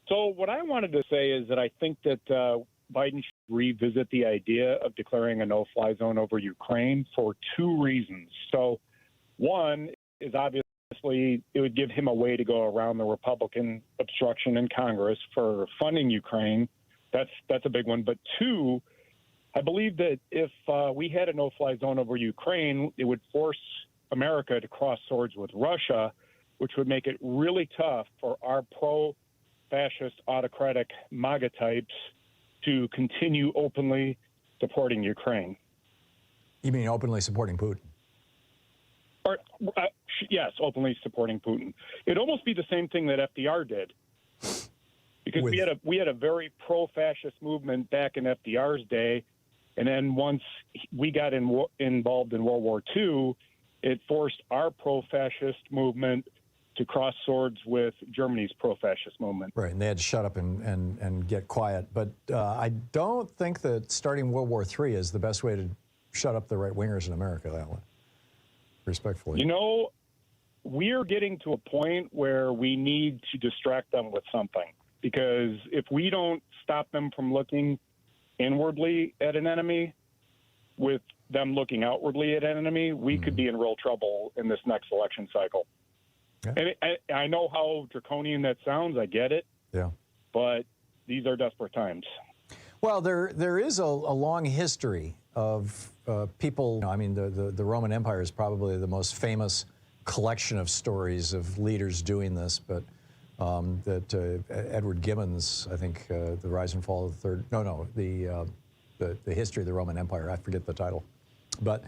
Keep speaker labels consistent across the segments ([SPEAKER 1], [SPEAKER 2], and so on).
[SPEAKER 1] So what I wanted to say is that I think that Biden should revisit the idea of declaring a no-fly zone over Ukraine for two reasons. So one is obviously it would give him a way to go around the Republican obstruction in Congress for funding Ukraine. That's a big one. But two, I believe that if we had a no-fly zone over Ukraine, it would force America to cross swords with Russia, which would make it really tough for our pro-fascist, autocratic MAGA types to continue openly supporting Ukraine.
[SPEAKER 2] You mean openly supporting Putin?
[SPEAKER 1] Or, yes, openly supporting Putin. It'd almost be the same thing that FDR did, because we had a very pro-fascist movement back in FDR's day, and then once we got involved in World War II, it forced our pro-fascist movement to cross swords with Germany's pro-fascist movement.
[SPEAKER 2] Right, and they had to shut up and get quiet. But I don't think that starting World War III is the best way to shut up the right-wingers in America that way, respectfully.
[SPEAKER 1] You know, we're getting to a point where we need to distract them with something, because if we don't stop them from looking inwardly at an enemy with them looking outwardly at an enemy, we could be in real trouble in this next election cycle. Yeah. And I know how draconian that sounds. I get it.
[SPEAKER 2] Yeah.
[SPEAKER 1] But these are desperate times.
[SPEAKER 2] Well, there is a long history of people. I mean, the Roman Empire is probably the most famous collection of stories of leaders doing this. But Edward Gibbon's, I think, The Rise and Fall of the Third. No, the history of the Roman Empire. I forget the title, but.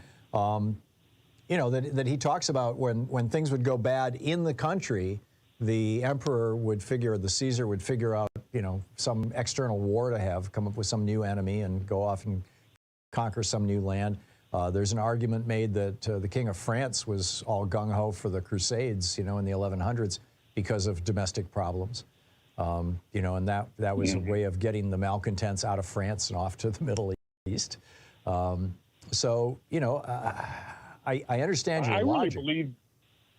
[SPEAKER 2] You know, that he talks about when things would go bad in the country, the emperor would figure, the Caesar would figure out, you know, some external war to have, come up with some new enemy and go off and conquer some new land. There's an argument made that the King of France was all gung-ho for the Crusades, you know, in the 1100s because of domestic problems. You know, and that was a way of getting the malcontents out of France and off to the Middle East. So, you know, I understand your logic.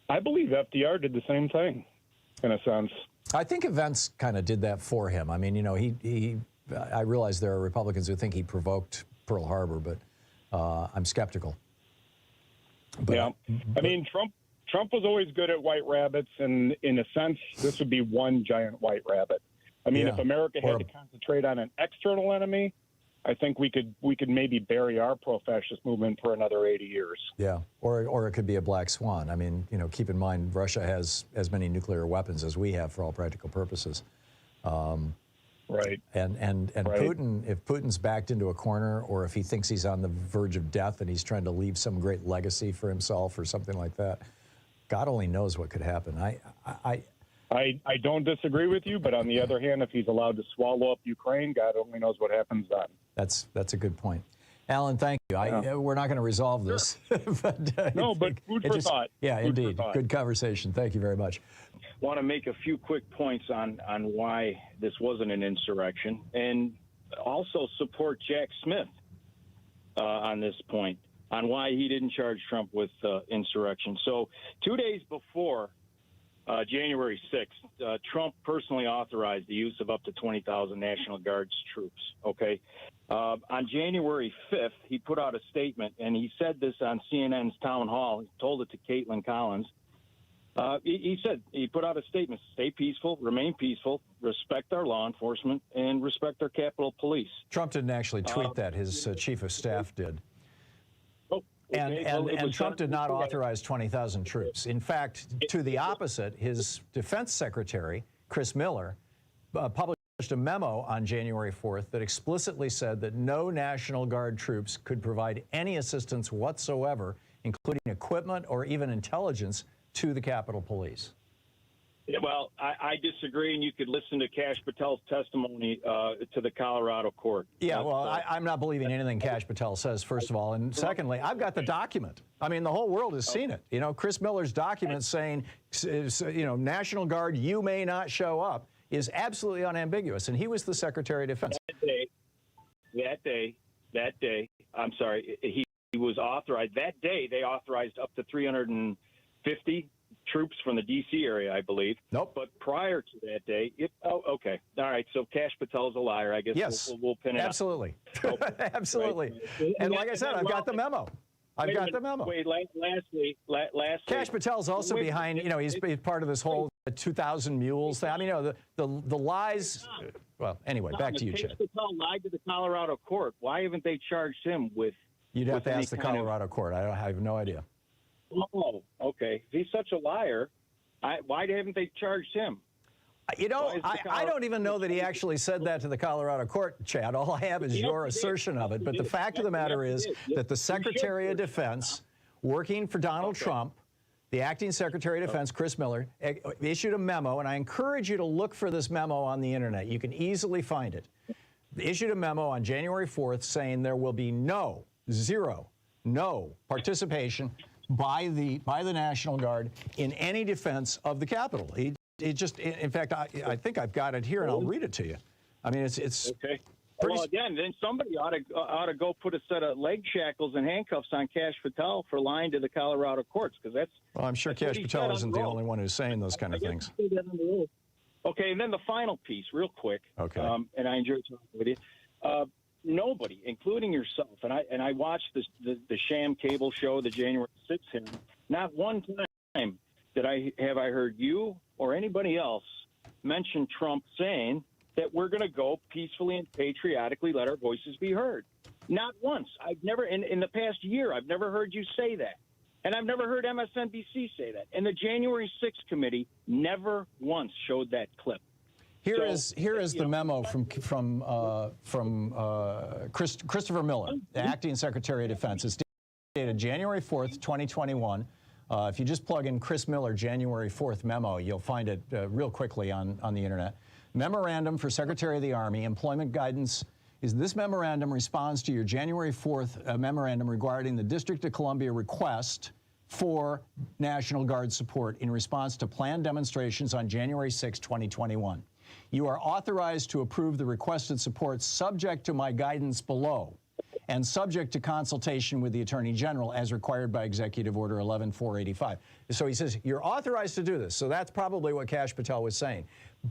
[SPEAKER 1] I believe FDR did the same thing, in a sense.
[SPEAKER 2] I think events kind of did that for him. I mean, you know, I realize there are Republicans who think he provoked Pearl Harbor, but I'm skeptical. But,
[SPEAKER 1] yeah, I mean, Trump was always good at white rabbits, and in a sense, this would be one giant white rabbit. I mean, if America had to concentrate on an external enemy, I think we could maybe bury our pro-fascist movement for another 80 years.
[SPEAKER 2] Yeah, or it could be a black swan. I mean, you know, keep in mind Russia has as many nuclear weapons as we have for all practical purposes.
[SPEAKER 1] Right.
[SPEAKER 2] And
[SPEAKER 1] right.
[SPEAKER 2] Putin, if Putin's backed into a corner, or if he thinks he's on the verge of death and he's trying to leave some great legacy for himself or something like that, God only knows what could happen.
[SPEAKER 1] I don't disagree with you, but on the other hand, if he's allowed to swallow up Ukraine, God only knows what happens then.
[SPEAKER 2] That's a good point. Alan, thank you. We're not going to resolve this. But,
[SPEAKER 1] no, but food for thought.
[SPEAKER 2] Yeah, indeed. Good conversation. Thank you very much.
[SPEAKER 3] Want to make a few quick points on why this wasn't an insurrection, and also support Jack Smith on this point, on why he didn't charge Trump with insurrection. So 2 days before January 6th, Trump personally authorized the use of up to 20,000 National Guard's troops, okay? On January 5th, he put out a statement, and he said this on CNN's Townhall. He told it to Caitlin Collins. He put out a statement: stay peaceful, remain peaceful, respect our law enforcement, and respect our Capitol Police.
[SPEAKER 2] Trump didn't actually tweet that. His chief of staff did.
[SPEAKER 3] Okay.
[SPEAKER 2] And Trump did not authorize 20,000 troops. In fact, to the opposite, his defense secretary, Chris Miller, published a memo on January 4th that explicitly said that no National Guard troops could provide any assistance whatsoever, including equipment or even intelligence, to the Capitol Police.
[SPEAKER 3] Well, I disagree, and you could listen to Kash Patel's testimony to the Colorado court.
[SPEAKER 2] Yeah, well, I'm not believing anything Kash Patel says, first of all. And secondly, I've got the document. I mean, the whole world has seen it. You know, Chris Miller's document saying, you know, National Guard, you may not show up, is absolutely unambiguous. And he was the Secretary of Defense.
[SPEAKER 3] That day, I'm sorry, he was authorized. That day, they authorized up to 350 troops from the D.C. area, I believe.
[SPEAKER 2] Nope.
[SPEAKER 3] But prior to that day, okay. All right, so Kash Patel's a liar. I guess
[SPEAKER 2] yes.
[SPEAKER 3] we'll pin it
[SPEAKER 2] Absolutely.
[SPEAKER 3] up.
[SPEAKER 2] Absolutely. Right. And like I said, I've got the memo. I've got the memo.
[SPEAKER 3] Wait, lastly.
[SPEAKER 2] Kash Patel's also behind, he's part of this whole 2,000 mules thing. I mean, the lies. Well, anyway, back to you, Chad.
[SPEAKER 3] Kash Patel lied to the Colorado court. Why haven't they charged him with?
[SPEAKER 2] You'd have to ask the Colorado court. I have no idea.
[SPEAKER 3] Oh, okay. If he's such a liar, why haven't they charged him?
[SPEAKER 2] I don't even know that he actually said that to the Colorado court, Chad. All I have is your assertion of it. But the fact of the matter is that the Secretary of Defense, working for Donald Trump, the acting Secretary of Defense, Chris Miller, issued a memo, and I encourage you to look for this memo on the internet. You can easily find it. Issued a memo on January 4th saying there will be no participation by the National Guard in any defense of the Capitol. In fact, I think I've got it here, and I'll read it to you. I mean, it's
[SPEAKER 3] okay. Well, again, then somebody ought to go put a set of leg shackles and handcuffs on Kash Patel for lying to the Colorado courts, because that's.
[SPEAKER 2] Well, I'm sure Kash Patel isn't the only one who's saying those kind of things.
[SPEAKER 3] Okay, and then the final piece, real quick.
[SPEAKER 2] Okay.
[SPEAKER 3] And I enjoyed talking with you. Nobody, including yourself, and I watched the sham cable show, the January 6th hearing. Not one time did I heard you or anybody else mention Trump saying that we're going to go peacefully and patriotically let our voices be heard. Not once. I've never, in the past year, I've never heard you say that. And I've never heard MSNBC say that. And the January 6th committee never once showed that clip.
[SPEAKER 2] Here is the memo from Christopher Miller, the acting Secretary of Defense. It's dated January 4th, 2021. If you just plug in Chris Miller January 4th memo, you'll find it real quickly on the internet. Memorandum for Secretary of the Army, employment guidance. This memorandum responds to your January 4th memorandum regarding the District of Columbia request for National Guard support in response to planned demonstrations on January 6, 2021. You are authorized to approve the requested support subject to my guidance below and subject to consultation with the Attorney General as required by Executive Order 11-485. So he says, you're authorized to do this. So that's probably what Kash Patel was saying.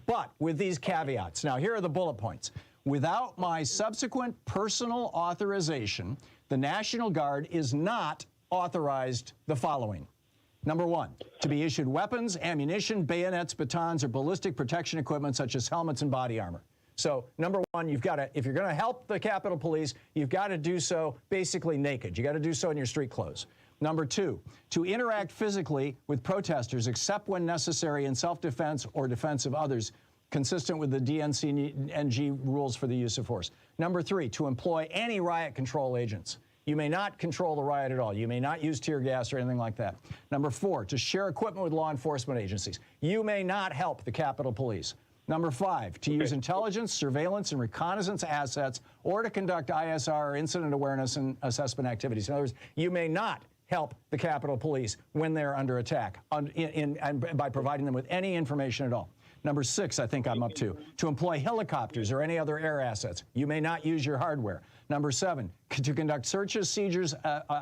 [SPEAKER 2] But with these caveats. Now, here are the bullet points. Without my subsequent personal authorization, the National Guard is not authorized the following. Number one, to be issued weapons, ammunition, bayonets, batons, or ballistic protection equipment such as helmets and body armor. So, number one, you've got to, if you're going to help the Capitol Police, you've got to do so basically naked. You got to do so in your street clothes. Number two, to interact physically with protesters except when necessary in self-defense or defense of others, consistent with the DNCNG rules for the use of force. Number three, to employ any riot control agents. You may not control the riot at all. You may not use tear gas or anything like that. Number four, to share equipment with law enforcement agencies. You may not help the Capitol Police. Number five, to use intelligence, surveillance, and reconnaissance assets or to conduct ISR or incident awareness and assessment activities. In other words, you may not help the Capitol Police when they're under attack by providing them with any information at all. Number six, I think I'm up to employ helicopters or any other air assets. You may not use your hardware. Number seven, to conduct searches, seizures,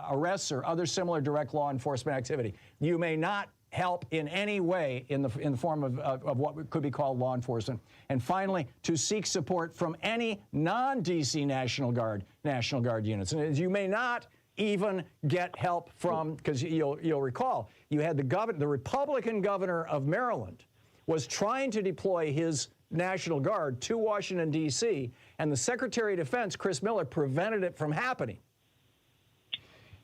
[SPEAKER 2] arrests, or other similar direct law enforcement activity. You may not help in any way in the form of what could be called law enforcement. And finally, to seek support from any non-DC National Guard units. And you may not even get help from, because you'll recall, you had the Republican governor of Maryland was trying to deploy his National Guard to Washington, D.C., and the Secretary of Defense, Chris Miller, prevented it from happening.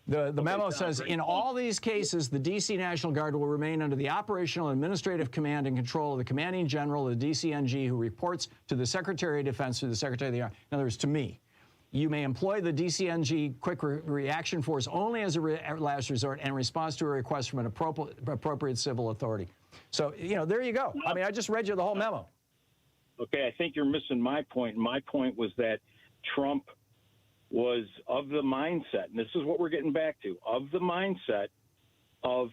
[SPEAKER 2] The memo says, in all these cases, the D.C. National Guard will remain under the operational and administrative command and control of the commanding general of the DCNG, who reports to the Secretary of Defense through the Secretary of the Army. In other words, to me. You may employ the DCNG Quick Reaction Force only as a last resort and in response to a request from an appropriate civil authority. So, there you go. I mean, I just read you the whole memo.
[SPEAKER 3] Okay, I think you're missing my point. My point was that Trump was of the mindset, and this is what we're getting back to, of the mindset of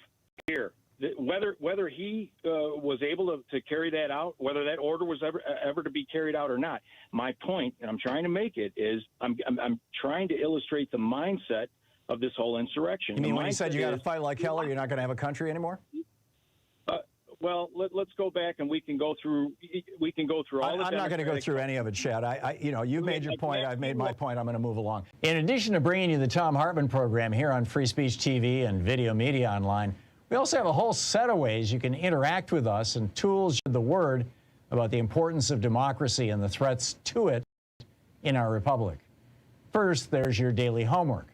[SPEAKER 3] here. Whether he was able to carry that out, whether that order was ever to be carried out or not. My point, and I'm trying to make it, is I'm trying to illustrate the mindset of this whole insurrection.
[SPEAKER 2] You mean when he said you got to fight like hell or you're not going to have a country anymore?
[SPEAKER 3] Well, let's go back and we can go through all the.
[SPEAKER 2] I'm not going to go through any of it, Chad. You've made your point. I've made my point. I'm going to move along. In addition to bringing you the Thom Hartmann Program here on Free Speech TV and Video Media Online, we also have a whole set of ways you can interact with us and tools the word about the importance of democracy and the threats to it in our republic. First, there's your daily homework.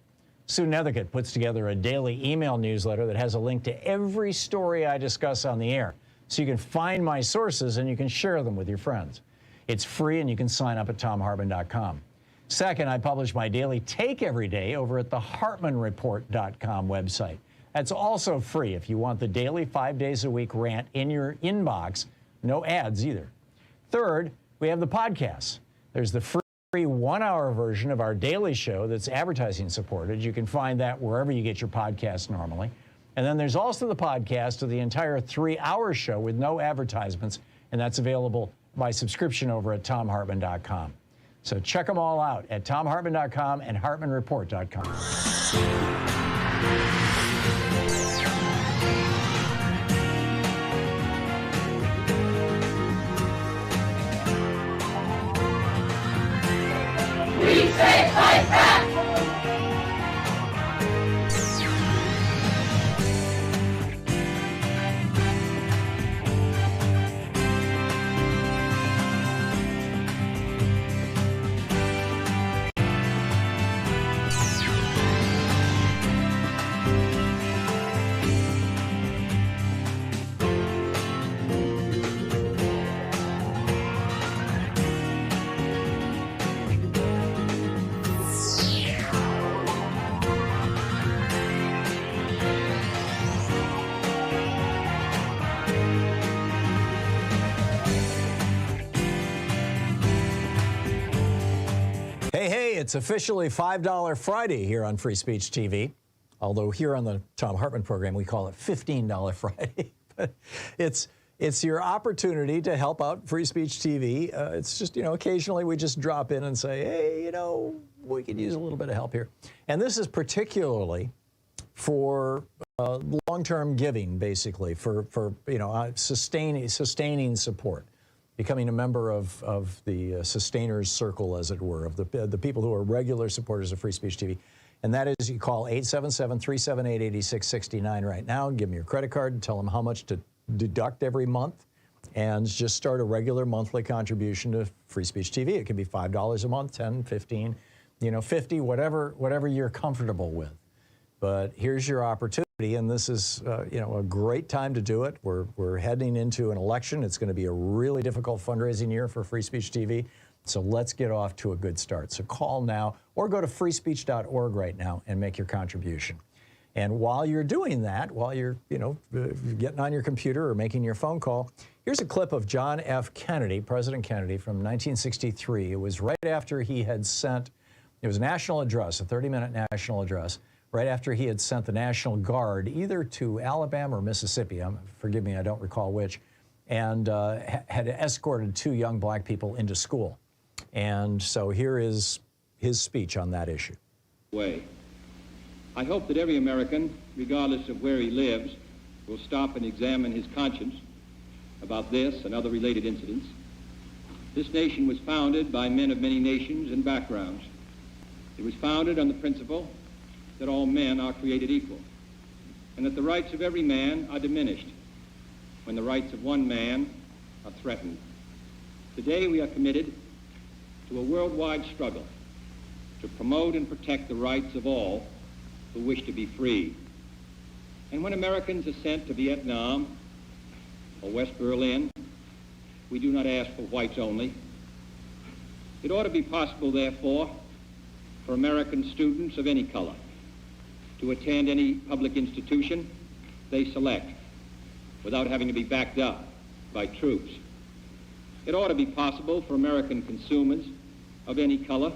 [SPEAKER 2] Sue Nethercutt puts together a daily email newsletter that has a link to every story I discuss on the air, so you can find my sources and you can share them with your friends. It's free and you can sign up at ThomHartmann.com. Second, I publish my daily take every day over at the HartmannReport.com website. That's also free if you want the daily 5 days a week rant in your inbox. No ads either. Third, we have the podcasts. There's the free 1-hour version of our daily show that's advertising supported. You can find that wherever you get your podcasts normally. And then there's also the podcast of the entire 3-hour show with no advertisements, and that's available by subscription over at ThomHartmann.com. So check them all out at ThomHartmann.com and HartmannReport.com. Hey, it's officially $5 Friday here on Free Speech TV. Although here on the Thom Hartmann Program, we call it $15 Friday. But it's your opportunity to help out Free Speech TV. It's just, occasionally we just drop in and say, hey, we could use a little bit of help here. And this is particularly for long-term giving, basically, for sustaining support. Becoming a member of the sustainers circle, as it were, of the people who are regular supporters of Free Speech TV. And that is, you call 877-378-8669 right now, give them your credit card, and tell them how much to deduct every month, and just start a regular monthly contribution to Free Speech TV. It can be $5 a month, 10, 15, 50, whatever you're comfortable with. But here's your opportunity. And this is, a great time to do it. We're heading into an election. It's going to be a really difficult fundraising year for Free Speech TV. So let's get off to a good start. So call now or go to freespeech.org right now and make your contribution. And while you're doing that, while you're, getting on your computer or making your phone call, here's a clip of John F. Kennedy, President Kennedy, from 1963. It was right after he had sent, it was a national address, a 30-minute national address, right after he had sent the National Guard either to Alabama or Mississippi, forgive me, I don't recall which, and had escorted 2 young black people into school. And so here is his speech on that issue.
[SPEAKER 4] I hope that every American, regardless of where he lives, will stop and examine his conscience about this and other related incidents. This nation was founded by men of many nations and backgrounds. It was founded on the principle that all men are created equal, and that the rights of every man are diminished when the rights of one man are threatened. Today we are committed to a worldwide struggle to promote and protect the rights of all who wish to be free. And when Americans are sent to Vietnam or West Berlin, we do not ask for whites only. It ought to be possible, therefore, for American students of any color to attend any public institution they select without having to be backed up by troops. It ought to be possible for American consumers of any color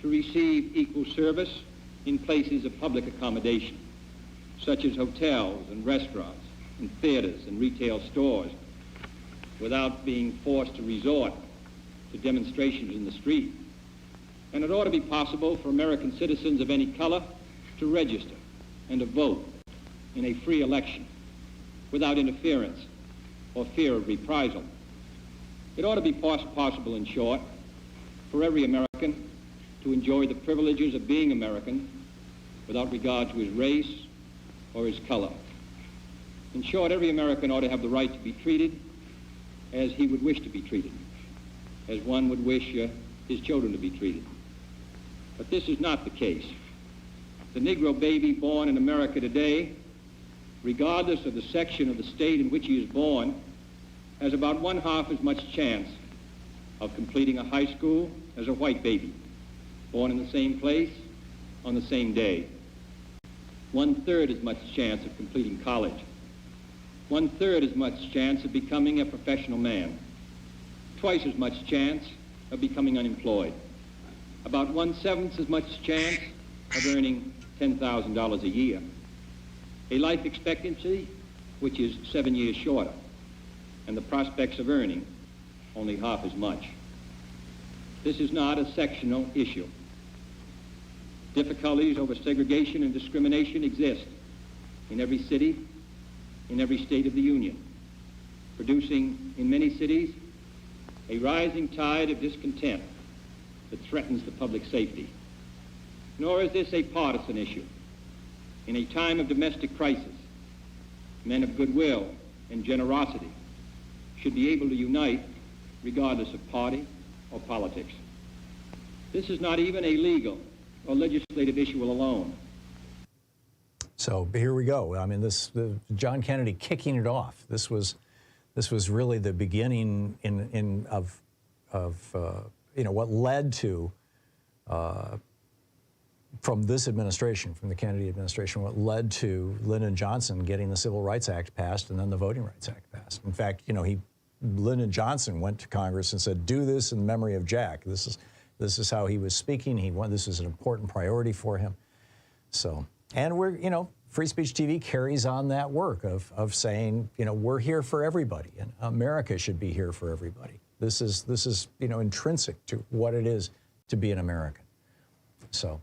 [SPEAKER 4] to receive equal service in places of public accommodation, such as hotels and restaurants and theaters and retail stores, without being forced to resort to demonstrations in the street. And it ought to be possible for American citizens of any color to register and to vote in a free election without interference or fear of reprisal. It ought to be possible, in short, for every American to enjoy the privileges of being American without regard to his race or his color. In short, every American ought to have the right to be treated as he would wish to be treated, as one would wish his children to be treated. But this is not the case. The Negro baby born in America today, regardless of the section of the state in which he is born, has about 1/2 as much chance of completing a high school as a white baby, born in the same place on the same day. 1/3 as much chance of completing college. 1/3 as much chance of becoming a professional man. Twice as much chance of becoming unemployed. About 1/7 as much chance of earning $10,000 a year. A life expectancy which is 7 years shorter, and the prospects of earning only half as much. This is not a sectional issue. Difficulties over segregation and discrimination exist in every city, in every state of the Union, producing in many cities a rising tide of discontent that threatens the public safety. Nor is this a partisan issue. In a time of domestic crisis, men of goodwill and generosity should be able to unite regardless of party or politics. This is not even a legal or legislative issue alone.
[SPEAKER 2] So here we go. I mean, John Kennedy kicking it off. This was really the beginning of what led to from this administration, from the Kennedy administration, what led to Lyndon Johnson getting the Civil Rights Act passed and then the Voting Rights Act passed. In fact, Lyndon Johnson went to Congress and said, "Do this in memory of Jack." This is how he was speaking. This is an important priority for him. So, and Free Speech TV carries on that work of saying, we're here for everybody, and America should be here for everybody. This is intrinsic to what it is to be an American. So,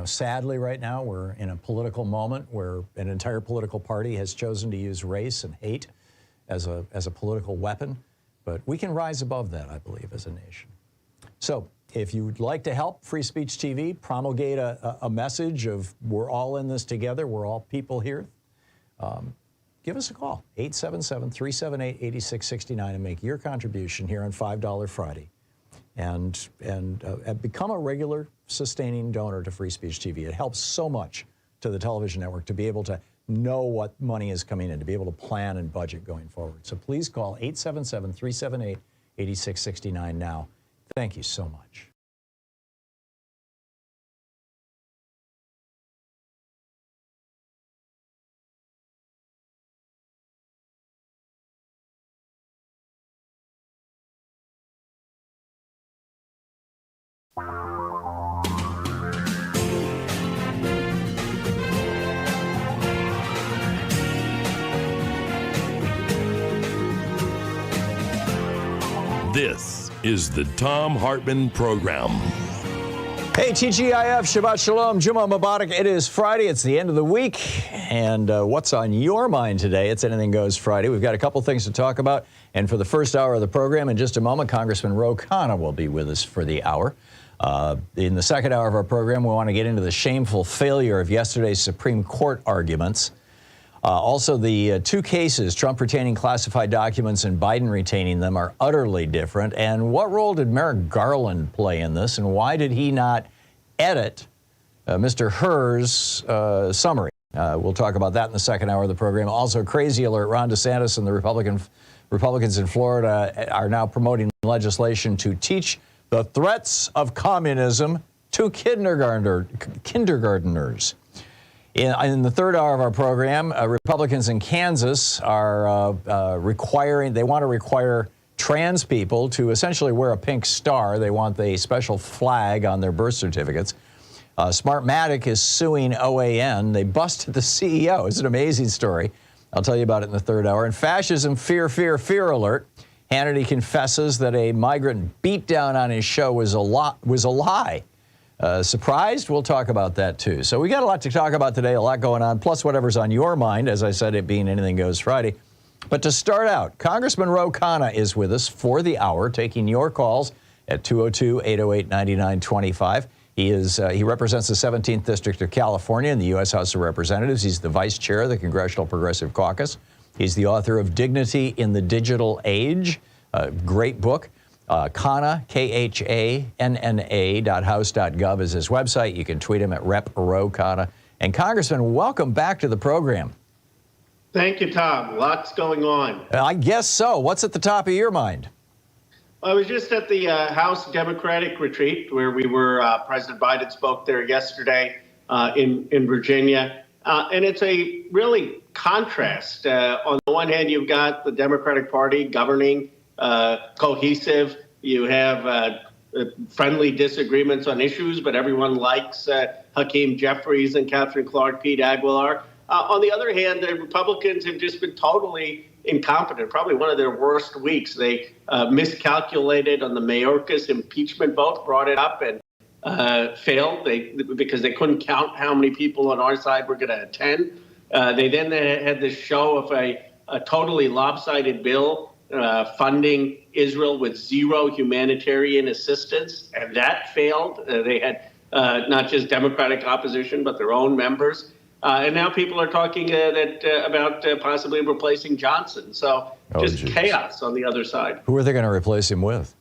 [SPEAKER 2] sadly right now we're in a political moment where an entire political party has chosen to use race and hate as a political weapon, but we can rise above that, I believe, as a nation. So if you'd like to help Free Speech TV promulgate a message of we're all in this together, we're all people here, give us a call, 877-378-8669, and make your contribution here on $5 Friday. And become a regular sustaining donor to Free Speech TV. It helps so much to the television network to be able to know what money is coming in, to be able to plan and budget going forward. So please call 877-378-8669 now. Thank you so much.
[SPEAKER 5] This is the Thom Hartmann Program.
[SPEAKER 2] Hey, TGIF, Shabbat Shalom, Jummah Mubarak. It is Friday. It's the end of the week. And what's on your mind today? It's Anything Goes Friday. We've got a couple things to talk about. And for the first hour of the program, in just a moment, Congressman Khanna will be with us for the hour. In the second hour of our program, we want to get into the shameful failure of yesterday's Supreme Court arguments. Also, the two cases, Trump retaining classified documents and Biden retaining them, are utterly different. And what role did Merrick Garland play in this, and why did he not edit Mr. Hur's summary? We'll talk about that in the second hour of the program. Also, crazy alert, Ron DeSantis and the Republicans in Florida are now promoting legislation to teach the threats of communism to kindergarteners. In the third hour of our program, Republicans in Kansas are they want to require trans people to essentially wear a pink star. They want the special flag on their birth certificates. Smartmatic is suing OAN. They busted the CEO. It's an amazing story. I'll tell you about it in the third hour. And fascism, fear, fear, fear alert. Hanniity confesses that a migrant beatdown on his show was a lie. Surprised? We'll talk about that, too. So we got a lot to talk about today, a lot going on, plus whatever's on your mind, as I said, it being Anything Goes Friday. But to start out, Congressman Ro Khanna is with us for the hour, taking your calls at 202-808-9925. He represents the 17th District of California in the U.S. House of Representatives. He's the vice chair of the Congressional Progressive Caucus. He's the author of Dignity in the Digital Age, a great book. Khanna, KHANNA.house.gov is his website. You can tweet him at Rep. Ro Khanna. And Congressman, welcome back to the program.
[SPEAKER 6] Thank you, Tom. Lots going on.
[SPEAKER 2] I guess so. What's at the top of your mind?
[SPEAKER 6] I was just at the House Democratic retreat where we were. President Biden spoke there yesterday in Virginia. And it's a really contrast. On the one hand, you've got the Democratic Party governing, cohesive. You have friendly disagreements on issues, but everyone likes Hakeem Jeffries and Catherine Clark, Pete Aguilar. On the other hand, the Republicans have just been totally incompetent, probably one of their worst weeks. They miscalculated on the Mayorkas impeachment vote, brought it up and failed because they couldn't count how many people on our side were going to attend. They then had this show of a totally lopsided bill funding Israel with zero humanitarian assistance, and that failed. They had not just Democratic opposition, but their own members. And now people are talking about possibly replacing Johnson. So just chaos on the other side.
[SPEAKER 2] Who are they going to replace him with?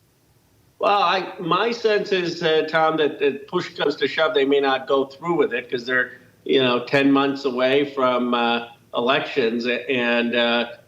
[SPEAKER 6] Well, my sense is, Tom, that push comes to shove, they may not go through with it because they're, 10 months away from elections, and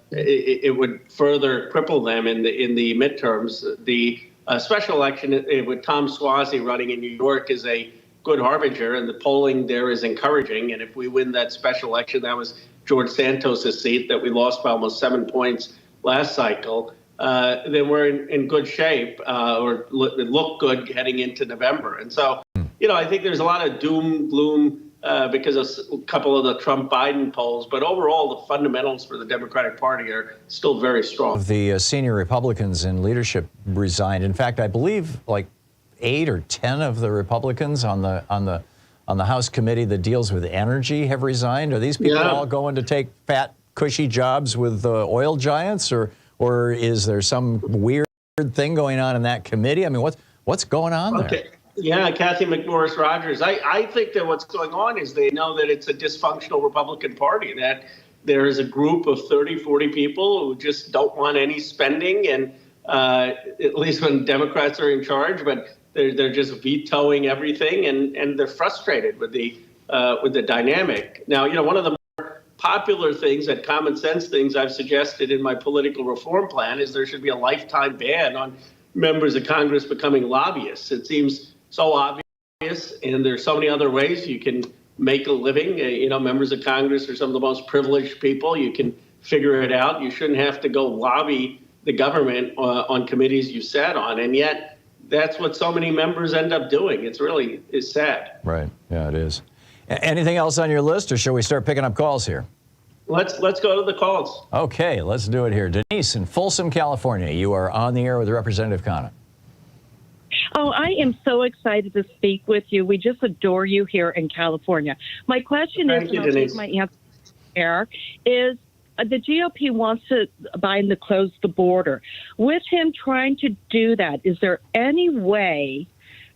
[SPEAKER 6] it would further cripple them in the midterms. The special election with Tom Suozzi running in New York is a good harbinger, and the polling there is encouraging. And if we win that special election, that was George Santos' seat that we lost by almost 7 points last cycle, then we're in good shape, or look good heading into November. And so, I think there's a lot of doom, gloom because of a couple of the Trump-Biden polls. But overall, the fundamentals for the Democratic Party are still very strong.
[SPEAKER 2] The senior Republicans in leadership resigned. In fact, I believe like 8 or 10 of the Republicans on the House committee that deals with energy have resigned. Are these people all going to take fat, cushy jobs with oil giants, or is there some weird thing going on in that committee? I mean, what's going on there?
[SPEAKER 6] Yeah, Kathy McMorris Rodgers. I think that what's going on is they know that it's a dysfunctional Republican Party, that there is a group of 30, 40 people who just don't want any spending, and at least when Democrats are in charge, but they're just vetoing everything, and they're frustrated with the dynamic. Now, one of the more popular things, that common sense things I've suggested in my political reform plan, is there should be a lifetime ban on members of Congress becoming lobbyists. It seems so obvious, and there's so many other ways you can make a living. Members of Congress are some of the most privileged people. You can figure it out. You shouldn't have to go lobby the government on committees you sat on, and yet that's what so many members end up doing. It's sad.
[SPEAKER 2] Right. Yeah, it is. Anything else on your list, or shall we start picking up calls here?
[SPEAKER 6] Let's go to the calls.
[SPEAKER 2] Okay, let's do it here. Denise in Folsom, California. You are on the air with Representative Khanna.
[SPEAKER 7] Oh, I am so excited to speak with you. We just adore you here in California. My question is, and I'll take my answer there, is the GOP wants Biden to close the border. With him trying to do that, is there any way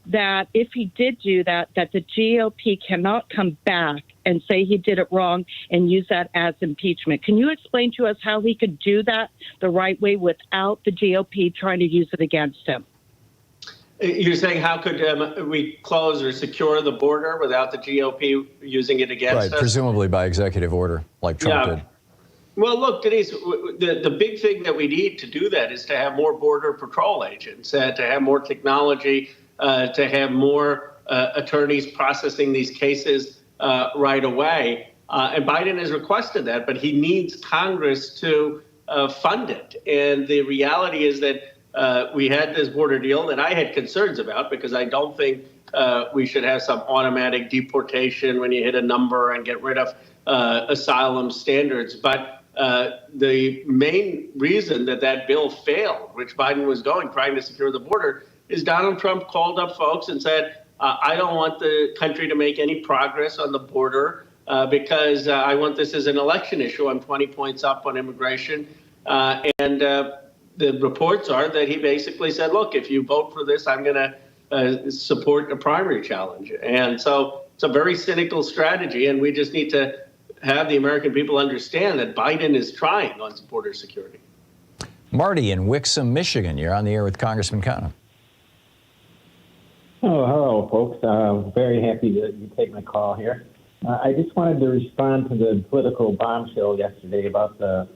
[SPEAKER 7] that if he did do that, that the GOP cannot come back and say he did it wrong and use that as impeachment? Can you explain to us how he could do that the right way without the GOP trying to use it against him?
[SPEAKER 6] You're saying how could we close or secure the border without the GOP using it against us?
[SPEAKER 2] Presumably by executive order, like Trump did.
[SPEAKER 6] Well, look, Denise, the big thing that we need to do that is to have more Border Patrol agents, to have more technology, to have more attorneys processing these cases right away. And Biden has requested that, but he needs Congress to fund it. And the reality is that we had this border deal that I had concerns about, because I don't think we should have some automatic deportation when you hit a number and get rid of asylum standards. But the main reason that bill failed, which Biden was trying to secure the border, is Donald Trump called up folks and said, I don't want the country to make any progress on the border because I want this as an election issue. I'm 20 points up on immigration. And the reports are that he basically said, look, if you vote for this, I'm going to support a primary challenge. And so it's a very cynical strategy, and we just need to have the American people understand that Biden is trying on border security.
[SPEAKER 2] Marty in Wixom, Michigan, you're on the air with Congressman Khanna.
[SPEAKER 8] Oh, hello, folks. Very happy that you take my call here. I just wanted to respond to the political bombshell yesterday about the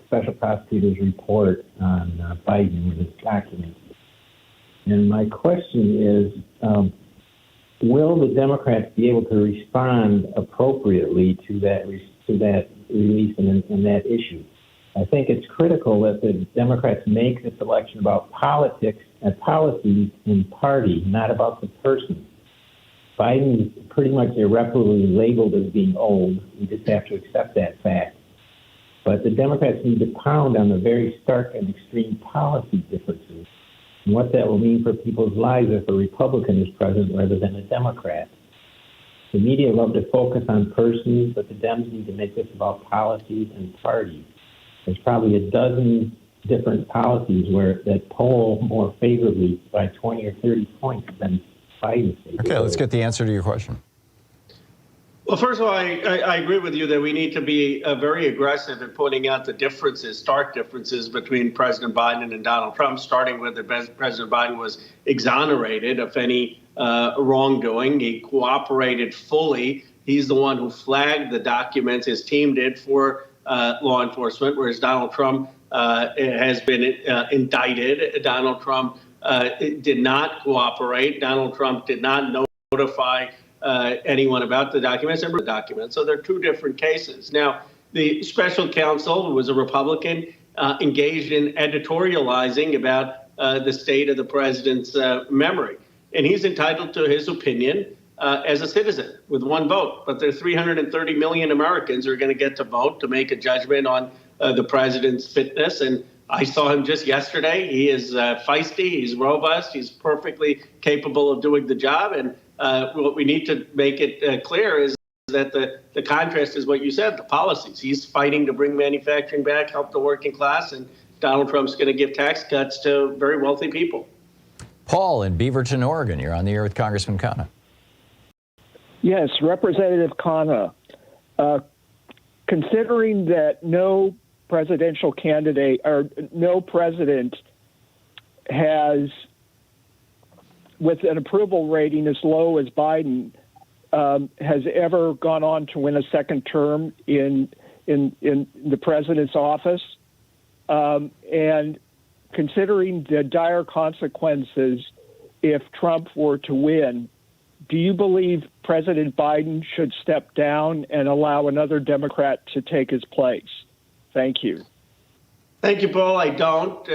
[SPEAKER 8] special prosecutor's report on Biden with his documents. And my question is, will the Democrats be able to respond appropriately to that release and that issue? I think it's critical that the Democrats make this election about politics and policies and party, not about the person. Biden is pretty much irreparably labeled as being old. We just have to accept that fact. But the Democrats need to pound on the very stark and extreme policy differences and what that will mean for people's lives if a Republican is president rather than a Democrat. The media love to focus on persons, but the Dems need to make this about policies and parties. There's probably a dozen different policies that poll more favorably by 20 or 30 points than Biden's.
[SPEAKER 2] Okay, let's get the answer to your question.
[SPEAKER 6] Well, first of all, I agree with you that we need to be very aggressive in pointing out the differences, stark differences between President Biden and Donald Trump, starting with that President Biden was exonerated of any wrongdoing. He cooperated fully. He's the one who flagged the documents. His team did for law enforcement, whereas Donald Trump has been indicted. Donald Trump did not cooperate. Donald Trump did not notify anyone about the documents. So they're two different cases. Now, the special counsel, who was a Republican, engaged in editorializing about the state of the president's memory. And he's entitled to his opinion as a citizen with one vote. But there are 330 million Americans who are going to get to vote to make a judgment on the president's fitness. And I saw him just yesterday. He is feisty. He's robust. He's perfectly capable of doing the job. And what we need to make it clear is that the contrast is what you said, the policies. He's fighting to bring manufacturing back, help the working class, and Donald Trump's going to give tax cuts to very wealthy people.
[SPEAKER 2] Paul in Beaverton, Oregon, you're on the air with Congressman Khanna.
[SPEAKER 9] Yes, Representative Khanna. Considering that no presidential candidate or no president has, with an approval rating as low as Biden, has ever gone on to win a second term in the president's office, and considering the dire consequences if Trump were to win, do you believe President Biden should step down and allow another Democrat to take his place? Thank you.
[SPEAKER 6] Thank you, Paul. I don't.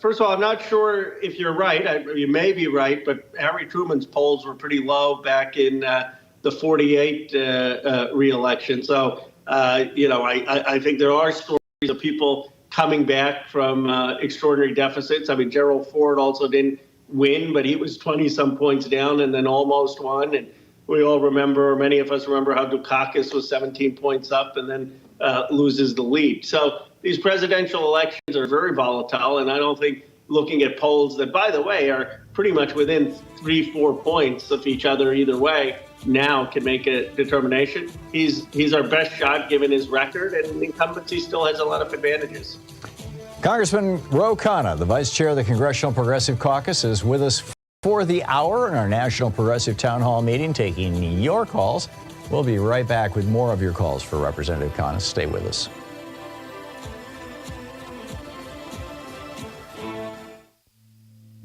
[SPEAKER 6] First of all, I'm not sure if you're right. You may be right, but Harry Truman's polls were pretty low back in the 48 re-election. So, I think there are stories of people coming back from extraordinary deficits. I mean, Gerald Ford also didn't win, but he was 20-some points down and then almost won. And we all remember, many of us remember, how Dukakis was 17 points up and then loses the lead. So these presidential elections are very volatile, and I don't think looking at polls that, by the way, are pretty much within 3-4 points of each other either way, now can make a determination. He's our best shot given his record, and the incumbency still has a lot of advantages.
[SPEAKER 2] Congressman Ro Khanna, the Vice Chair of the Congressional Progressive Caucus, is with us for the hour in our National Progressive Town Hall meeting, taking your calls. We'll be right back with more of your calls for Representative Khanna. Stay with us.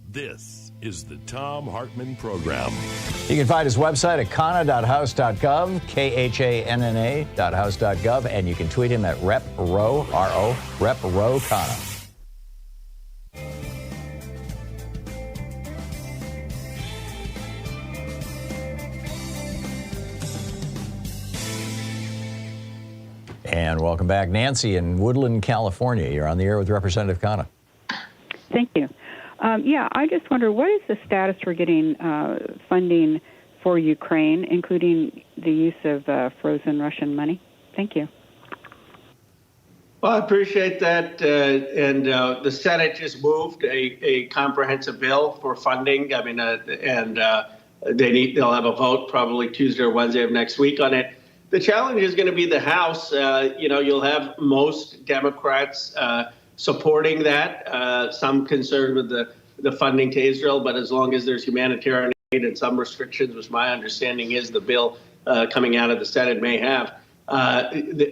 [SPEAKER 5] This is the Thom Hartmann Program.
[SPEAKER 2] You can find his website at khanna.house.gov, KHANNA.house.gov, and you can tweet him at RepRo, R-O, RepRo Khanna. And welcome back. Nancy in Woodland, California. You're on the air with Representative Khanna.
[SPEAKER 10] Thank you. I just wonder, what is the status for getting funding for Ukraine, including the use of frozen Russian money? Thank you.
[SPEAKER 6] Well, I appreciate that. And the Senate just moved a comprehensive bill for funding. I mean, they'll have a vote probably Tuesday or Wednesday of next week on it. The challenge is going to be the House. You'll have most Democrats supporting that, some concerned with the funding to Israel. But as long as there's humanitarian aid and some restrictions, which my understanding is the bill coming out of the Senate may have,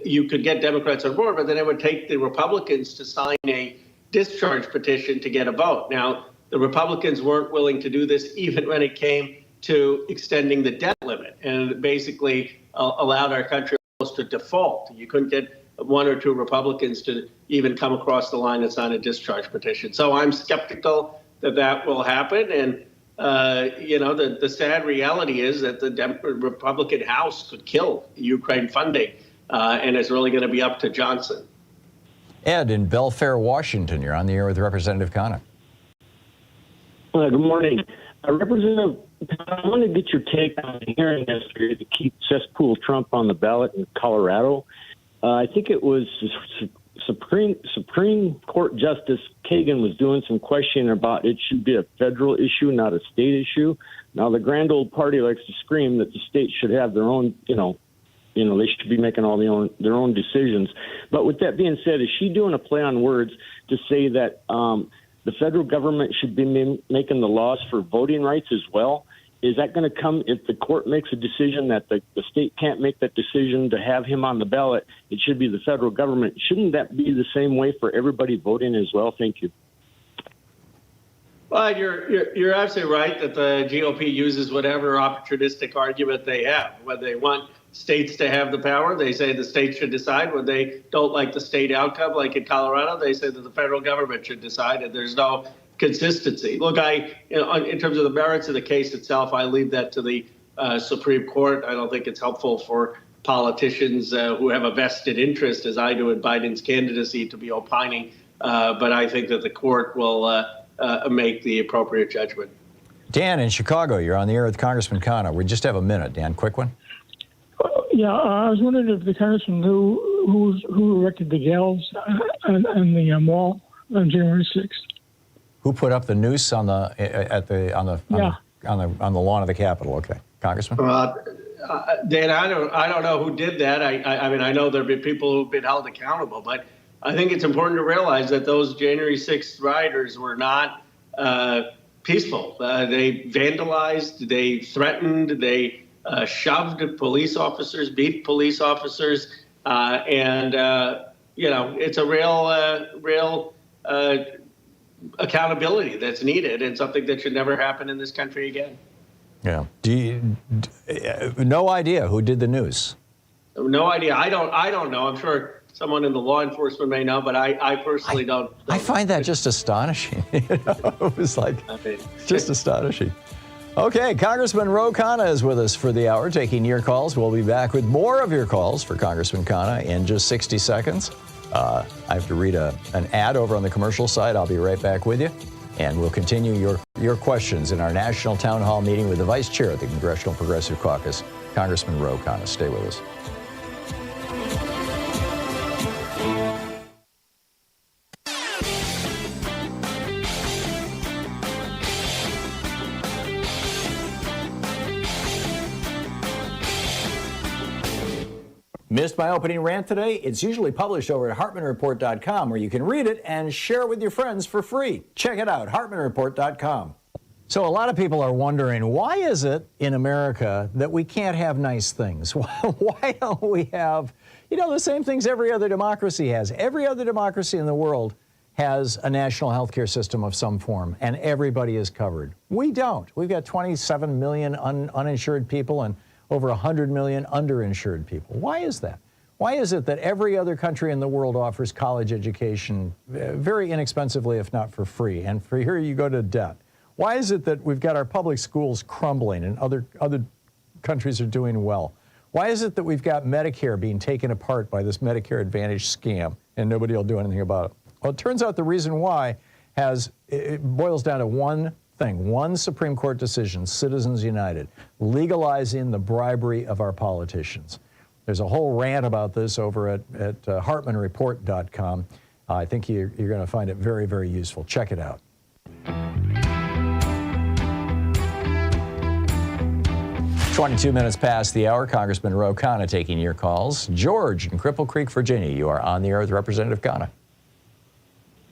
[SPEAKER 6] you could get Democrats on board, but then it would take the Republicans to sign a discharge petition to get a vote. Now, the Republicans weren't willing to do this even when it came to extending the debt limit, and it basically allowed our country to default. You couldn't get one or two Republicans to even come across the line and sign a discharge petition. So I'm skeptical that will happen. And the sad reality is that the Republican House could kill Ukraine funding, and it's really going to be up to Johnson.
[SPEAKER 2] Ed in Belfair, Washington, you're on the air with Representative Khanna.
[SPEAKER 11] Good morning. Representative, I want to get your take on the hearing yesterday to keep cesspool Trump on the ballot in Colorado. I think it was Supreme Court Justice Kagan was doing some questioning about it should be a federal issue, not a state issue. Now, the grand old party likes to scream that the states should have their own, they should be making all their own decisions. But with that being said, is she doing a play on words to say that the federal government should be making the laws for voting rights as well? Is that going to come if the court makes a decision that the state can't make that decision to have him on the ballot? It should be the federal government. Shouldn't that be the same way for everybody voting as well? Thank you.
[SPEAKER 6] Well, you're absolutely right that the GOP uses whatever opportunistic argument they have. When they want states to have the power, they say the states should decide. When they don't like the state outcome, like in Colorado, they say that the federal government should decide, and there's no consistency. Look, in terms of the merits of the case itself, I leave that to the Supreme Court. I don't think it's helpful for politicians who have a vested interest, as I do in Biden's candidacy, to be opining. But I think that the court will make the appropriate judgment.
[SPEAKER 2] Dan in Chicago, you're on the air with Congressman Khanna. We just have a minute. Dan, quick one.
[SPEAKER 12] Yeah, I was wondering if the congressman knew who erected the gallows on the mall on January 6th.
[SPEAKER 2] Who put up the noose on the lawn of the Capitol? Okay, Congressman.
[SPEAKER 6] Dan, I don't know who did that. I mean, I know there have been people who've been held accountable, but I think it's important to realize that those January 6th rioters were not peaceful. They vandalized, they threatened, they shoved police officers, beat police officers, and it's a real accountability that's needed, and something that should never happen in this country again.
[SPEAKER 2] Yeah. No idea who did the news?
[SPEAKER 6] No idea. I don't know. I'm sure someone in the law enforcement may know, but I personally don't.
[SPEAKER 2] I find that just astonishing. It was like just astonishing. Okay, Congressman Ro Khanna is with us for the hour, taking your calls. We'll be back with more of your calls for Congressman Khanna in just 60 seconds. I have to read an ad over on the commercial side. I'll be right back with you. And we'll continue your questions in our national town hall meeting with the vice chair of the Congressional Progressive Caucus, Congressman Ro Khanna. Stay with us. Missed my opening rant today? It's usually published over at HartmannReport.com, where you can read it and share it with your friends for free. Check it out, HartmannReport.com. So a lot of people are wondering, why is it in America that we can't have nice things? Why don't we have, the same things every other democracy has? Every other democracy in the world has a national health care system of some form, and everybody is covered. We don't. We've got 27 million uninsured people and over 100 million underinsured people. Why is that? Why is it that every other country in the world offers college education very inexpensively, if not for free, and for here you go to debt? Why is it that we've got our public schools crumbling and other countries are doing well? Why is it that we've got Medicare being taken apart by this Medicare Advantage scam and nobody will do anything about it? Well, it turns out the reason why it boils down to one thing, one Supreme Court decision, Citizens United, legalizing the bribery of our politicians. There's a whole rant about this over at HartmannReport.com. I think you're going to find it very, very useful. Check it out. 22 minutes past the hour. Congressman Ro Khanna taking your calls. George in Cripple Creek, Virginia. You are on the air with Representative Khanna.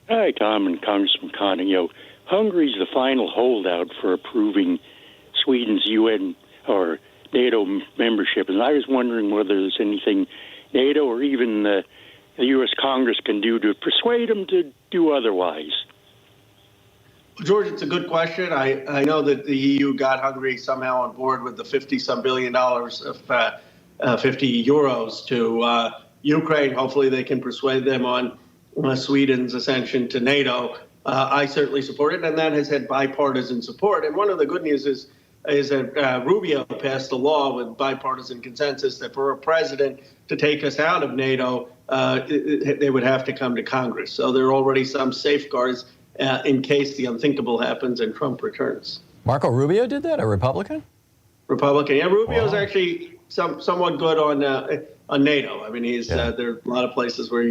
[SPEAKER 13] Hi, Tom and Congressman Khanna. Hungary's the final holdout for approving Sweden's UN or NATO membership, and I was wondering whether there's anything NATO or even the U.S. Congress can do to persuade them to do otherwise.
[SPEAKER 6] George, it's a good question. I know that the EU got Hungary somehow on board with the $50-some billion of 50 euros to Ukraine. Hopefully they can persuade them on Sweden's ascension to NATO. I certainly support it, and that has had bipartisan support. And one of the good news is that Rubio passed a law with bipartisan consensus that for a president to take us out of NATO, they would have to come to Congress. So there are already some safeguards in case the unthinkable happens and Trump returns.
[SPEAKER 2] Marco Rubio did that, a Republican?
[SPEAKER 6] Republican. Yeah, Rubio's actually somewhat good on NATO. I mean, there are a lot of places where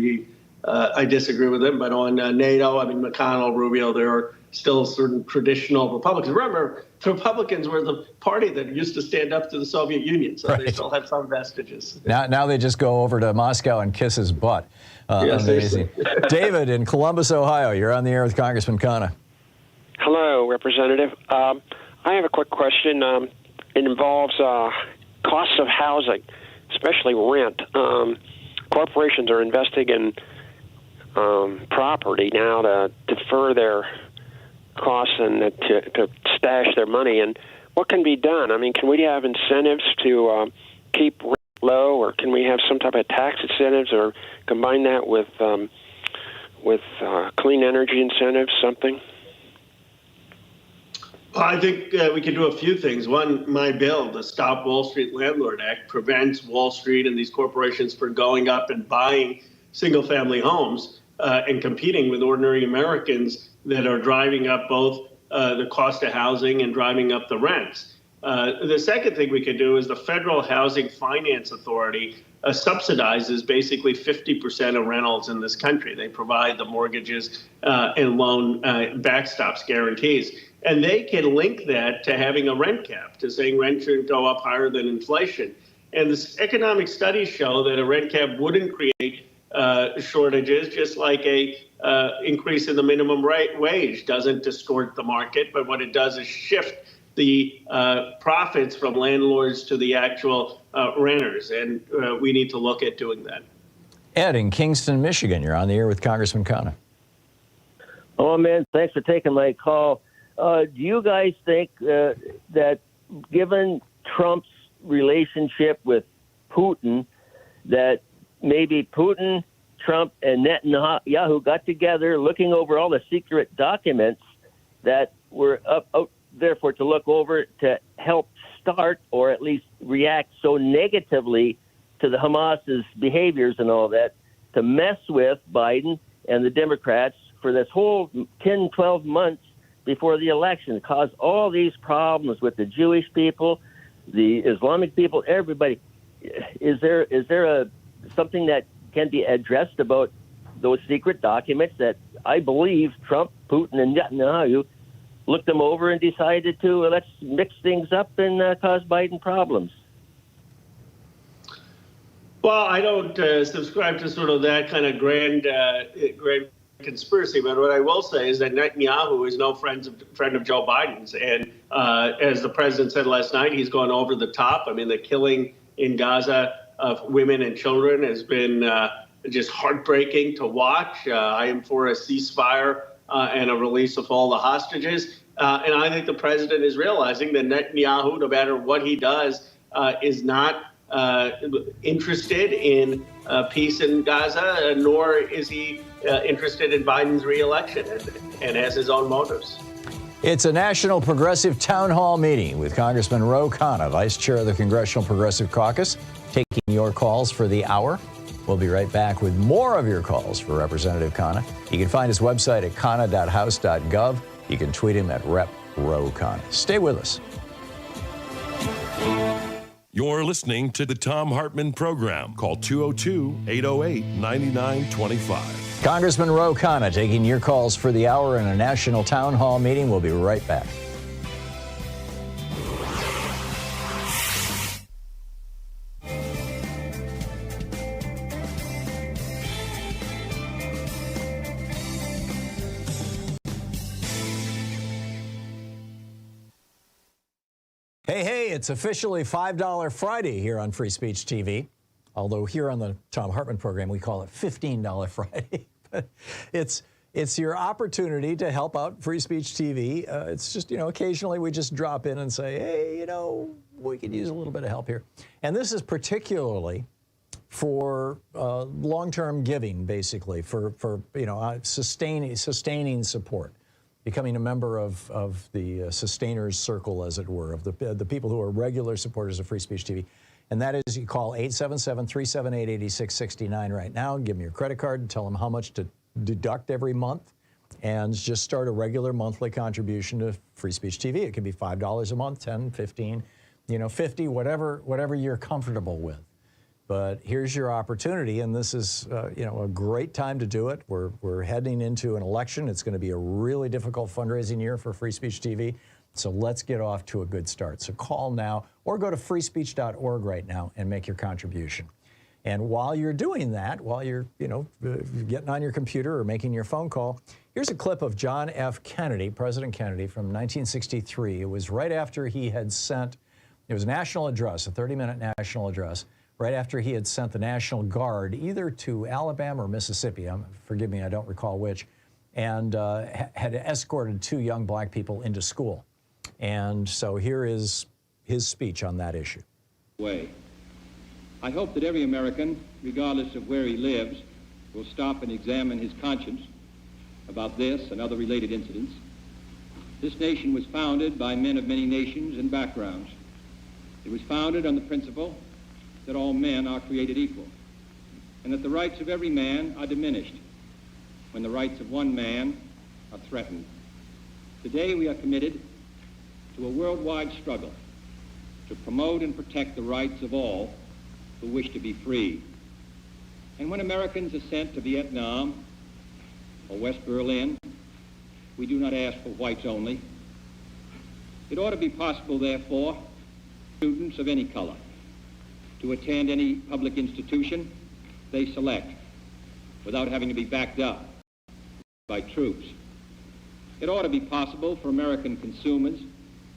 [SPEAKER 6] I disagree with him, but on NATO, I mean, McConnell, Rubio, there are still certain traditional Republicans. Remember, the Republicans were the party that used to stand up to the Soviet Union, so they still have some vestiges.
[SPEAKER 2] Now they just go over to Moscow and kiss his butt. Amazing. David in Columbus, Ohio, you're on the air with Congressman Khanna.
[SPEAKER 14] Hello, Representative. I have a quick question. It involves costs of housing, especially rent. Corporations are investing in property now to defer their costs and to stash their money. And what can be done? I mean, can we have incentives to keep rent low, or can we have some type of tax incentives, or combine that with clean energy incentives, something?
[SPEAKER 6] Well, I think we can do a few things. One, my bill, the Stop Wall Street Landlord Act, prevents Wall Street and these corporations from going up and buying single-family homes and competing with ordinary Americans that are driving up both the cost of housing and driving up the rents. The second thing we could do is the Federal Housing Finance Authority subsidizes basically 50% of rentals in this country. They provide the mortgages and loan backstops, guarantees. And they can link that to having a rent cap, to saying rent shouldn't go up higher than inflation. And the economic studies show that a rent cap wouldn't create shortages, just like a increase in the minimum wage doesn't distort the market, but what it does is shift the profits from landlords to the actual renters, and we need to look at doing that.
[SPEAKER 2] Ed in Kingston, Michigan, you're on the air with Congressman Khanna.
[SPEAKER 15] Oh, man, thanks for taking my call. Do you guys think that given Trump's relationship with Putin, that maybe Putin, Trump, and Netanyahu got together looking over all the secret documents that were out there to look over to help start or at least react so negatively to the Hamas's behaviors and all that, to mess with Biden and the Democrats for this whole 10, 12 months before the election, cause all these problems with the Jewish people, the Islamic people, everybody. Is there something that can be addressed about those secret documents that I believe Trump, Putin, and Netanyahu looked them over and decided to let's mix things up and cause Biden problems?
[SPEAKER 6] Well, I don't subscribe to sort of that kind of grand conspiracy, but what I will say is that Netanyahu is no friend of Joe Biden's, and as the president said last night, he's gone over the top. I mean, the killing in Gaza of women and children has been just heartbreaking to watch. I am for a ceasefire and a release of all the hostages. And I think the president is realizing that Netanyahu, no matter what he does, is not interested in peace in Gaza, nor is he interested in Biden's reelection, and has his own motives.
[SPEAKER 2] It's a National Progressive Town Hall meeting with Congressman Ro Khanna, Vice Chair of the Congressional Progressive Caucus, taking your calls for the hour. We'll be right back with more of your calls for Representative Khanna. You can find his website at khanna.house.gov. You can tweet him at Rep. Ro Khanna. Stay with us.
[SPEAKER 5] You're listening to the Thom Hartmann Program. Call 202-808-9925.
[SPEAKER 2] Congressman Ro Khanna taking your calls for the hour in a national town hall meeting. We'll be right back. Hey, it's officially $5 Friday here on Free Speech TV. Although here on the Thom Hartmann Program, we call it $15 Friday. But it's your opportunity to help out Free Speech TV. It's just, occasionally we just drop in and say, hey, we could use a little bit of help here. And this is particularly for long-term giving, basically, for sustaining support. Becoming a member of the sustainers circle, as it were, of the people who are regular supporters of Free Speech TV. And that is, you call 877-378-8669 right now. Give them your credit card and tell them how much to deduct every month. And just start a regular monthly contribution to Free Speech TV. It could be $5 a month, 10, 15, 50, whatever you're comfortable with. But here's your opportunity, and this is, a great time to do it. We're heading into an election. It's going to be a really difficult fundraising year for Free Speech TV, so let's get off to a good start. So call now or go to freespeech.org right now and make your contribution. And while you're doing that, while you're, getting on your computer or making your phone call, here's a clip of John F. Kennedy, President Kennedy, from 1963. It was right after he had sent, it was a national address, a 30-minute national address, right after he had sent the National Guard either to Alabama or Mississippi, forgive me, I don't recall which, and had escorted 2 young black people into school. And so here is his speech on that issue.
[SPEAKER 4] I hope that every American, regardless of where he lives, will stop and examine his conscience about this and other related incidents. This nation was founded by men of many nations and backgrounds. It was founded on the principle that all men are created equal, and that the rights of every man are diminished when the rights of one man are threatened. Today we are committed to a worldwide struggle to promote and protect the rights of all who wish to be free. And when Americans are sent to Vietnam or West Berlin, we do not ask for whites only. It ought to be possible, therefore, students of any color to attend any public institution they select without having to be backed up by troops. It ought to be possible for American consumers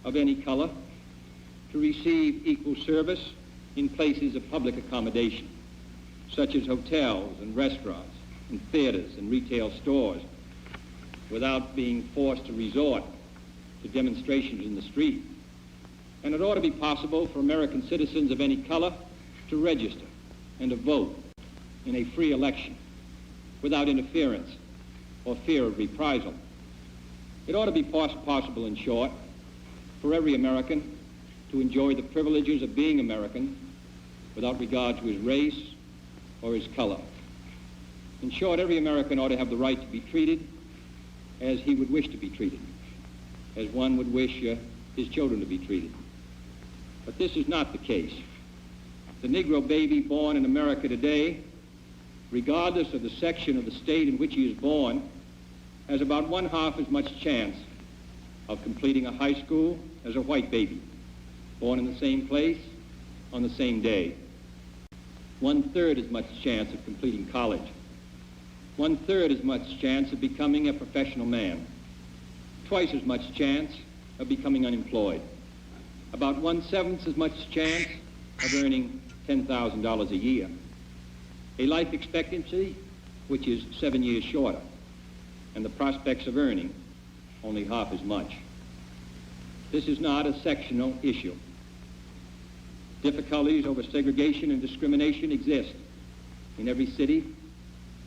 [SPEAKER 4] of any color to receive equal service in places of public accommodation, such as hotels and restaurants and theaters and retail stores, without being forced to resort to demonstrations in the street. And it ought to be possible for American citizens of any color to register and to vote in a free election without interference or fear of reprisal. It ought to be possible, in short, for every American to enjoy the privileges of being American without regard to his race or his color. In short, every American ought to have the right to be treated as he would wish to be treated, as one would wish his children to be treated. But this is not the case. The Negro baby born in America today, regardless of the section of the state in which he is born, has about 1/2 as much chance of completing a high school as a white baby, born in the same place on the same day. 1/3 as much chance of completing college. 1/3 as much chance of becoming a professional man. Twice as much chance of becoming unemployed. About 1/7 as much chance of earning $10,000 a year. A life expectancy which is 7 years shorter, and the prospects of earning only half as much. This is not a sectional issue. Difficulties over segregation and discrimination exist in every city,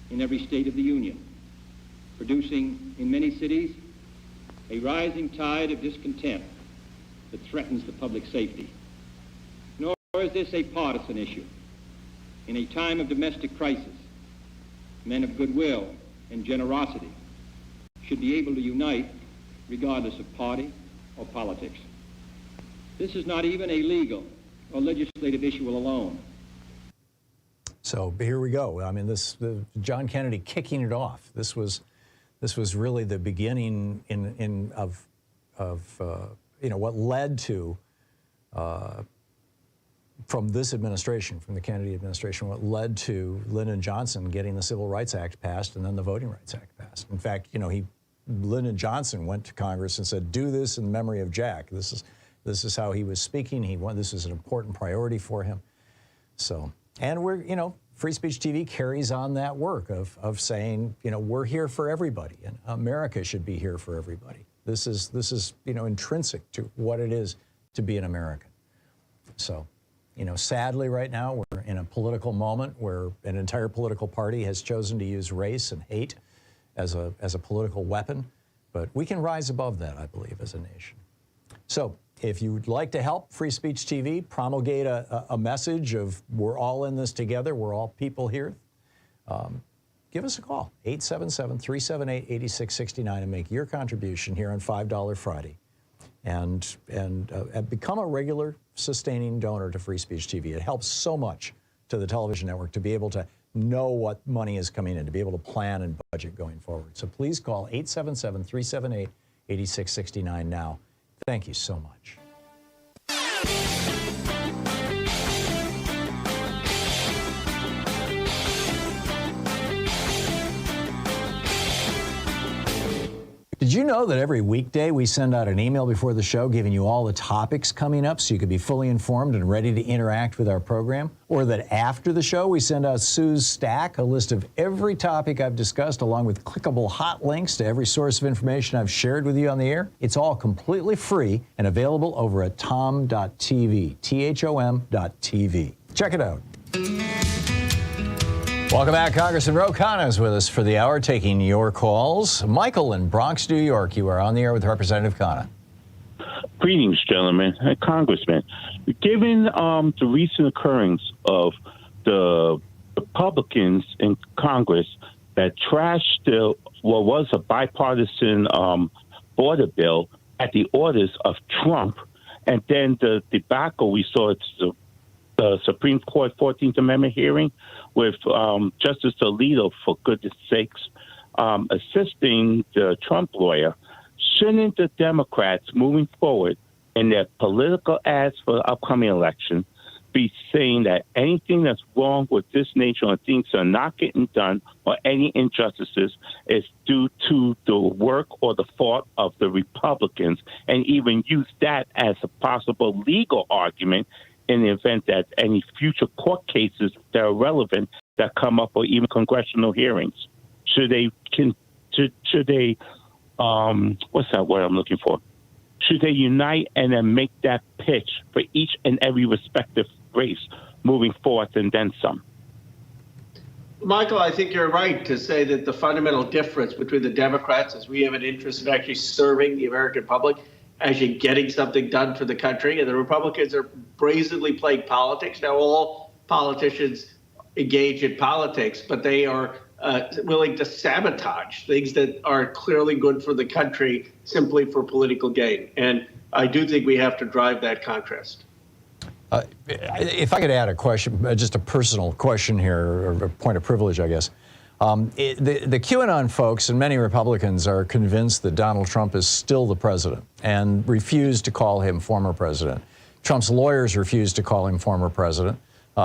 [SPEAKER 4] in every state of the Union, producing in many cities a rising tide of discontent that threatens the public safety. Nor is this a partisan issue. In a time of domestic crisis, men of goodwill and generosity should be able to unite regardless of party or politics. This is not even a legal or legislative issue alone.
[SPEAKER 2] So here we go. I mean, John Kennedy kicking it off. This was really the beginning of what led to from this administration, from the Kennedy administration, what led to Lyndon Johnson getting the Civil Rights Act passed and then the Voting Rights Act passed. In fact, Lyndon Johnson went to Congress and said, "Do this in memory of Jack." This is how he was speaking. This is an important priority for him. So, and Free Speech TV carries on that work of saying, we're here for everybody, and America should be here for everybody. This is intrinsic to what it is to be an American. So, sadly right now we're in a political moment where an entire political party has chosen to use race and hate as a political weapon, but we can rise above that, I believe, as a nation. So if you'd like to help Free Speech TV promulgate a message of we're all in this together, we're all people here, give us a call, 877-378-8669, and make your contribution here on $5 Friday. And become a regular sustaining donor to Free Speech TV. It helps so much to the television network to be able to know what money is coming in, to be able to plan and budget going forward. So please call 877-378-8669 now. Thank you so much. Did you know that every weekday we send out an email before the show giving you all the topics coming up so you can be fully informed and ready to interact with our program? Or that after the show we send out Sue's Stack, a list of every topic I've discussed along with clickable hot links to every source of information I've shared with you on the air? It's all completely free and available over at thom.tv, THOM.tv. Check it out. Welcome back. Congressman Ro Khanna is with us for the hour, taking your calls. Michael in Bronx, New York, you are on the air with Representative Khanna.
[SPEAKER 16] Greetings, gentlemen. Congressman, given the recent occurrence of the Republicans in Congress that trashed what was a bipartisan border bill at the orders of Trump, and then the debacle we saw at the Supreme Court 14th Amendment hearing with Justice Alito, for goodness sakes, assisting the Trump lawyer, shouldn't the Democrats moving forward in their political ads for the upcoming election be saying that anything that's wrong with this nation or things that are not getting done or any injustices is due to the work or the fault of the Republicans, and even use that as a possible legal argument in the event that any future court cases that are relevant that come up, or even congressional hearings? Should they what's that word I'm looking for? Should they unite and then make that pitch for each and every respective race moving forth and then some?
[SPEAKER 6] Michael, I think you're right to say that the fundamental difference between the Democrats is we have an interest in actually serving the American public, actually getting something done for the country, and the Republicans are brazenly playing politics. Now, all politicians engage in politics, but they are willing to sabotage things that are clearly good for the country simply for political gain. And I do think we have to drive that contrast.
[SPEAKER 2] If I could add a question, just a personal question here, or a point of privilege, I guess. The QAnon folks and many Republicans are convinced that Donald Trump is still the president and refuse to call him former president. Trump's lawyers refuse to call him former president.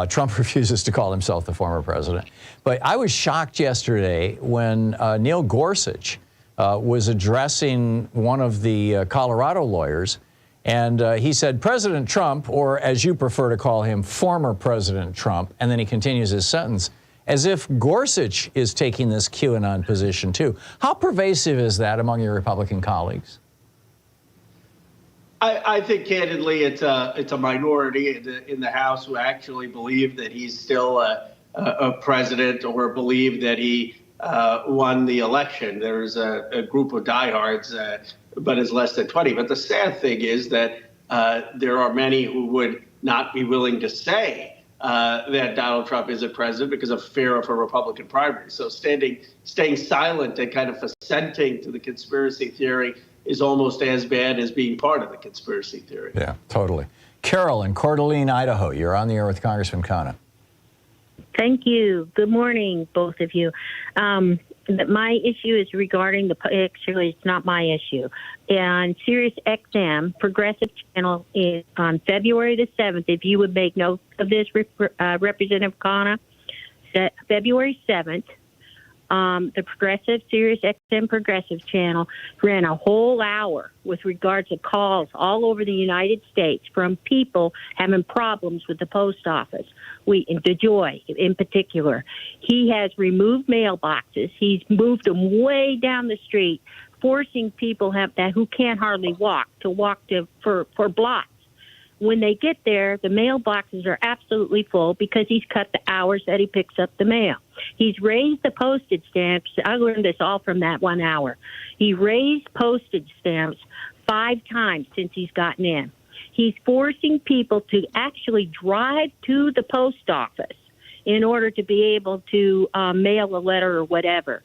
[SPEAKER 2] Trump refuses to call himself the former president. But I was shocked yesterday when Neil Gorsuch was addressing one of the Colorado lawyers, and he said, President Trump, or as you prefer to call him, former President Trump, and then he continues his sentence, as if Gorsuch is taking this QAnon position too. How pervasive is that among your Republican colleagues?
[SPEAKER 6] I think, candidly, it's a minority in the House who actually believe that he's still a president, or believe that he won the election. There's a group of diehards, but it's less than 20. But the sad thing is that there are many who would not be willing to say that Donald Trump isn't president because of fear of a Republican primary. So staying silent and kind of assenting to the conspiracy theory is almost as bad as being part of the conspiracy theory.
[SPEAKER 2] Yeah, totally. Carol in Coeur d'Alene, Idaho. You're on the air with Congressman Khanna.
[SPEAKER 17] Thank you. Good morning, both of you. My issue is regarding actually, it's not my issue. And Sirius XM, Progressive Channel, is on February the 7th. If you would make note of this, Representative Khanna, February 7th, the Progressive, Sirius XM Progressive Channel ran a whole hour with regards to calls all over the United States from people having problems with the post office. DeJoy in particular. He has removed mailboxes. He's moved them way down the street, forcing people who can't hardly walk to walk for blocks. When they get there, the mailboxes are absolutely full because he's cut the hours that he picks up the mail. He's raised the postage stamps. I learned this all from that 1 hour. He raised postage stamps 5 times since he's gotten in. He's forcing people to actually drive to the post office in order to be able to mail a letter or whatever.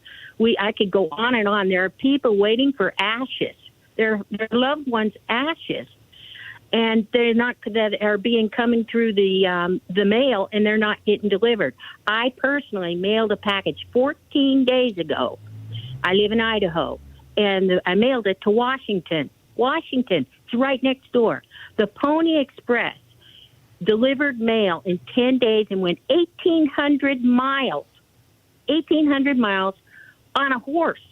[SPEAKER 17] I could go on and on. There are people waiting for ashes, their loved ones' ashes, and they're not that are coming through the mail, and they're not getting delivered. I personally mailed a package 14 days ago. I live in Idaho, and I mailed it to Washington. It's right next door. The Pony Express delivered mail in 10 days and went 1,800 miles on a horse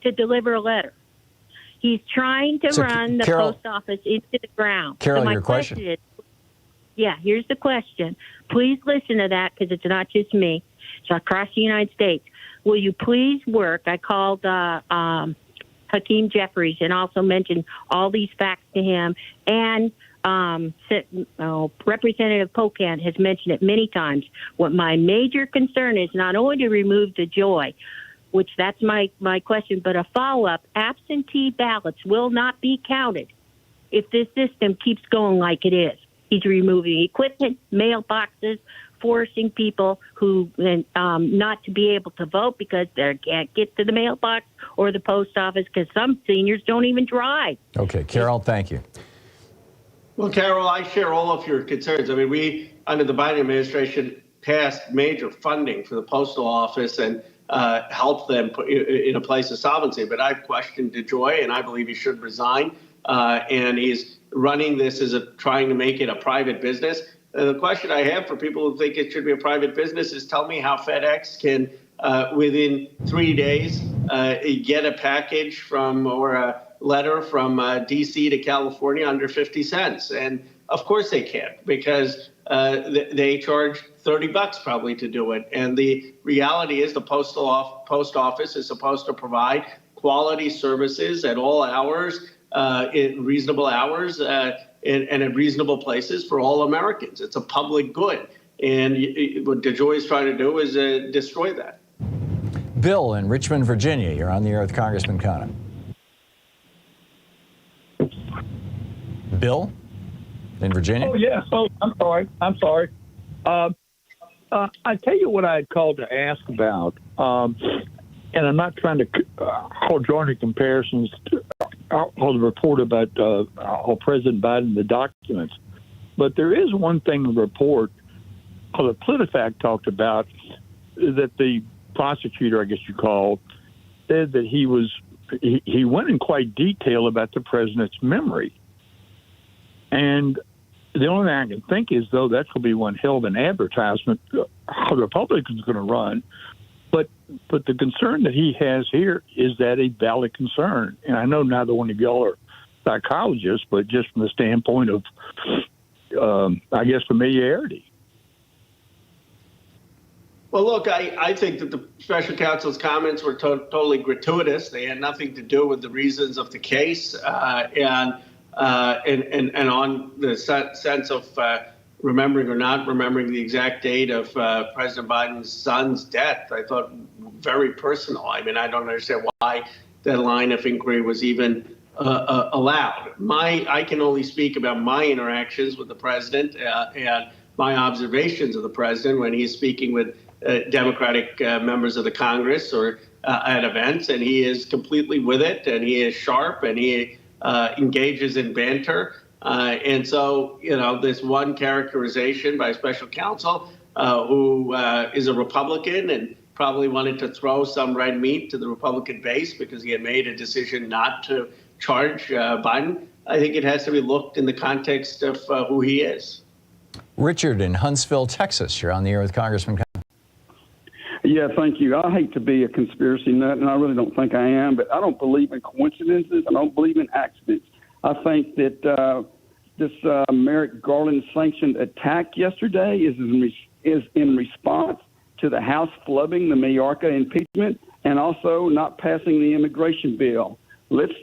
[SPEAKER 17] to deliver a letter. He's trying to run the post office into the ground.
[SPEAKER 2] Carol,
[SPEAKER 17] so my
[SPEAKER 2] your question
[SPEAKER 17] is, here's the question. Please listen to that because it's not just me. It's across the United States. Will you please work? I called Hakeem Jeffries and also mentioned all these facts to him. And Representative Pocan has mentioned it many times. What my major concern is not only to remove the joy, which that's my question, but a follow-up, absentee ballots will not be counted if this system keeps going like it is. He's removing equipment, mailboxes, forcing people who not to be able to vote because they can't get to the mailbox or the post office because some seniors don't even drive.
[SPEAKER 2] Okay, Carol, thank you.
[SPEAKER 6] Well, Carol, I share all of your concerns. I mean, we, under the Biden administration, passed major funding for the postal office and helped them put in a place of solvency. But I've questioned DeJoy, and I believe he should resign. And he's running this as trying to make it a private business. The question I have for people who think it should be a private business is tell me how FedEx can, within 3 days, get a package or a letter from D.C. to California under 50 cents. And of course they can't because they charge $30 probably to do it. And the reality is the post office is supposed to provide quality services at all hours, in reasonable hours, and at reasonable places for all Americans. It's a public good. And what DeJoy is trying to do is destroy that.
[SPEAKER 2] Bill in Richmond, Virginia. You're on the air with Congressman Khanna. Bill in Virginia?
[SPEAKER 18] Oh, yes. Oh, I'm sorry. I tell you what I had called to ask about, and I'm not trying to draw any comparisons to the report about President Biden, the documents, but there is one thing in the report the PolitiFact talked about that the prosecutor, I guess you call, said that he went in quite detail about the president's memory. And the only thing I can think is, though, that's going to be one hell of an advertisement the Republicans are going to run. But the concern that he has here is that a valid concern. And I know neither one of y'all are psychologists, but just from the standpoint of, I guess, familiarity.
[SPEAKER 6] Well, look, I think that the special counsel's comments were totally gratuitous. They had nothing to do with the reasons of the case. And on the sense of remembering or not remembering the exact date of President Biden's son's death, I thought very personal. I mean, I don't understand why that line of inquiry was even allowed. I can only speak about my interactions with the president and my observations of the president when he's speaking with Democratic members of the Congress or at events, and he is completely with it, and he is sharp, and he engages in banter. And so, this one characterization by a special counsel who is a Republican and probably wanted to throw some red meat to the Republican base because he had made a decision not to charge Biden. I think it has to be looked in the context of who he is.
[SPEAKER 2] Richard in Huntsville, Texas. You're on the air with Congressman Khanna.
[SPEAKER 19] Yeah, thank you. I hate to be a conspiracy nut, and I really don't think I am, but I don't believe in coincidences. I don't believe in accidents. I think that this Merrick Garland sanctioned attack yesterday is in response to the House flubbing the Mayorkas impeachment and also not passing the immigration bill. Let's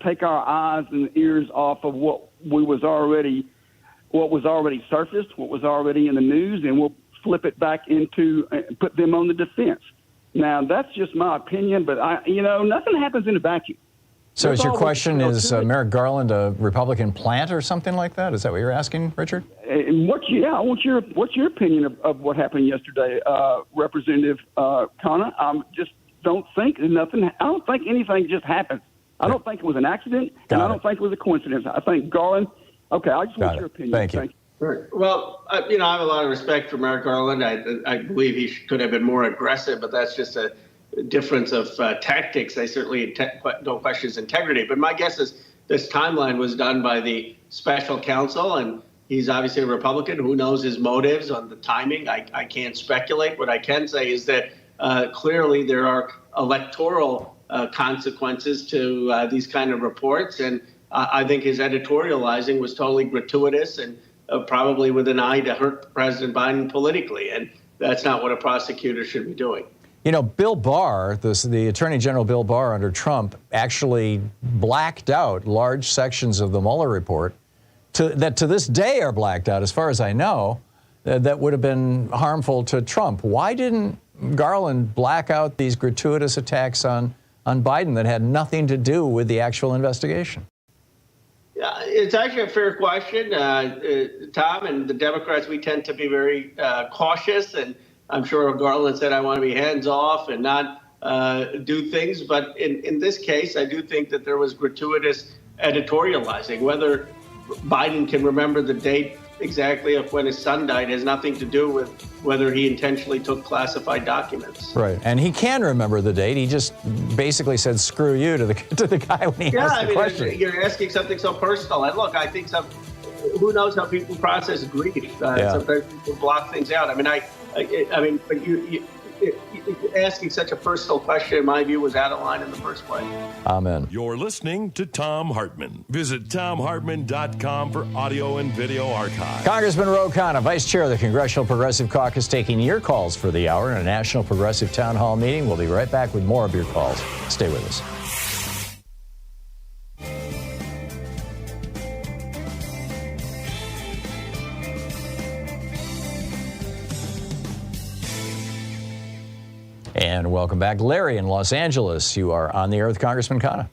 [SPEAKER 19] take our eyes and ears off of what was already surfaced, what was already in the news, and we'll flip it back into put them on the defense. Now, that's just my opinion, but nothing happens in a vacuum.
[SPEAKER 2] So is your question, is Merrick Garland a Republican plant or something like that? Is that what you're asking, Richard?
[SPEAKER 19] What's your opinion of what happened yesterday, Representative Khanna? I just don't think nothing. I don't think anything just happened. I don't think it was an accident, and I don't think it was a coincidence. I think Garland. Okay, I just want your opinion.
[SPEAKER 2] Thank you.
[SPEAKER 6] Well, I have a lot of respect for Merrick Garland. I believe he could have been more aggressive, but that's just a difference of tactics. I certainly don't question his integrity. But my guess is this timeline was done by the special counsel, and he's obviously a Republican. Who knows his motives on the timing? I can't speculate. What I can say is that clearly there are electoral consequences to these kind of reports. And I think his editorializing was totally gratuitous and probably with an eye to hurt President Biden politically. And that's not what a prosecutor should be doing.
[SPEAKER 2] Bill Barr, the Attorney General Bill Barr under Trump, actually blacked out large sections of the Mueller report that to this day are blacked out, as far as I know, that would have been harmful to Trump. Why didn't Garland black out these gratuitous attacks on Biden that had nothing to do with the actual investigation?
[SPEAKER 6] Yeah, it's actually a fair question, Tom, and the Democrats, we tend to be very cautious, and I'm sure Garland said, I want to be hands off and not do things. But in this case, I do think that there was gratuitous editorializing. Whether Biden can remember the date exactly of when his son died has nothing to do with whether he intentionally took classified documents.
[SPEAKER 2] Right. And he can remember the date. He just basically said, screw you to the guy when he asked the question.
[SPEAKER 6] You're asking something so personal. And look, I think who knows how people process grief. Sometimes people block things out. But you asking such a personal question, in my view, was out of line in the first place.
[SPEAKER 2] Amen.
[SPEAKER 5] You're listening to Thom Hartmann. Visit ThomHartmann.com for audio and video archive.
[SPEAKER 2] Congressman Ro Khanna, Vice Chair of the Congressional Progressive Caucus, taking your calls for the hour in a National Progressive Town Hall meeting. We'll be right back with more of your calls. Stay with us. And welcome back. Larry in Los Angeles, you are on the air with Congressman Khanna.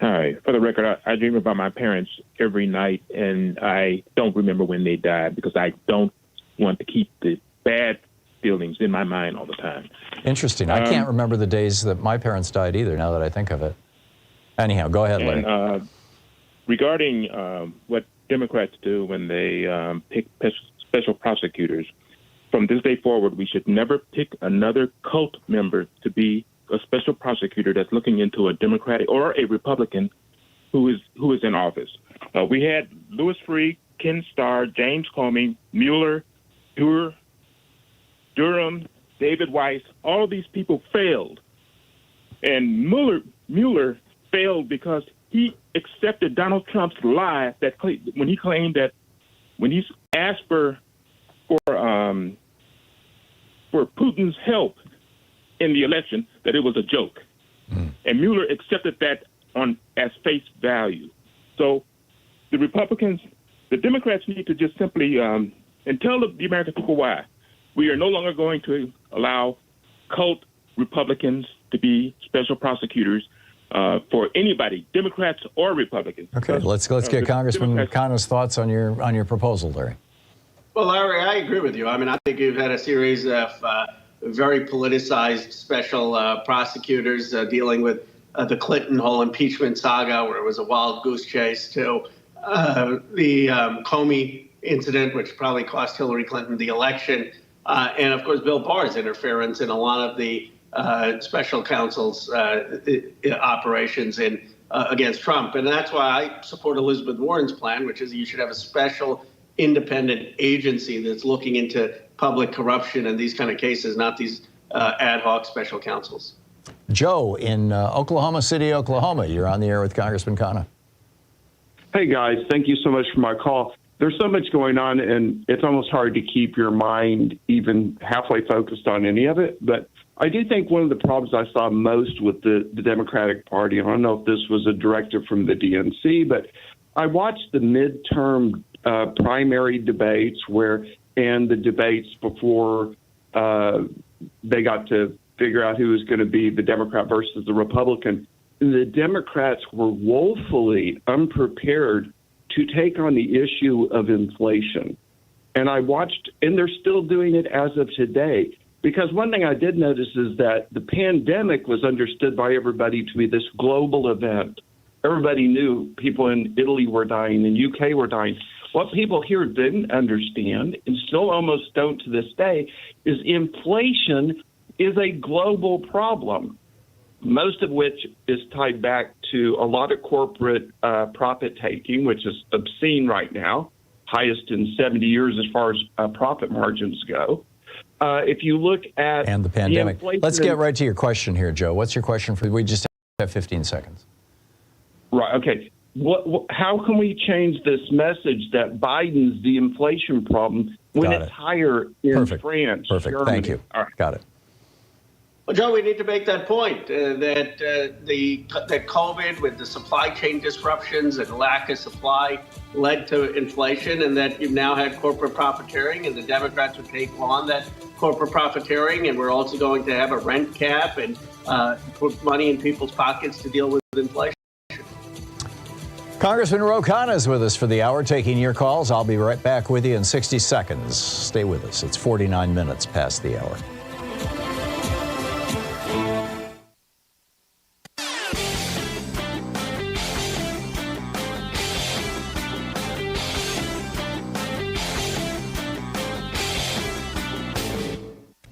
[SPEAKER 20] Hi. For the record, I dream about my parents every night, and I don't remember when they died because I don't want to keep the bad feelings in my mind all the time.
[SPEAKER 2] Interesting. I can't remember the days that my parents died either, now that I think of it. Anyhow, go ahead, Larry.
[SPEAKER 20] Regarding what Democrats do when they pick special prosecutors, from this day forward, we should never pick another cult member to be a special prosecutor that's looking into a Democratic or a Republican who is in office. We had Louis Freeh, Ken Starr, James Comey, Mueller, Durham, David Weiss. All of these people failed. And Mueller failed because he accepted Donald Trump's lie that when he claimed that when he asked for Putin's help in the election, that it was a joke. And Mueller accepted that as face value. So the Democrats need to just simply, and tell the American people why. We are no longer going to allow cult Republicans to be special prosecutors for anybody, Democrats or Republicans.
[SPEAKER 2] Okay, let's get Congressman Khanna's thoughts on your proposal, Larry.
[SPEAKER 6] Well, Larry, I agree with you. I think you've had a series of very politicized special prosecutors dealing with the Clinton whole impeachment saga, where it was a wild goose chase, to the Comey incident, which probably cost Hillary Clinton the election, and of course Bill Barr's interference in a lot of the special counsel's operations against Trump. And that's why I support Elizabeth Warren's plan, which is you should have a special independent agency that's looking into public corruption in these kind of cases, not these ad hoc special counsels.
[SPEAKER 2] Joe in Oklahoma City, Oklahoma. You're on the air with Congressman Khanna.
[SPEAKER 21] Hey, guys. Thank you so much for my call. There's so much going on, and it's almost hard to keep your mind even halfway focused on any of it. But I do think one of the problems I saw most with the Democratic Party, I don't know if this was a directive from the DNC, but I watched the midterm primary debates and the debates before they got to figure out who was going to be the Democrat versus the Republican. The Democrats were woefully unprepared to take on the issue of inflation. And I watched, and they're still doing it as of today. Because one thing I did notice is that the pandemic was understood by everybody to be this global event. Everybody knew people in Italy were dying and UK were dying. What people here didn't understand, and still almost don't to this day, is inflation is a global problem, most of which is tied back to a lot of corporate profit taking, which is obscene right now, highest in 70 years as far as profit margins go. If you look at
[SPEAKER 2] and the pandemic, let's get right to your question here, Joe. What's your question for? We just have 15 seconds.
[SPEAKER 21] Right. Okay. How can we change this message that Biden's the inflation problem when it's higher in France?
[SPEAKER 2] Perfect.
[SPEAKER 21] Germany?
[SPEAKER 2] Thank you.
[SPEAKER 21] All right.
[SPEAKER 2] Got it.
[SPEAKER 6] Well, Joe, we need to make that point that COVID, with the supply chain disruptions and lack of supply, led to inflation, and that you've now had corporate profiteering, and the Democrats would take on that corporate profiteering, and we're also going to have a rent cap and put money in people's pockets to deal with inflation.
[SPEAKER 2] Congressman Ro Khanna is with us for the hour, taking your calls. I'll be right back with you in 60 seconds. Stay with us. It's 49 minutes past the hour.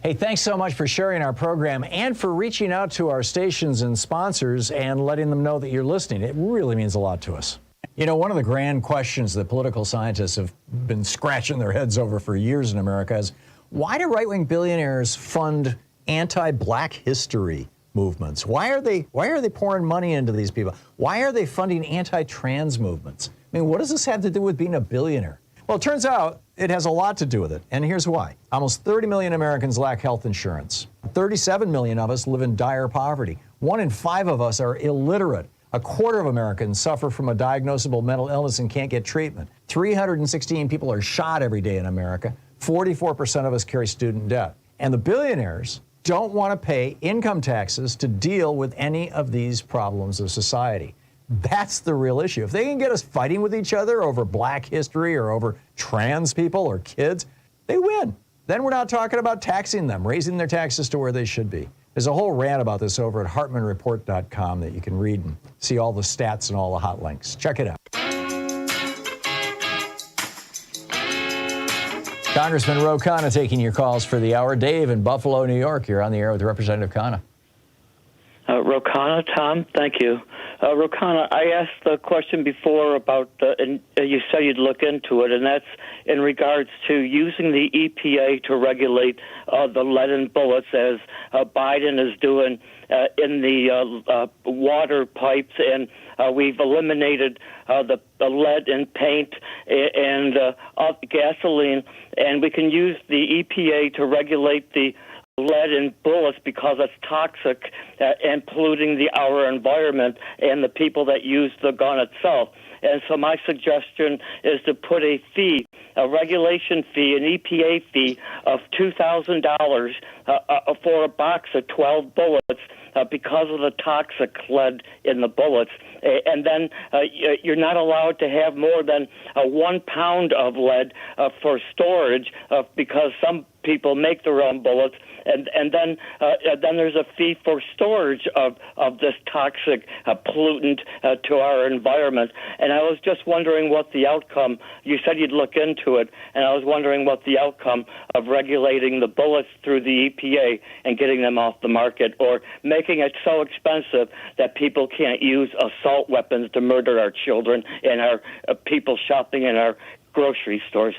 [SPEAKER 2] Hey, thanks so much for sharing our program and for reaching out to our stations and sponsors and letting them know that you're listening. It really means a lot to us. You know, one of the grand questions that political scientists have been scratching their heads over for years in America is, why do right-wing billionaires fund anti-black history movements? Why are they pouring money into these people? Why are they funding anti-trans movements? I mean, what does this have to do with being a billionaire? Well, it turns out it has a lot to do with it, and here's why. Almost 30 million Americans lack health insurance. 37 million of us live in dire poverty. 1 in 5 of us are illiterate. 1/4 of Americans suffer from a diagnosable mental illness and can't get treatment. 316 people are shot every day in America. 44% of us carry student debt. And the billionaires don't want to pay income taxes to deal with any of these problems of society. That's the real issue. If they can get us fighting with each other over black history or over trans people or kids, they win. Then we're not talking about taxing them, raising their taxes to where they should be. There's a whole rant about this over at HartmannReport.com that you can read and see all the stats and all the hot links. Check it out. Congressman Ro Khanna taking your calls for the hour. Dave in Buffalo, New York. You're on the air with Representative Khanna.
[SPEAKER 22] Ro Khanna, Tom, thank you. Ro Khanna, I asked the question before about, and you said you'd look into it, and that's in regards to using the EPA to regulate the lead in bullets, as Biden is doing in the water pipes, and we've eliminated the lead in paint and gasoline, and we can use the EPA to regulate the lead in bullets because it's toxic and polluting our environment and the people that use the gun itself. And so my suggestion is to put a fee, a regulation fee, an EPA fee of $2,000 for a box of 12 bullets because of the toxic lead in the bullets. And then you're not allowed to have more than 1 pound of lead for storage because some people make their own bullets, and then there's a fee for storage of this toxic pollutant to our environment. And I was just wondering what the outcome. You said you'd look into it, and I was wondering what the outcome of regulating the bullets through the EPA and getting them off the market, or making it so expensive that people can't use assault weapons to murder our children and our people shopping in our grocery stores.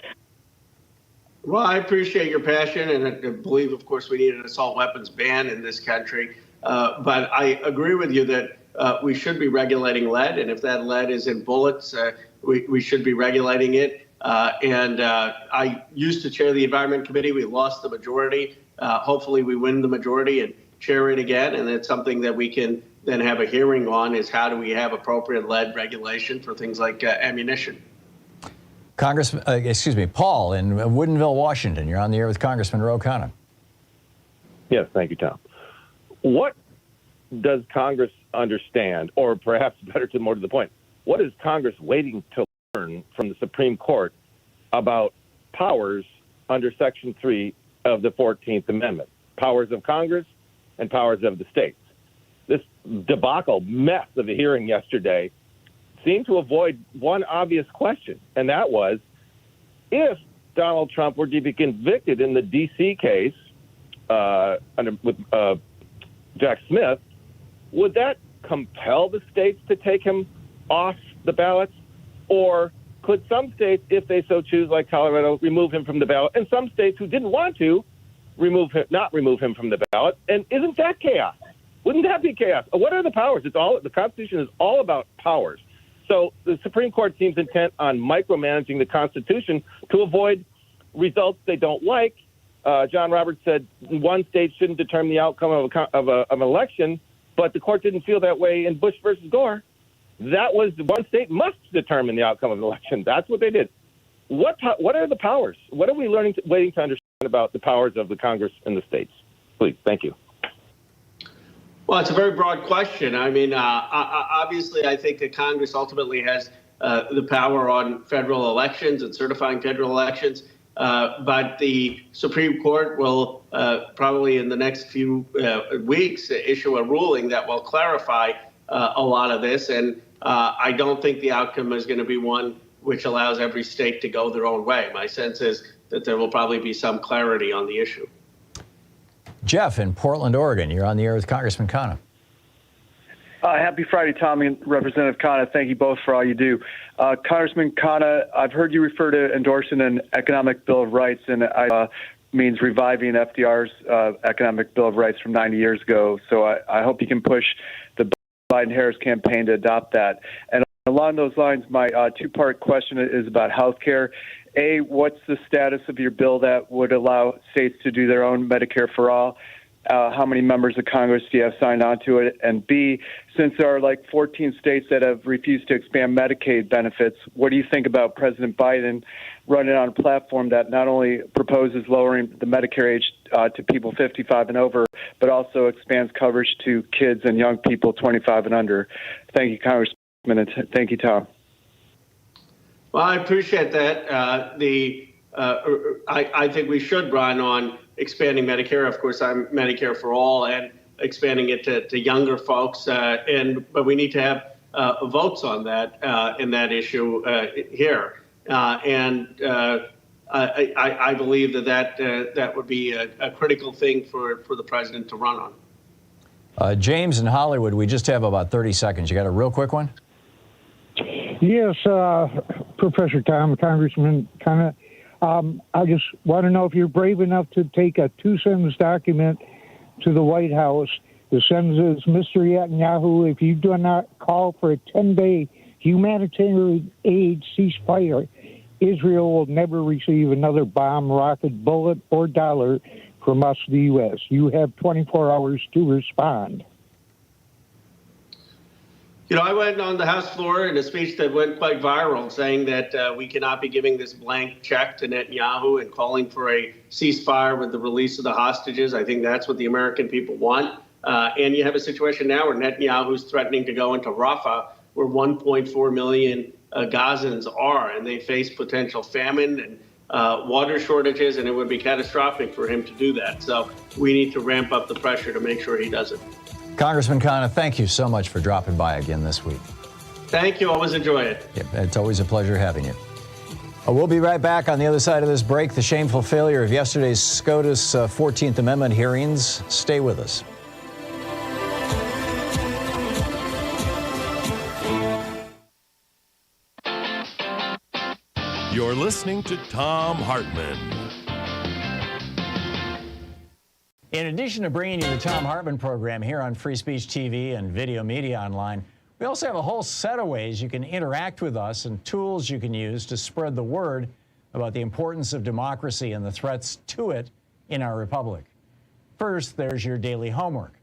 [SPEAKER 6] Well, I appreciate your passion, and I believe, of course, we need an assault weapons ban in this country. But I agree with you that we should be regulating lead, and if that lead is in bullets, we should be regulating it. I used to chair the Environment Committee. We lost the majority. Hopefully we win the majority and chair it again, and it's something that we can then have a hearing on, is how do we have appropriate lead regulation for things like ammunition.
[SPEAKER 2] Paul in Woodinville, Washington. You're on the air with Congressman Khanna.
[SPEAKER 1] Yes, thank you, Tom. What does Congress understand, or perhaps better, more to the point, what is Congress waiting to learn from the Supreme Court about powers under Section 3 of the 14th Amendment, powers of Congress and powers of the states? This debacle mess of a hearing yesterday seemed to avoid one obvious question, and that was, if Donald Trump were to be convicted in the D.C. case with Jack Smith, would that compel the states to take him off the ballots? Or could some states, if they so choose, like Colorado, remove him from the ballot, and some states who didn't want to not remove him from the ballot? And isn't that chaos? Wouldn't that be chaos? What are the powers? The Constitution is all about powers. So the Supreme Court seems intent on micromanaging the Constitution to avoid results they don't like. John Roberts said one state shouldn't determine the outcome of an election, but the court didn't feel that way in Bush versus Gore. That was one state must determine the outcome of an election. That's what they did. What are the powers? What are we waiting to understand about the powers of the Congress and the states? Please, thank you.
[SPEAKER 6] Well, it's a very broad question. I mean, obviously, I think that Congress ultimately has the power on federal elections and certifying federal elections. But the Supreme Court will probably in the next few weeks issue a ruling that will clarify a lot of this. And I don't think the outcome is going to be one which allows every state to go their own way. My sense is that there will probably be some clarity on the issue.
[SPEAKER 2] Jeff in Portland, Oregon. You're on the air with Congressman Khanna.
[SPEAKER 3] Happy Friday, Tommy and Representative Khanna. Thank you both for all you do. Congressman Khanna, I've heard you refer to endorsing an economic Bill of Rights, and I means reviving FDR's economic Bill of Rights from 90 years ago. So I hope you can push the Biden-Harris campaign to adopt that. And along those lines, my two-part question is about health care. A, what's the status of your bill that would allow states to do their own Medicare for all? How many members of Congress do you have signed on to it? And B, since there are like 14 states that have refused to expand Medicaid benefits, what do you think about President Biden running on a platform that not only proposes lowering the Medicare age to people 55 and over, but also expands coverage to kids and young people 25 and under? Thank you, Congressman, and thank you, Tom.
[SPEAKER 6] Well, I appreciate that. I think we should run on expanding Medicare. Of course, I'm Medicare for all and expanding it to younger folks. But we need to have votes on that in that issue here. I believe that would be a critical thing for the president to run on.
[SPEAKER 2] James in Hollywood, we just have about 30 seconds. You got a real quick one?
[SPEAKER 12] Yes, Professor Tom, Congressman Khanna. I just want to know if you're brave enough to take a two-sentence document to the White House. The sentence is, Mr. Netanyahu, if you do not call for a 10-day humanitarian aid ceasefire, Israel will never receive another bomb, rocket, bullet, or dollar from us, the U.S. You have 24 hours to respond.
[SPEAKER 6] You know, I went on the House floor in a speech that went quite viral saying that we cannot be giving this blank check to Netanyahu and calling for a ceasefire with the release of the hostages. I think that's what the American people want. And you have a situation now where Netanyahu's threatening to go into Rafah, where 1.4 million Gazans are, and they face potential famine water shortages, and it would be catastrophic for him to do that. So we need to ramp up the pressure to make sure he does it.
[SPEAKER 2] Congressman Khanna, thank you so much for dropping by again this week.
[SPEAKER 6] Thank you. Always enjoy it.
[SPEAKER 2] Yeah, it's always a pleasure having you. We'll be right back on the other side of this break. The shameful failure of yesterday's SCOTUS 14th Amendment hearings. Stay with us.
[SPEAKER 5] You're listening to Thom Hartmann.
[SPEAKER 2] In addition to bringing you the Thom Hartmann Program here on Free Speech TV and Video Media Online, we also have a whole set of ways you can interact with us and tools you can use to spread the word about the importance of democracy and the threats to it in our republic. First, there's your daily homework.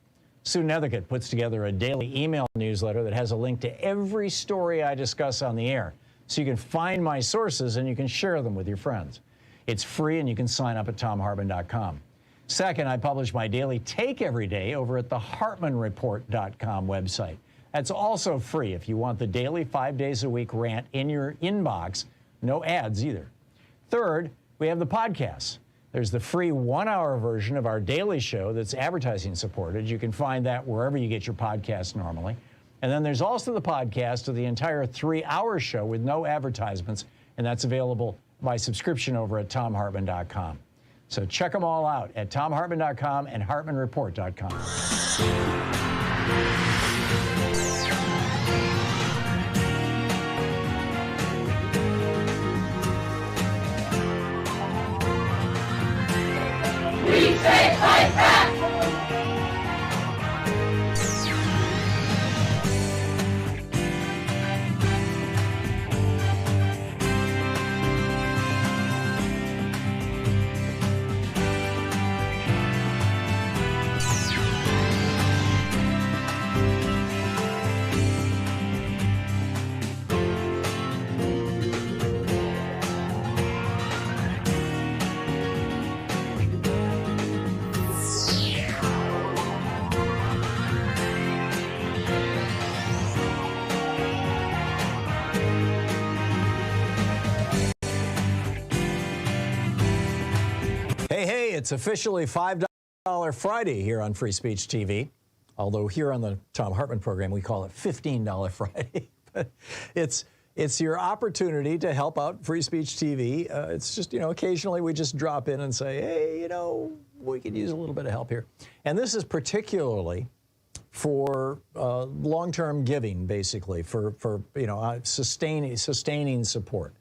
[SPEAKER 2] Sue Nethercutt puts together a daily email newsletter that has a link to every story I discuss on the air, so you can find my sources and you can share them with your friends. It's free and you can sign up at ThomHartmann.com. Second, I publish my daily take every day over at the HartmannReport.com website. That's also free if you want the daily 5 days a week rant in your inbox. No ads either. Third, we have the podcasts. There's the free 1-hour version of our daily show that's advertising supported. You can find that wherever you get your podcasts normally. And then there's also the podcast of the entire 3-hour show with no advertisements, and that's available by subscription over at ThomHartmann.com. So check them all out at ThomHartmann.com and HartmannReport.com.
[SPEAKER 7] We say fight back!
[SPEAKER 2] It's officially $5 Friday here on Free Speech TV, although here on the Thom Hartmann Program we call it $15 Friday. But it's your opportunity to help out Free Speech TV. It's just, occasionally we just drop in and say, hey, we could use a little bit of help here. And this is particularly for long-term giving, basically, for sustaining support.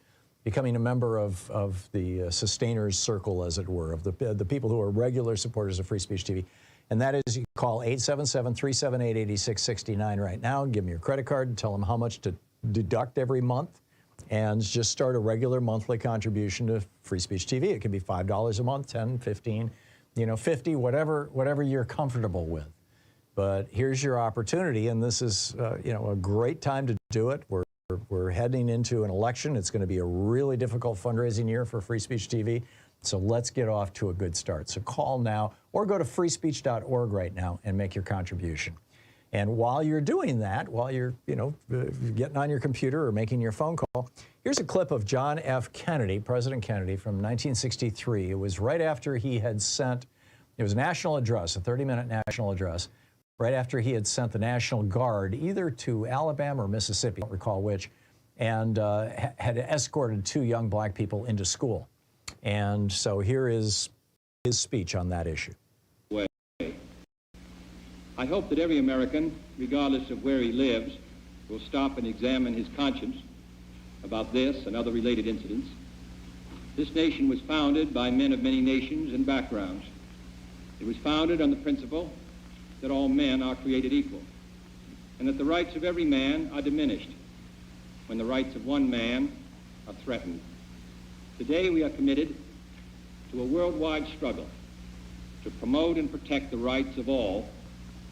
[SPEAKER 2] Becoming a member of the sustainers circle, as it were, of the people who are regular supporters of Free Speech TV. And that is, you call 877-378-8669 right now, give them your credit card, and tell them how much to deduct every month, and just start a regular monthly contribution to Free Speech TV. It can be $5 a month, 10, 15, 50, whatever you're comfortable with. But here's your opportunity, and this is, a great time to do it. We're heading into an election. It's going to be a really difficult fundraising year for Free Speech TV. So let's get off to a good start. So call now or go to freespeech.org right now and make your contribution. And while you're doing that, while you're, getting on your computer or making your phone call, here's a clip of John F. Kennedy, President Kennedy, from 1963. It was right after he had sent, it was a national address, a 30-minute national address, right after he had sent the National Guard either to Alabama or Mississippi, I don't recall which, and had escorted 2 young black people into school. And so here is his speech on that issue.
[SPEAKER 4] I hope that every American, regardless of where he lives, will stop and examine his conscience about this and other related incidents. This nation was founded by men of many nations and backgrounds. It was founded on the principle that all men are created equal, and that the rights of every man are diminished when the rights of one man are threatened. Today we are committed to a worldwide struggle to promote and protect the rights of all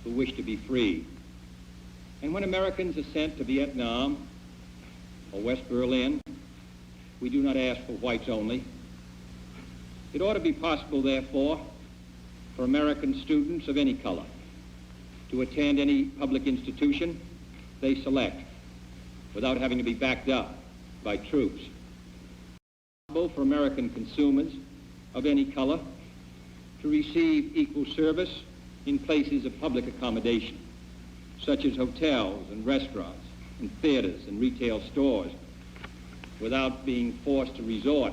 [SPEAKER 4] who wish to be free. And when Americans are sent to Vietnam or West Berlin, we do not ask for whites only. It ought to be possible, therefore, for American students of any color to attend any public institution they select without having to be backed up by troops For American consumers of any color to receive equal service in places of public accommodation, such as hotels and restaurants and theaters and retail stores, without being forced to resort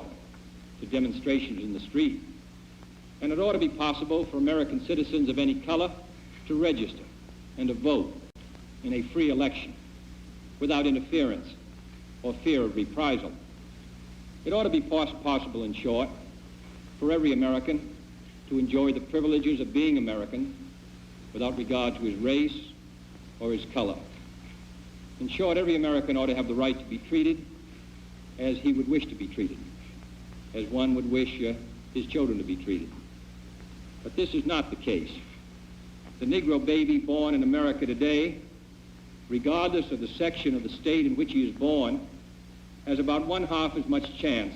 [SPEAKER 4] to demonstrations in the street. And it ought to be possible for American citizens of any color to register and to vote in a free election without interference or fear of reprisal. It ought to be possible, in short, for every American to enjoy the privileges of being American without regard to his race or his color. In short, every American ought to have the right to be treated as he would wish to be treated, as one would wish his children to be treated. But this is not the case. The Negro baby born in America today, regardless of the section of the state in which he is born, has about 1/2 as much chance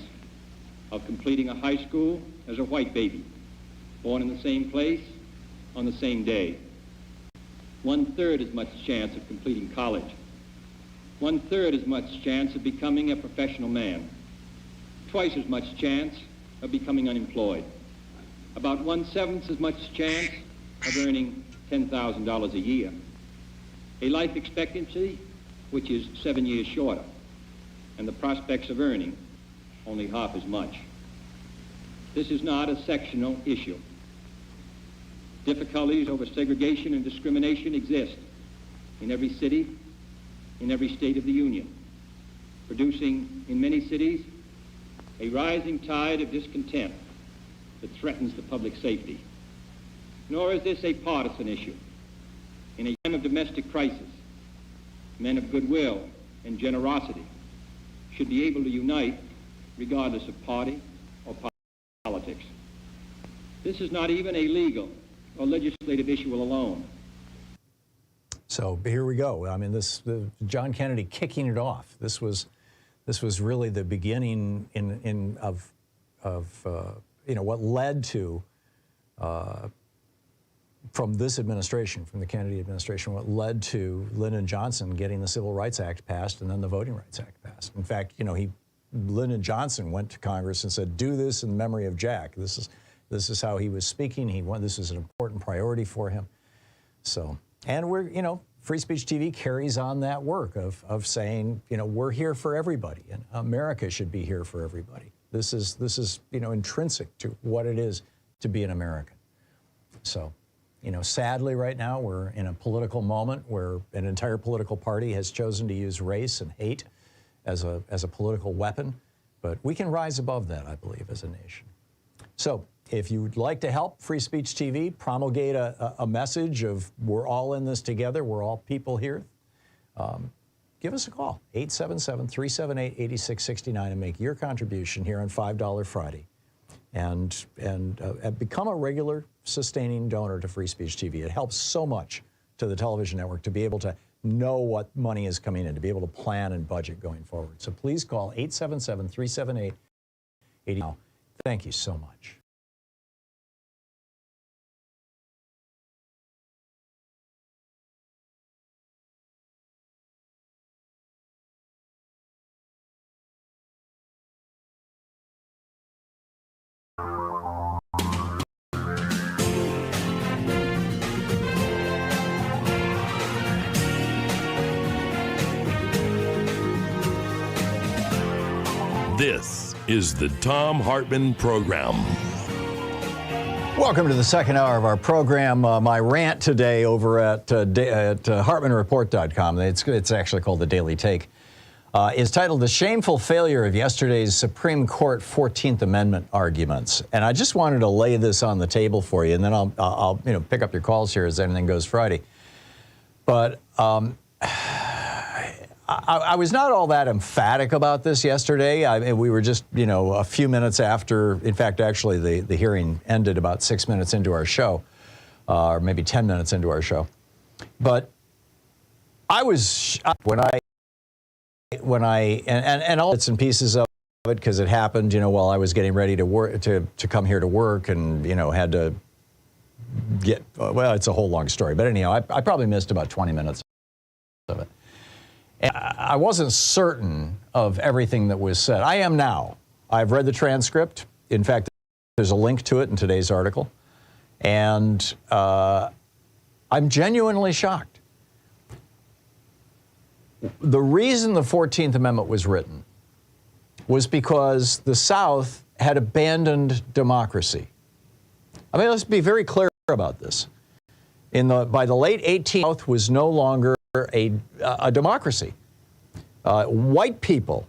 [SPEAKER 4] of completing a high school as a white baby, born in the same place on the same day. 1/3 as much chance of completing college. 1/3 as much chance of becoming a professional man. Twice as much chance of becoming unemployed. About 1/7 as much chance of earning $10,000 a year. A life expectancy which is 7 years shorter, and the prospects of earning only 1/2 as much. This is not a sectional issue. Difficulties over segregation and discrimination exist in every city, in every state of the Union, producing in many cities a rising tide of discontent that threatens the public safety. Nor is this a partisan issue. In a time of domestic crisis, men of goodwill and generosity should be able to unite regardless of party or politics. This is not even a legal or legislative issue alone.
[SPEAKER 2] So here we go. I mean, John Kennedy kicking it off. This was really the beginning of what led to from this administration, from the Kennedy administration, what led to Lyndon Johnson getting the Civil Rights Act passed and then the Voting Rights Act passed. In fact, Lyndon Johnson went to Congress and said, "Do this in memory of Jack." This is how he was speaking. This is an important priority for him. So, and Free Speech TV carries on that work of saying, we're here for everybody, and America should be here for everybody. This is intrinsic to what it is to be an American. So, sadly right now we're in a political moment where an entire political party has chosen to use race and hate as a political weapon, but we can rise above that, I believe, as a nation. So if you'd like to help Free Speech TV promulgate a message of we're all in this together, we're all people here, give us a call, 877-378-8669, and make your contribution here on $5 Friday. And become a regular sustaining donor to Free Speech TV. It helps so much to the television network to be able to know what money is coming in, to be able to plan and budget going forward. So please call 877-378-80. Thank you so much.
[SPEAKER 5] This is the Thom Hartmann Program.
[SPEAKER 2] Welcome to the second hour of our program. My rant today over at HartmannReport.com, it's actually called The Daily Take, is titled "The Shameful Failure of Yesterday's Supreme Court 14th Amendment Arguments." And I just wanted to lay this on the table for you, and then I'll pick up your calls here as anything goes Friday. But I was not all that emphatic about this yesterday. We were just, a few minutes after. In fact, actually, the hearing ended about 6 minutes into our show, or maybe 10 minutes into our show. But I was when I all bits and pieces of it, because it happened, while I was getting ready to work to come here to work, and had to get. Well, it's a whole long story, but anyhow, I probably missed about 20 minutes of it. And I wasn't certain of everything that was said. I am now. I've read the transcript. In fact, there's a link to it in today's article. And I'm genuinely shocked. The reason the 14th Amendment was written was because the South had abandoned democracy. I mean, let's be very clear about this. By the late 18th, South was no longer a democracy. White people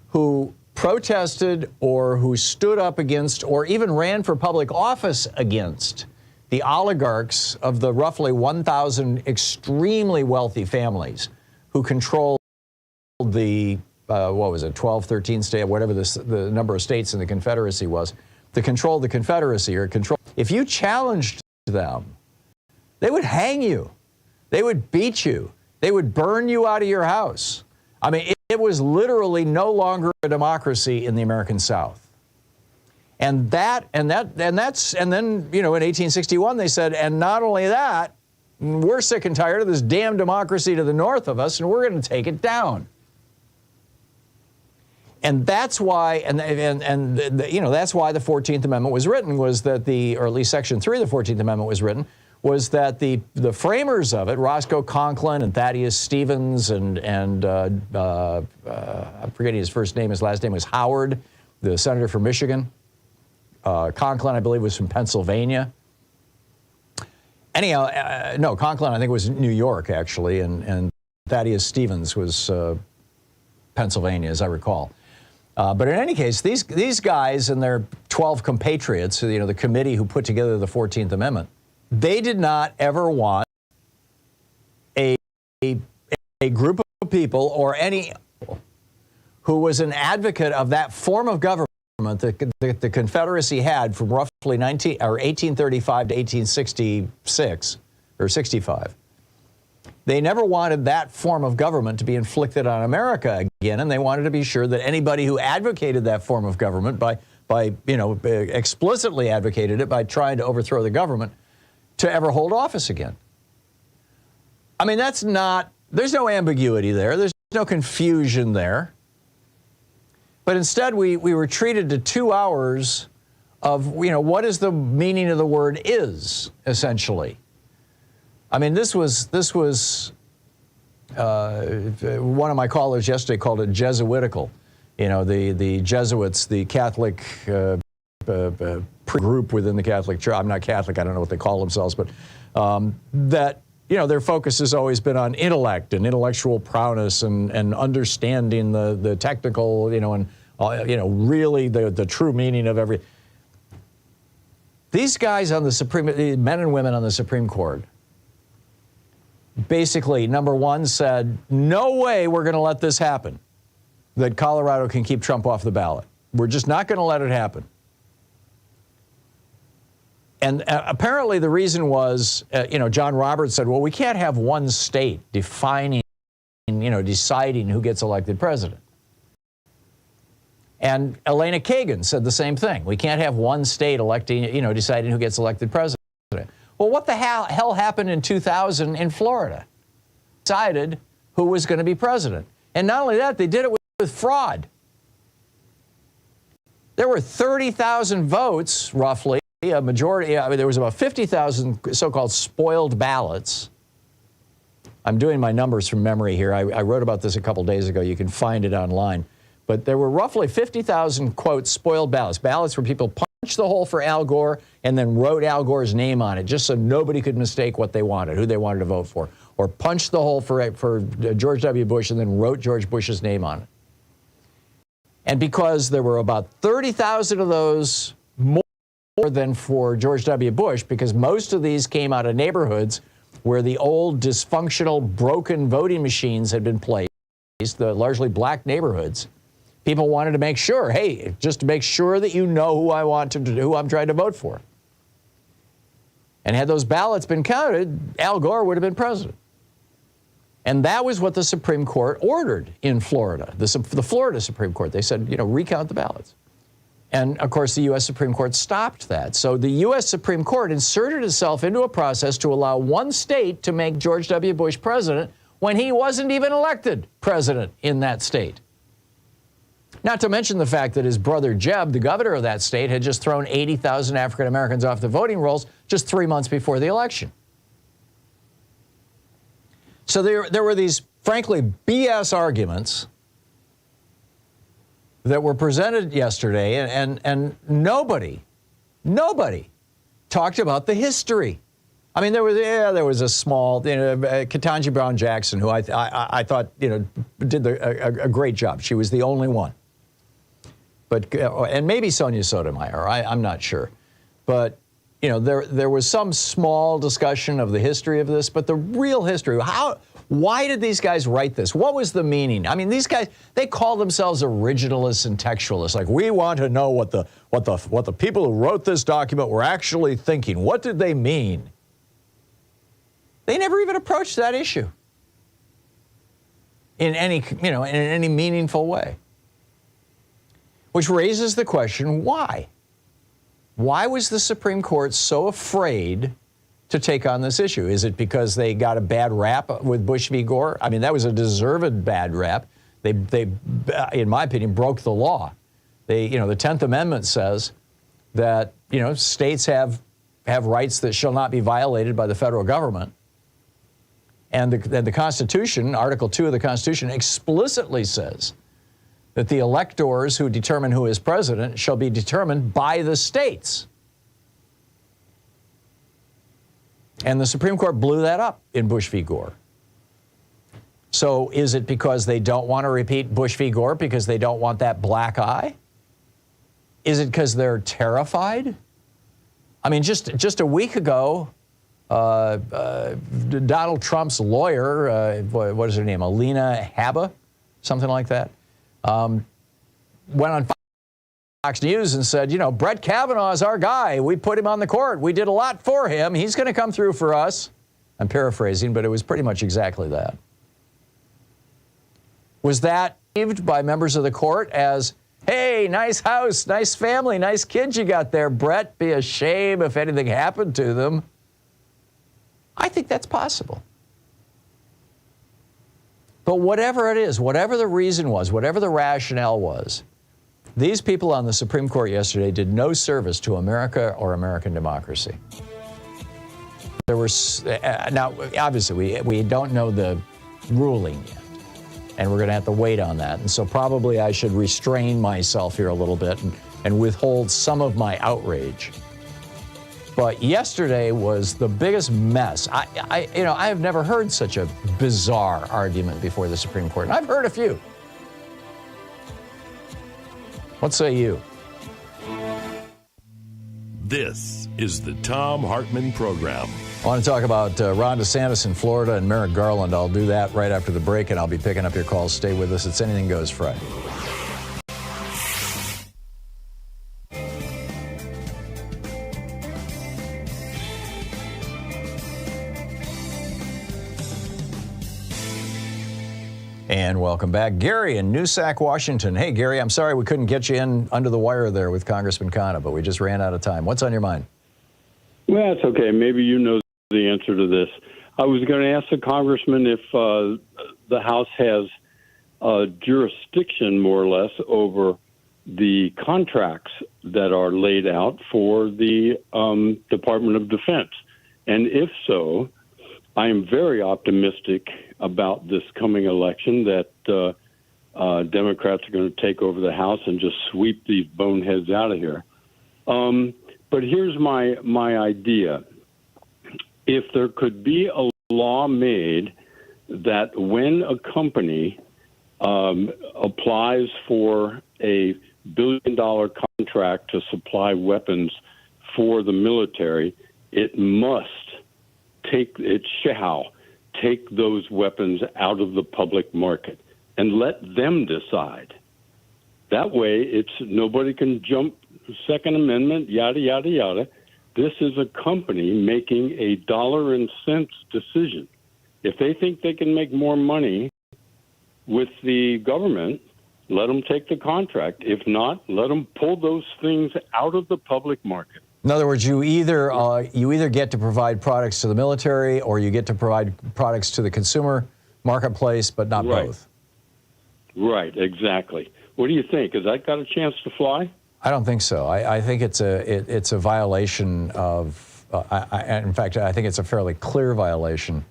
[SPEAKER 2] who protested or who stood up against or even ran for public office against the oligarchs of the roughly 1,000 extremely wealthy families who controlled the, 12, 13 state, whatever the number of states in the Confederacy was, to control the Confederacy or control. If you challenged them, they would hang you. They would beat you. They would burn you out of your house. I mean, it was literally no longer a democracy in the American South. And then, in 1861, they said, and not only that, we're sick and tired of this damn democracy to the north of us, and we're going to take it down. And that's why, that's why the 14th Amendment was written, was that or at least Section 3 of the 14th Amendment was written, was that the framers of it, Roscoe Conklin and Thaddeus Stevens and I'm forgetting his first name, his last name was Howard, the senator from Michigan. Conklin, I believe, was from Pennsylvania. Anyhow, no, Conklin, I think, was New York, actually, and Thaddeus Stevens was Pennsylvania, as I recall. But in any case, these guys and their 12 compatriots, the committee who put together the 14th Amendment, they did not ever want a group of people or any who was an advocate of that form of government that the Confederacy had from roughly 1835 to 1866 or 65. They never wanted that form of government to be inflicted on America again, and they wanted to be sure that anybody who advocated that form of government by explicitly advocated it by trying to overthrow the government to ever hold office again. I mean, there's no ambiguity there. There's no confusion there. But instead, we were treated to 2 hours of, what is the meaning of the word is, essentially. I mean, this was one of my callers yesterday called it Jesuitical. The Jesuits, the Catholic group within the Catholic Church. I'm not Catholic, I don't know what they call themselves, but their focus has always been on intellect and intellectual prowess and understanding the technical, really the true meaning of every. These guys on the men and women on the Supreme Court, basically, number one, said, no way we're going to let this happen, that Colorado can keep Trump off the ballot. We're just not going to let it happen. And apparently the reason was, John Roberts said, well, we can't have one state deciding who gets elected president. And Elena Kagan said the same thing. We can't have one state deciding who gets elected president. Well, what the hell happened in 2000 in Florida? Decided who was going to be president. And not only that, they did it with fraud. There were 30,000 votes, roughly, a majority. I mean, there was about 50,000 so-called spoiled ballots. I'm doing my numbers from memory here. I wrote about this a couple days ago. You can find it online. But there were roughly 50,000, quote, spoiled ballots. Ballots where people punched the hole for Al Gore and then wrote Al Gore's name on it just so nobody could mistake what they wanted, who they wanted to vote for. Or punched the hole for George W. Bush and then wrote George Bush's name on it. And because there were about 30,000 of those, more than for George W. Bush, because most of these came out of neighborhoods where the old dysfunctional, broken voting machines had been placed, the largely black neighborhoods. People wanted to make sure, hey, just to make sure that you know who who I'm trying to vote for. And had those ballots been counted, Al Gore would have been president. And that was what the Supreme Court ordered in Florida, the Florida Supreme Court. They said, recount the ballots. And, of course, the U.S. Supreme Court stopped that. So the U.S. Supreme Court inserted itself into a process to allow one state to make George W. Bush president when he wasn't even elected president in that state. Not to mention the fact that his brother Jeb, the governor of that state, had just thrown 80,000 African Americans off the voting rolls just 3 months before the election. So there were these, frankly, BS arguments that were presented yesterday, and nobody talked about the history. I mean, there was a small, Ketanji Brown Jackson, who I thought, did a great job. She was the only one. But and maybe Sonia Sotomayor, I'm not sure. But, there was some small discussion of the history of this, but the real history, why did these guys write this? What was the meaning? I mean, these guys, they call themselves originalists and textualists. Like, we want to know what the people who wrote this document were actually thinking. What did they mean? They never even approached that issue in any meaningful way. Which raises the question, why? Why was the Supreme Court so afraid to take on this issue? Is it because they got a bad rap with Bush v. Gore? I mean, that was a deserved bad rap. They in my opinion, broke the law. The 10th Amendment says that, states have rights that shall not be violated by the federal government. And the Constitution, Article 2 of the Constitution, explicitly says that the electors who determine who is president shall be determined by the states. And the Supreme Court blew that up in Bush v. Gore. So is it because they don't want to repeat Bush v. Gore because they don't want that black eye? Is it because they're terrified? I mean, just a week ago, Donald Trump's lawyer, what is her name, Alina Habba, something like that, went on Fox News and said, Brett Kavanaugh is our guy. We put him on the court. We did a lot for him. He's going to come through for us. I'm paraphrasing, but it was pretty much exactly that. Was that perceived by members of the court as, hey, nice house, nice family, nice kids you got there, Brett? Be a shame if anything happened to them. I think that's possible. But whatever it is, whatever the reason was, whatever the rationale was, these people on the Supreme Court yesterday did no service to America or American democracy. There were, now, obviously, we don't know the ruling yet, and we're going to have to wait on that. And so probably I should restrain myself here a little bit and withhold some of my outrage. But yesterday was the biggest mess. I have never heard such a bizarre argument before the Supreme Court, and I've heard a few. What say you?
[SPEAKER 5] This is the Thom Hartmann Program.
[SPEAKER 2] I want to talk about Ron DeSantis in Florida and Merrick Garland. I'll do that right after the break, and I'll be picking up your calls. Stay with us. It's Anything Goes Friday. And welcome back. Gary in Nooksack, Washington. Hey, Gary, I'm sorry we couldn't get you in under the wire there with Congressman Khanna, but we just ran out of time. What's on your mind?
[SPEAKER 11] Well, it's okay. Maybe you know the answer to this. I was going to ask the congressman if the House has jurisdiction, more or less, over the contracts that are laid out for the Department of Defense. And if so, I am very optimistic about this coming election that Democrats are going to take over the House and just sweep these boneheads out of here. But here's my idea. If there could be a law made that when a company applies for a billion-dollar contract to supply weapons for the military, it shall take those weapons out of the public market and let them decide. That way, nobody can jump Second Amendment, yada, yada, yada. This is a company making a dollar and cents decision. If they think they can make more money with the government, let them take the contract. If not, let them pull those things out of the public market.
[SPEAKER 2] In other words, you either get to provide products to the military or you get to provide products to the consumer marketplace, but not both.
[SPEAKER 11] Right, exactly.
[SPEAKER 8] What do you think? Has that got a chance to fly?
[SPEAKER 2] I don't think so. I think it's a violation of. In fact, I think it's a fairly clear violation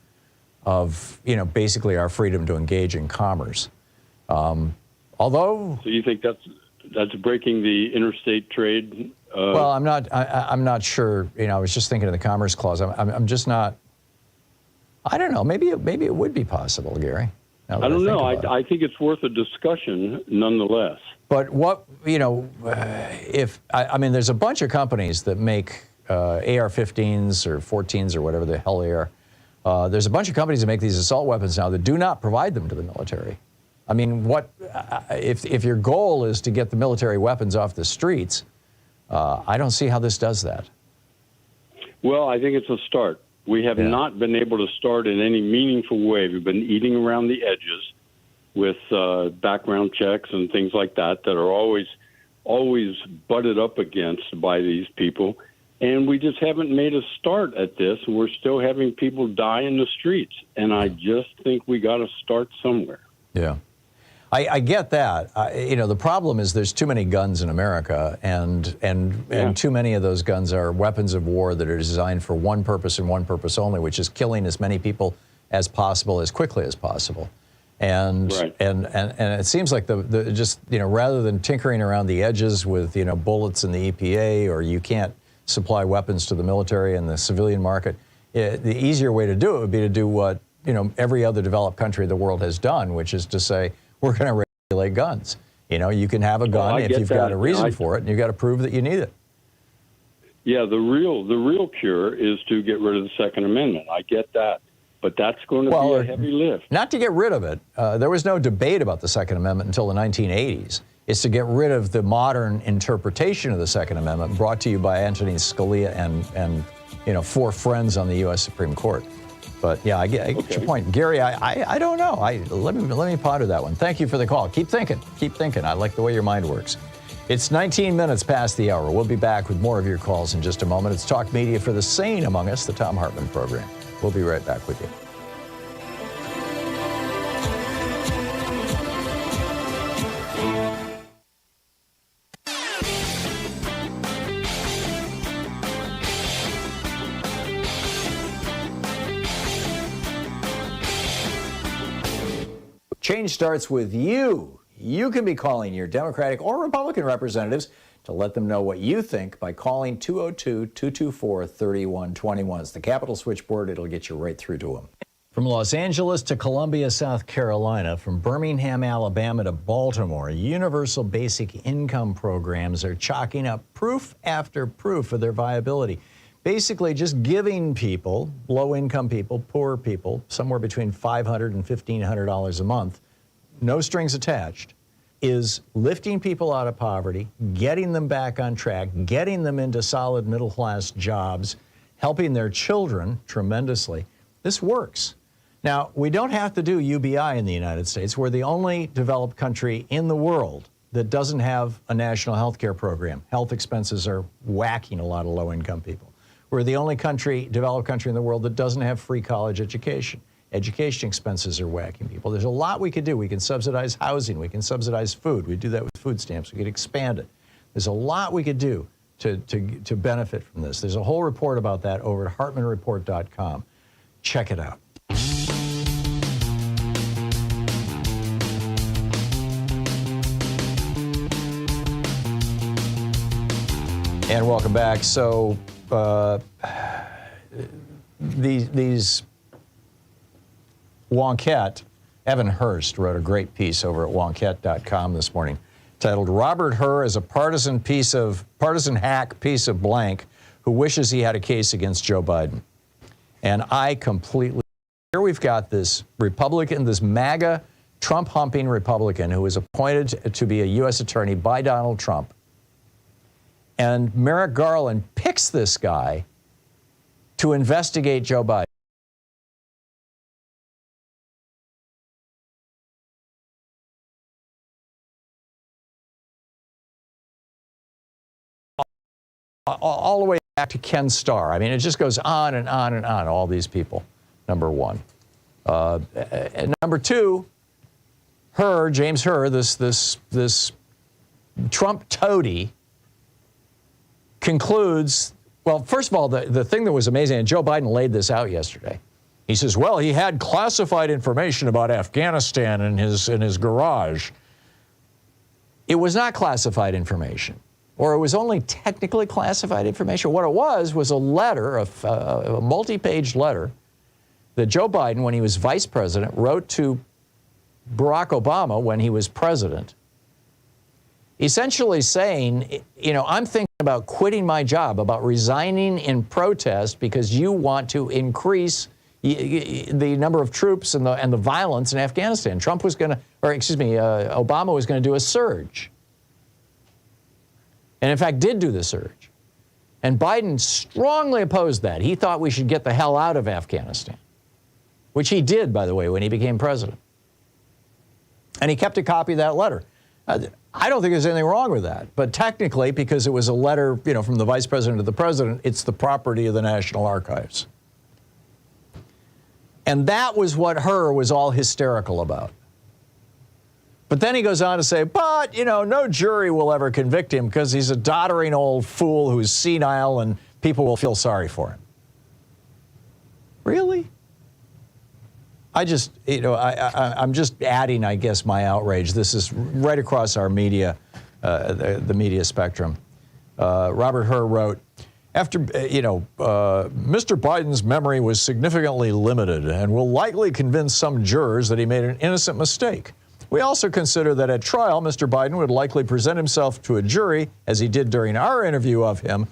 [SPEAKER 2] of basically our freedom to engage in commerce. Although.
[SPEAKER 8] So you think that's breaking the interstate trade?
[SPEAKER 2] Well, I'm not sure. I was just thinking of the Commerce Clause. I'm just not. I don't know. Maybe it would be possible, Gary.
[SPEAKER 8] I don't know. I think it's worth a discussion nonetheless.
[SPEAKER 2] But what, there's a bunch of companies that make AR-15s or 14s or whatever the hell they are. There's a bunch of companies that make these assault weapons now that do not provide them to the military. I mean, if your goal is to get the military weapons off the streets, I don't see how this does that.
[SPEAKER 8] Well, I think it's a start. We have not been able to start in any meaningful way. We've been eating around the edges with background checks and things like that are always butted up against by these people. And we just haven't made a start at this. We're still having people die in the streets. And I just think we got to start somewhere.
[SPEAKER 2] Yeah. I get that. The problem is there's too many guns in America, and too many of those guns are weapons of war that are designed for one purpose and one purpose only, which is killing as many people as possible as quickly as possible. And it seems like rather than tinkering around the edges with bullets in the EPA, or you can't supply weapons to the military and the civilian market, the easier way to do it would be to do what every other developed country of the world has done, which is to say, we're going to regulate guns. You can have a gun if you've got a reason for it, and you've got to prove that you need it.
[SPEAKER 8] Yeah, the real cure is to get rid of the Second Amendment. I get that. But that's going to be a heavy lift.
[SPEAKER 2] Not to get rid of it. There was no debate about the Second Amendment until the 1980s. It's to get rid of the modern interpretation of the Second Amendment brought to you by Antonin Scalia and 4 friends on the U.S. Supreme Court. But yeah, I get your point. Gary, I don't know. Let me ponder that one. Thank you for the call. Keep thinking. I like the way your mind works. It's 19 minutes past the hour. We'll be back with more of your calls in just a moment. It's Talk Media for the Sane Among Us, the Thom Hartmann Program. We'll be right back with you. Change starts with you. You can be calling your Democratic or Republican representatives to let them know what you think by calling 202-224-3121. It's the Capitol switchboard. It'll get you right through to them. From Los Angeles to Columbia, South Carolina, from Birmingham, Alabama to Baltimore, universal basic income programs are chalking up proof after proof of their viability. Basically just giving people, low-income people, poor people, somewhere between $500 and $1,500 a month, no strings attached, is lifting people out of poverty, getting them back on track, getting them into solid middle-class jobs, helping their children tremendously. This works. Now, we don't have to do UBI in the United States. We're the only developed country in the world that doesn't have a national health care program. Health expenses are whacking a lot of low-income people. We're the only developed country in the world that doesn't have free college education. Education expenses are whacking people. There's a lot we could do. We can subsidize housing. We can subsidize food. We do that with food stamps. We could expand it. There's a lot we could do to benefit from this. There's a whole report about that over at hartmanreport.com. Check it out. And welcome back. So these Wonkette, Evan Hurst wrote a great piece over at wonkette.com this morning titled "Robert Hur is a partisan hack piece of blank who wishes he had a case against Joe Biden." And I completely, here we've got this Republican, this MAGA Trump-humping Republican who was appointed to be a U.S. attorney by Donald Trump. And Merrick Garland picks this guy to investigate Joe Biden. All the way back to Ken Starr. I mean, it just goes on and on and on, all these people, number one. And number two, James Hur, this Trump toady, concludes, well, first of all, the thing that was amazing, and Joe Biden laid this out yesterday. He says, well, he had classified information about Afghanistan in his garage. It was not classified information, or it was only technically classified information. What it was a letter, a multi-page letter that Joe Biden, when he was vice president, wrote to Barack Obama when he was president, essentially saying, you know, I'm thinking about quitting my job, about resigning in protest because you want to increase the number of troops and the violence in Afghanistan. Obama was going to do a surge. And in fact, did do the surge. And Biden strongly opposed that. He thought we should get the hell out of Afghanistan, which he did, by the way, when he became president. And he kept a copy of that letter. I don't think there's anything wrong with that. But technically, because it was a letter, you know, from the vice president to the president, it's the property of the National Archives. And that was what Hur was all hysterical about. But then he goes on to say, but, you know, no jury will ever convict him because he's a doddering old fool who's senile and people will feel sorry for him. Really? I'm just adding, I guess, my outrage. This is right across our media, the media spectrum. Robert Hur wrote, after, Mr. Biden's memory was significantly limited and will likely convince some jurors that he made an innocent mistake. We also consider that at trial, Mr. Biden would likely present himself to a jury, as he did during our interview of him,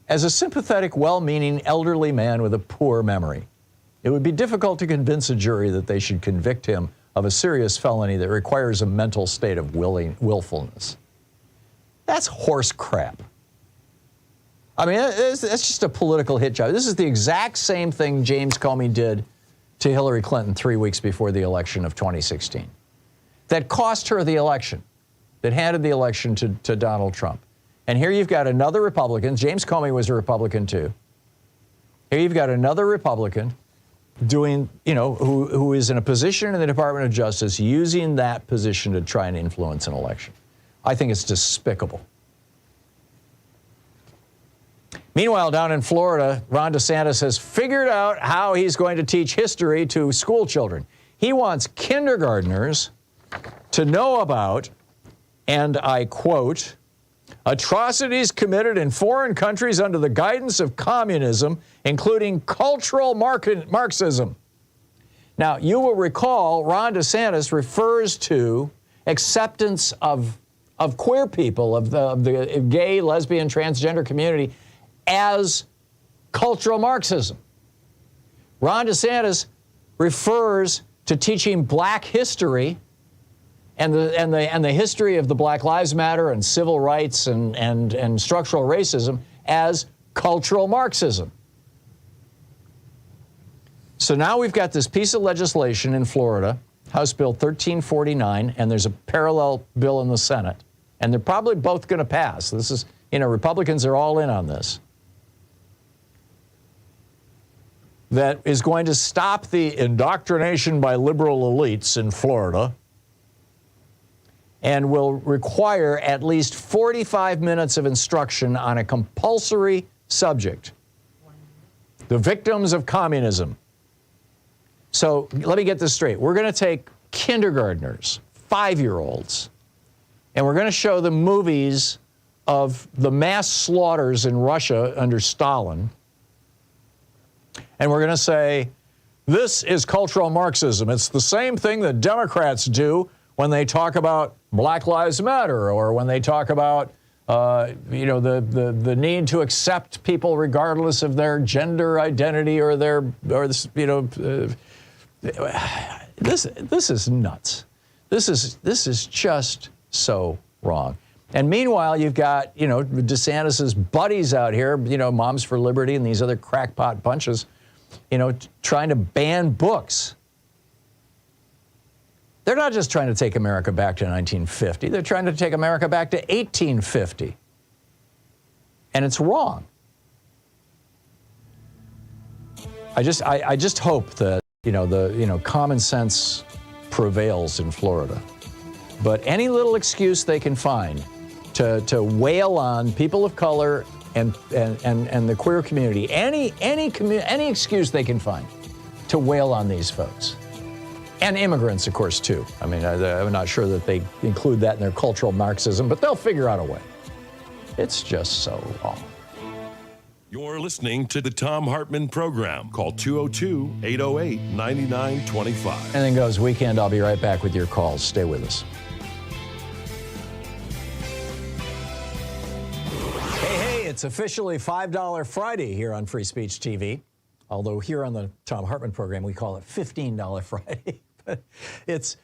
[SPEAKER 2] as a sympathetic, well-meaning elderly man with a poor memory. It would be difficult to convince a jury that they should convict him of a serious felony that requires a mental state of willfulness. That's horse crap. I mean, that's just a political hit job. This is the exact same thing James Comey did to Hillary Clinton 3 weeks before the election of 2016. That cost her the election, that handed the election to Donald Trump. And here you've got another Republican. James Comey was a Republican too. Here you've got another Republican doing, who is in a position in the Department of Justice, using that position to try and influence an election. I think it's despicable. Meanwhile, down in Florida, Ron DeSantis has figured out how he's going to teach history to school children. He wants kindergartners to know about, and I quote, atrocities committed in foreign countries under the guidance of communism, including cultural Marxism. Now, you will recall Ron DeSantis refers to acceptance of queer people, of the gay, lesbian, transgender community as cultural Marxism. Ron DeSantis refers to teaching black history and the history of the Black Lives Matter and civil rights and structural racism as cultural Marxism. So now we've got this piece of legislation in Florida, House Bill 1349, and there's a parallel bill in the Senate, and they're probably both going to pass. This is, Republicans are all in on this. That is going to stop the indoctrination by liberal elites in Florida and will require at least 45 minutes of instruction on a compulsory subject, the victims of communism. So let me get this straight. We're going to take kindergartners, 5-year-olds, and we're going to show them movies of the mass slaughters in Russia under Stalin. And we're going to say, this is cultural Marxism. It's the same thing that Democrats do when they talk about Black Lives Matter, or when they talk about, the need to accept people regardless of their gender identity or this is nuts. This is just so wrong. And meanwhile, you've got, DeSantis's buddies out here, Moms for Liberty and these other crackpot bunches, trying to ban books. They're not just trying to take America back to 1950. They're trying to take America back to 1850. And it's wrong. I just hope that, the common sense prevails in Florida. But any little excuse they can find to wail on people of color and the queer community, any excuse they can find to wail on these folks. And immigrants, of course, too. I mean, I'm not sure that they include that in their cultural Marxism, but they'll figure out a way. It's just so wrong.
[SPEAKER 5] You're listening to the Thom Hartmann Program. Call 202-808-9925.
[SPEAKER 2] Anything goes weekend. I'll be right back with your calls. Stay with us. Hey, it's officially $5 Friday here on Free Speech TV. Although here on the Thom Hartmann Program, we call it $15 Friday. But it's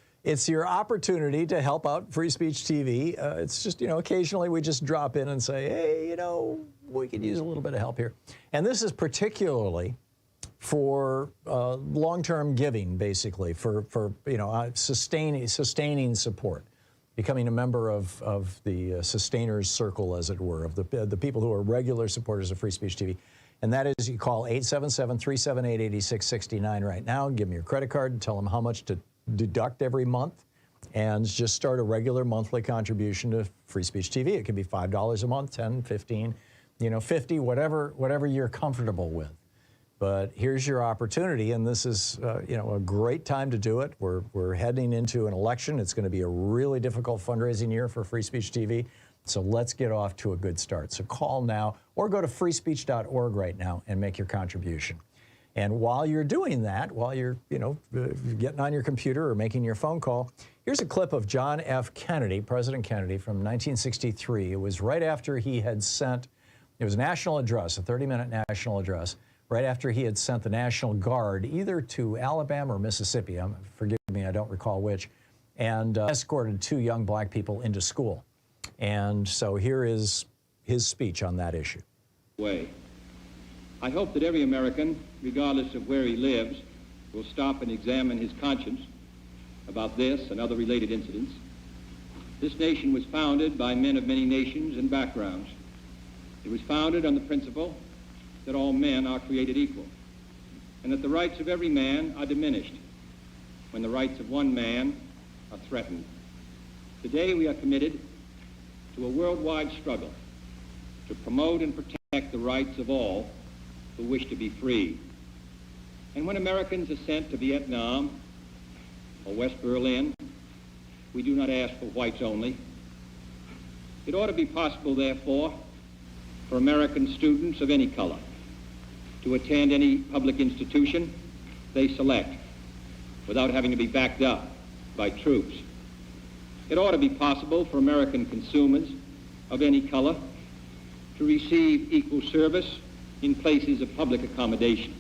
[SPEAKER 2] your opportunity to help out Free Speech TV. It's just, occasionally we just drop in and say, hey, we could use a little bit of help here. And this is particularly for long-term giving, basically, for sustaining support, becoming a member of the sustainers circle, as it were, of the people who are regular supporters of Free Speech TV. And that is, you call 877-378-8669 right now, give them your credit card, and tell them how much to deduct every month, and just start a regular monthly contribution to Free Speech TV. It can be $5 a month, 10, 15, 50, whatever you're comfortable with. But here's your opportunity, and this is a great time to do it. We're heading into an election. It's going to be a really difficult fundraising year for Free Speech TV. So let's get off to a good start. So call now or go to freespeech.org right now and make your contribution. And while you're doing that, while you're getting on your computer or making your phone call, here's a clip of John F. Kennedy, President Kennedy, from 1963. It was right after he had sent, it was a national address, a 30-minute national address, right after he had sent the National Guard either to Alabama or Mississippi, forgive me, I don't recall which, and escorted 2 young black people into school. And so here is his speech on that issue.
[SPEAKER 4] I hope that every American, regardless of where he lives, will stop and examine his conscience about this and other related incidents. This nation was founded by men of many nations and backgrounds. It was founded on the principle that all men are created equal, and that the rights of every man are diminished when the rights of one man are threatened. Today we are committed to a worldwide struggle to promote and protect the rights of all who wish to be free. And when Americans are sent to Vietnam or West Berlin, we do not ask for whites only. It ought to be possible, therefore, for American students of any color to attend any public institution they select without having to be backed up by troops. It ought to be possible for American consumers of any color to receive equal service in places of public accommodation,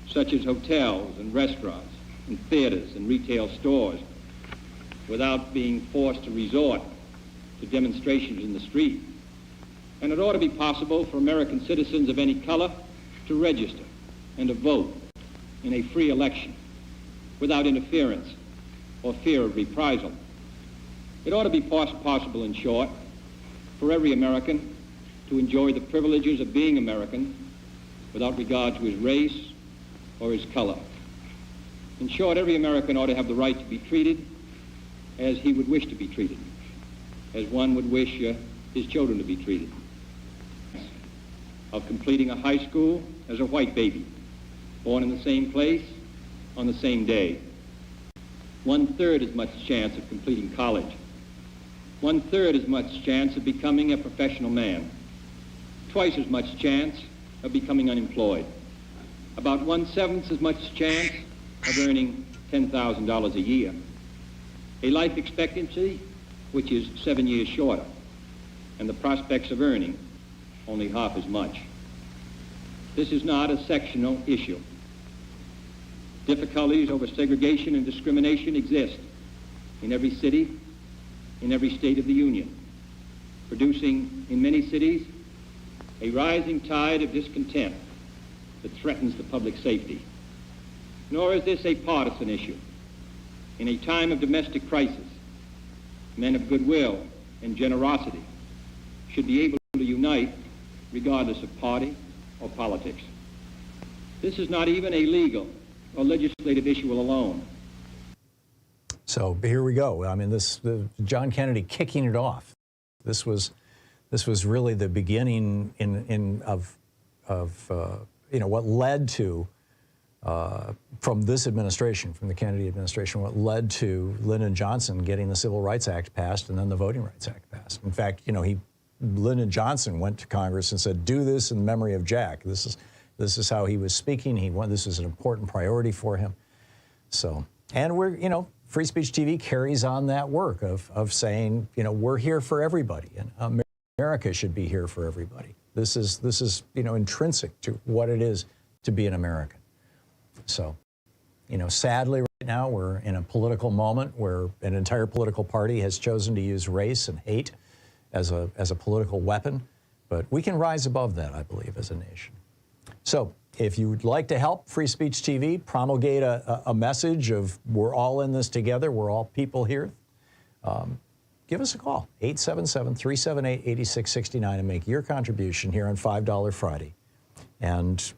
[SPEAKER 4] such as hotels and restaurants and theaters and retail stores, without being forced to resort to demonstrations in the street. And it ought to be possible for American citizens of any color to register and to vote in a free election without interference or fear of reprisal. It ought to be possible, in short, for every American to enjoy the privileges of being American without regard to his race or his color. In short, every American ought to have the right to be treated as he would wish to be treated, as one would wish his children to be treated. Of completing a high school as a white baby, born in the same place on the same day. 1/3 as much chance of completing college. 1/3 as much chance of becoming a professional man. Twice as much chance of becoming unemployed. About 1/7 as much chance of earning $10,000 a year. A life expectancy which is 7 years shorter, and the prospects of earning only half as much. This is not a sectional issue. Difficulties over segregation and discrimination exist in every city, in every state of the Union, producing in many cities a rising tide of discontent that threatens the public safety. Nor is this a partisan issue. In a time of domestic crisis, men of goodwill and generosity should be able to unite regardless of party or politics. This is not even a legal or legislative issue alone.
[SPEAKER 2] So here we go. I mean, John Kennedy kicking it off. This was really the beginning of what led to from this administration, from the Kennedy administration, what led to Lyndon Johnson getting the Civil Rights Act passed and then the Voting Rights Act passed. In fact, Lyndon Johnson went to Congress and said, "Do this in memory of Jack." This is how he was speaking. This is an important priority for him. So, and Free Speech TV carries on that work of saying, we're here for everybody, and America should be here for everybody. This is intrinsic to what it is to be an American. So, sadly right now we're in a political moment where an entire political party has chosen to use race and hate as a political weapon, but we can rise above that, I believe, as a nation. So if you'd like to help Free Speech TV promulgate a message of we're all in this together, we're all people here, give us a call, 877-378-8669, and make your contribution here on $5 Friday. And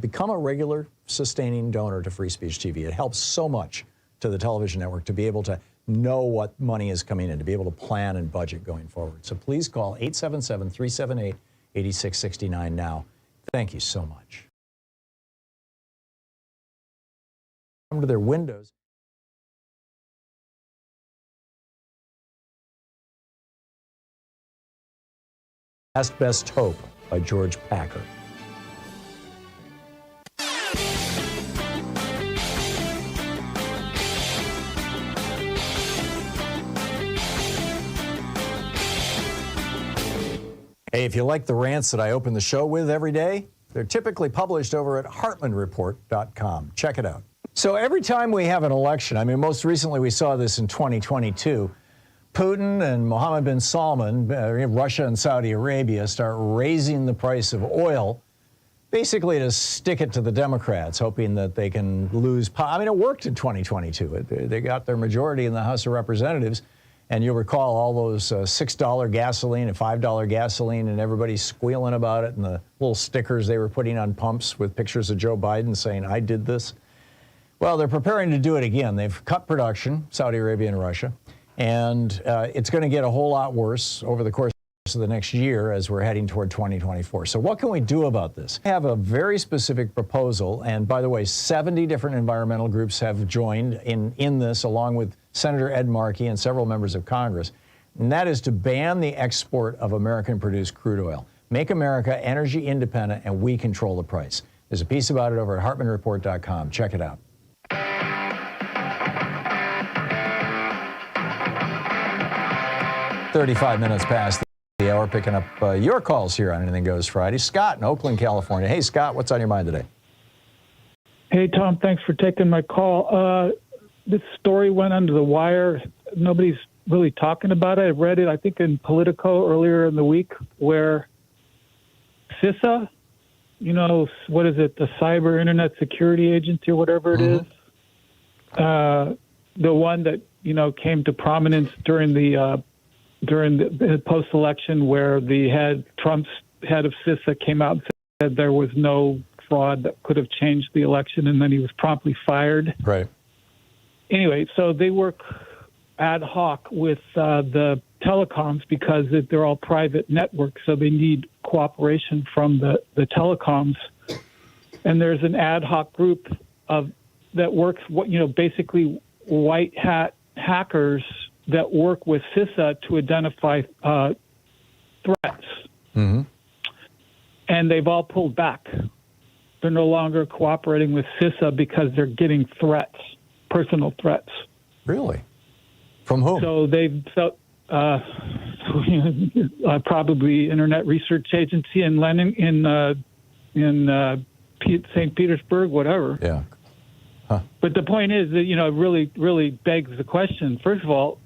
[SPEAKER 2] become a regular sustaining donor to Free Speech TV. It helps so much to the television network to be able to know what money is coming in, to be able to plan and budget going forward. So please call 877-378-8669 now. Thank you so much. Come to their windows. Last Best Hope by George Packer. Hey, if you like the rants that I open the show with every day, they're typically published over at HartmannReport.com. Check it out. So every time we have an election, I mean, most recently we saw this in 2022, Putin and Mohammed bin Salman, Russia and Saudi Arabia, start raising the price of oil, basically to stick it to the Democrats, hoping that they can lose power. I mean, it worked in 2022. They got their majority in the House of Representatives. And you'll recall all those $6 gasoline and $5 gasoline and everybody squealing about it and the little stickers they were putting on pumps with pictures of Joe Biden saying, "I did this." Well, they're preparing to do it again. They've cut production, Saudi Arabia and Russia, and it's going to get a whole lot worse over the course of the next year as we're heading toward 2024. So what can we do about this? I have a very specific proposal, and by the way, 70 different environmental groups have joined in this, along with Senator Ed Markey and several members of Congress, and that is to ban the export of American-produced crude oil. Make America energy independent, and we control the price. There's a piece about it over at HartmannReport.com. Check it out. 35 minutes past the hour, picking up your calls here on Anything Goes Friday. Scott in Oakland, California. Hey, Scott, what's on your mind today?
[SPEAKER 9] Hey, Tom, thanks for taking my call. This story went under the wire. Nobody's really talking about it. I read it, I think, in Politico earlier in the week, where CISA, what is it, the Cyber Internet Security Agency or whatever it is, the one that, came to prominence during the post-election, where Trump's head of CISA came out and said there was no fraud that could have changed the election, and then he was promptly fired.
[SPEAKER 2] Right.
[SPEAKER 9] Anyway, so they work ad hoc with the telecoms because they're all private networks, so they need cooperation from the telecoms. And there's an ad hoc group that works, basically white hat hackers that work with CISA to identify threats. Mm-hmm. And they've all pulled back. They're no longer cooperating with CISA because they're getting threats. Personal threats.
[SPEAKER 2] Really? From whom?
[SPEAKER 9] So they've probably Internet Research Agency in St. Petersburg, whatever.
[SPEAKER 2] Yeah. Huh.
[SPEAKER 9] But the point is that it really, really begs the question. First of all,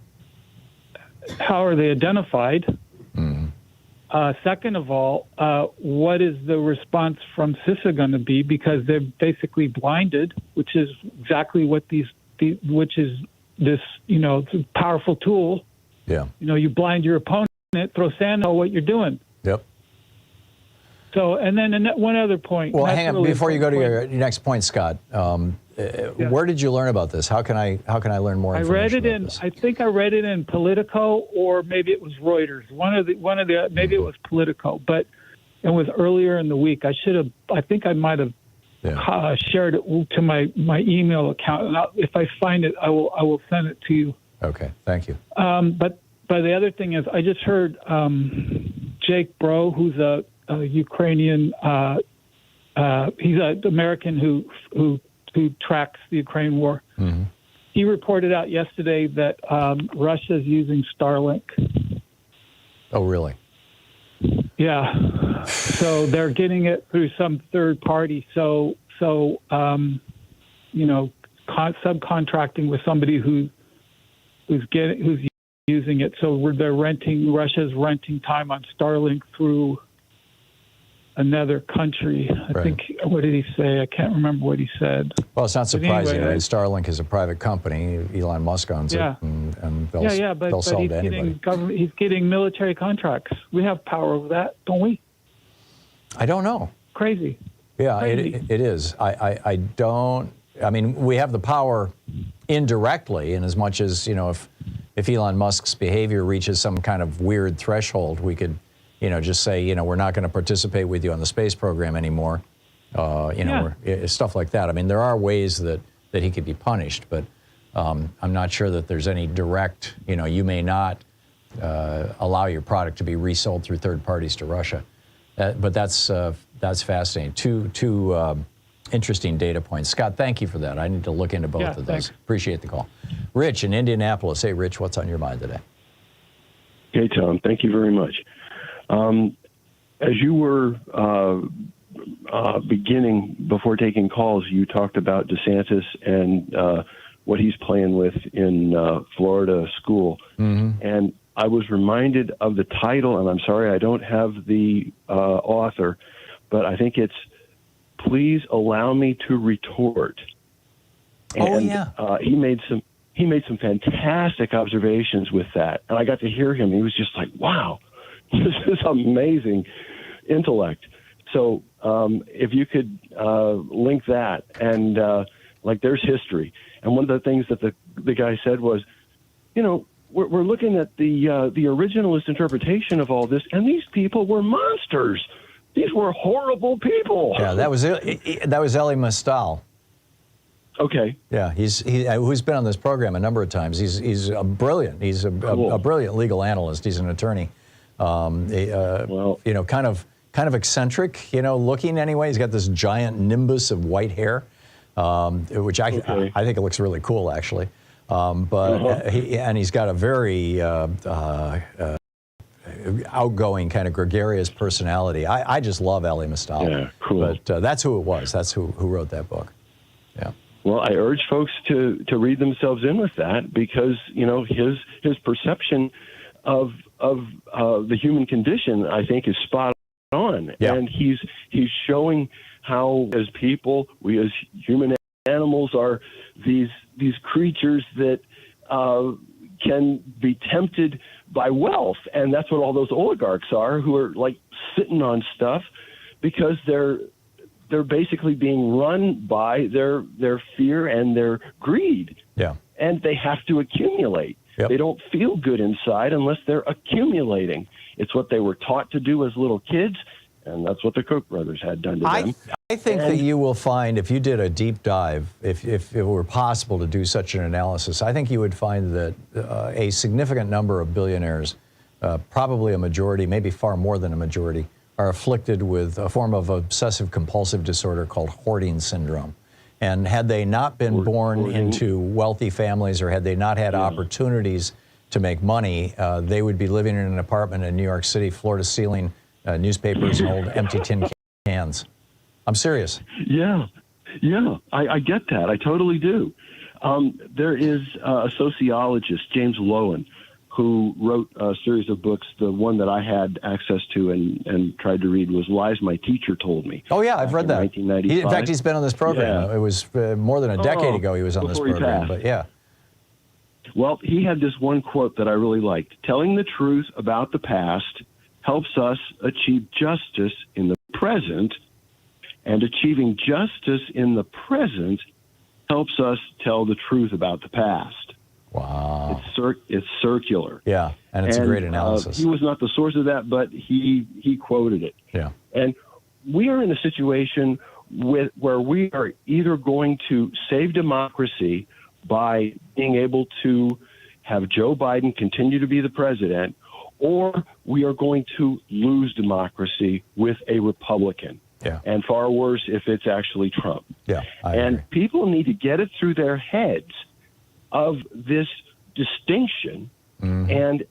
[SPEAKER 9] how are they identified? Mm-hmm. Second of all, what is the response from CISA going to be? Because they're basically blinded, which is exactly what which is this, it's a powerful tool.
[SPEAKER 2] Yeah.
[SPEAKER 9] You blind your opponent, throw sand on what you're doing.
[SPEAKER 2] Yep.
[SPEAKER 9] So, and then one other point.
[SPEAKER 2] Well, hang on, before you go to your next point, Scott, Where did you learn about this? How can I learn more information?
[SPEAKER 9] I think I read it in Politico, or maybe it was Reuters. One of the maybe it was Politico, but it was earlier in the week. I think I might have shared it to my email account, and if I find it, I will send it to you.
[SPEAKER 2] Okay, thank you.
[SPEAKER 9] But the other thing is, I just heard Jake Bro, who's a Ukrainian. He's an American who tracks the Ukraine war.
[SPEAKER 2] Mm-hmm.
[SPEAKER 9] He reported out yesterday that Russia's using Starlink.
[SPEAKER 2] Oh, really?
[SPEAKER 9] Yeah. So they're getting it through some third party. So subcontracting with somebody who's using it. So Russia's renting time on Starlink through another country. I think, what did he say? I can't remember what he said.
[SPEAKER 2] Well, it's not surprising. Anyway, Starlink is a private company. Elon Musk owns it, and they'll sell to anybody.
[SPEAKER 9] He's getting military contracts. We have power over that, don't we?
[SPEAKER 2] I don't know.
[SPEAKER 9] Crazy.
[SPEAKER 2] Yeah,
[SPEAKER 9] Crazy.
[SPEAKER 2] It is. I mean, we have the power indirectly, in as much as, if Elon Musk's behavior reaches some kind of weird threshold, we could just say, we're not going to participate with you on the space program anymore. Stuff like that. I mean, there are ways that he could be punished, but I'm not sure that there's any direct, you may not allow your product to be resold through third parties to Russia. But that's fascinating. Two interesting data points. Scott, thank you for that. I need to look into both of those.
[SPEAKER 9] Thanks.
[SPEAKER 2] Appreciate the call. Rich in Indianapolis. Hey, Rich, what's on your mind today?
[SPEAKER 10] Hey, Tom. Thank you very much. As you were beginning, before taking calls, you talked about DeSantis and what he's playing with in Florida school.
[SPEAKER 2] Mm-hmm.
[SPEAKER 10] And I was reminded of the title, and I'm sorry I don't have the author, but I think it's "Please Allow Me to Retort." And, he made some fantastic observations with that, and I got to hear him. He was just like, "Wow, this is amazing intellect." So if you could link that, and there's history. And one of the things that the guy said was, we're looking at the originalist interpretation of all this, and these people were monsters. These were horrible people.
[SPEAKER 2] Yeah, that was Elie Mystal.
[SPEAKER 10] Okay.
[SPEAKER 2] Yeah, he's who's been on this program a number of times. He's a brilliant. He's a brilliant legal analyst. He's an attorney. Kind of eccentric. Looking anyway. He's got this giant nimbus of white hair, which I think it looks really cool, actually. He's got a very outgoing, kind of gregarious personality. I just love Elie Mystal.
[SPEAKER 10] Yeah, cool.
[SPEAKER 2] But that's who it was. That's who wrote that book. Yeah.
[SPEAKER 10] Well, I urge folks to read themselves in with that, because his perception of the human condition, I think, is spot on.
[SPEAKER 2] Yeah.
[SPEAKER 10] And he's showing how, as people, we as human animals are these creatures that can be tempted by wealth, and that's what all those oligarchs are, who are like sitting on stuff because they're basically being run by their fear and their greed.
[SPEAKER 2] Yeah.
[SPEAKER 10] And they have to accumulate.
[SPEAKER 2] Yep.
[SPEAKER 10] They don't feel good inside unless they're accumulating. It's what they were taught to do as little kids, and that's what the Koch brothers had done to them.
[SPEAKER 2] I think that you will find, if you did a deep dive, if it were possible to do such an analysis, I think you would find that a significant number of billionaires, probably a majority, maybe far more than a majority, are afflicted with a form of obsessive compulsive disorder called hoarding syndrome. And had they not been born into wealthy families, or had they not had opportunities to make money, they would be living in an apartment in New York City, floor to ceiling, newspapers and old empty tin cans. I'm serious.
[SPEAKER 10] Yeah, I get that. I totally do. There is a sociologist, James Lowen, who wrote a series of books. The one that I had access to and tried to read was Lies My Teacher Told Me.
[SPEAKER 2] Oh, yeah, I've read that.
[SPEAKER 10] 1995.
[SPEAKER 2] In fact, he's been on this program.
[SPEAKER 10] Yeah.
[SPEAKER 2] It was more than a decade ago he was on this program. But yeah.
[SPEAKER 10] Well, he had this one quote that I really liked. Telling the truth about the past helps us achieve justice in the present, and achieving justice in the present helps us tell the truth about the past.
[SPEAKER 2] Wow.
[SPEAKER 10] It's circular.
[SPEAKER 2] Yeah, and it's a great analysis.
[SPEAKER 10] He was not the source of that, but he quoted it.
[SPEAKER 2] Yeah.
[SPEAKER 10] And we are in a situation where we are either going to save democracy by being able to have Joe Biden continue to be the president, or we are going to lose democracy with a Republican.
[SPEAKER 2] Yeah.
[SPEAKER 10] And far worse if it's actually Trump.
[SPEAKER 2] Yeah.
[SPEAKER 10] And people need to get it through their heads of this distinction and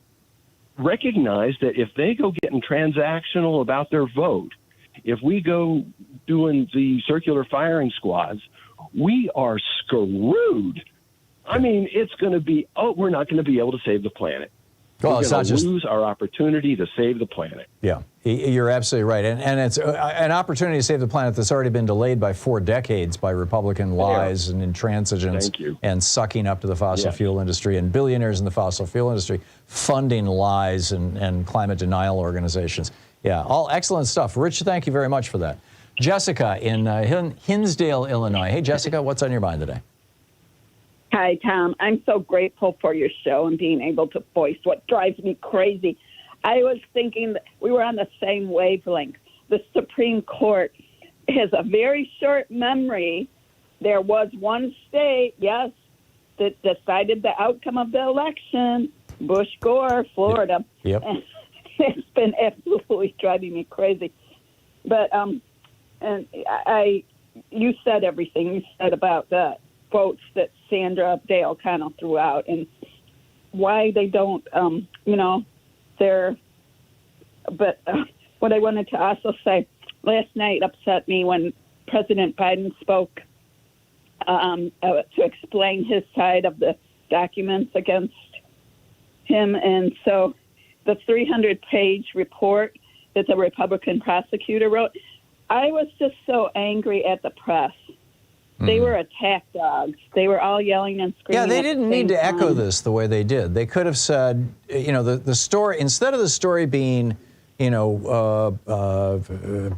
[SPEAKER 10] recognize that if they go getting transactional about their vote, if we go doing the circular firing squads, we are screwed. I mean, it's going to be, we're not going to be able to save the planet.
[SPEAKER 2] Well,
[SPEAKER 10] we're
[SPEAKER 2] it's
[SPEAKER 10] going
[SPEAKER 2] not
[SPEAKER 10] to
[SPEAKER 2] just
[SPEAKER 10] lose our opportunity to save the planet.
[SPEAKER 2] Yeah, you're absolutely right. And it's an opportunity to save the planet that's already been delayed by 4 decades by Republican lies and intransigence and sucking up to the fossil fuel industry and billionaires in the fossil fuel industry funding lies and climate denial organizations. Yeah, all excellent stuff. Rich, thank you very much for that. Jessica in Hinsdale, Illinois. Hey, Jessica, what's on your mind today?
[SPEAKER 13] Hi, Tom. I'm so grateful for your show and being able to voice what drives me crazy. I was thinking that we were on the same wavelength. The Supreme Court has a very short memory. There was one state, yes, that decided the outcome of the election, Bush-Gore, Florida.
[SPEAKER 2] Yep.
[SPEAKER 13] And it's been absolutely driving me crazy. But you said everything. You said about the votes that Sandra Day O'Connell threw out and why they don't, but what I wanted to also say, last night upset me when President Biden spoke to explain his side of the documents against him. And so the 300-page report that the Republican prosecutor wrote, I was just so angry at the press. They were attack dogs. They were all yelling and screaming.
[SPEAKER 2] Yeah, they didn't need to echo this the way they did. They could have said, the story, instead of the story being,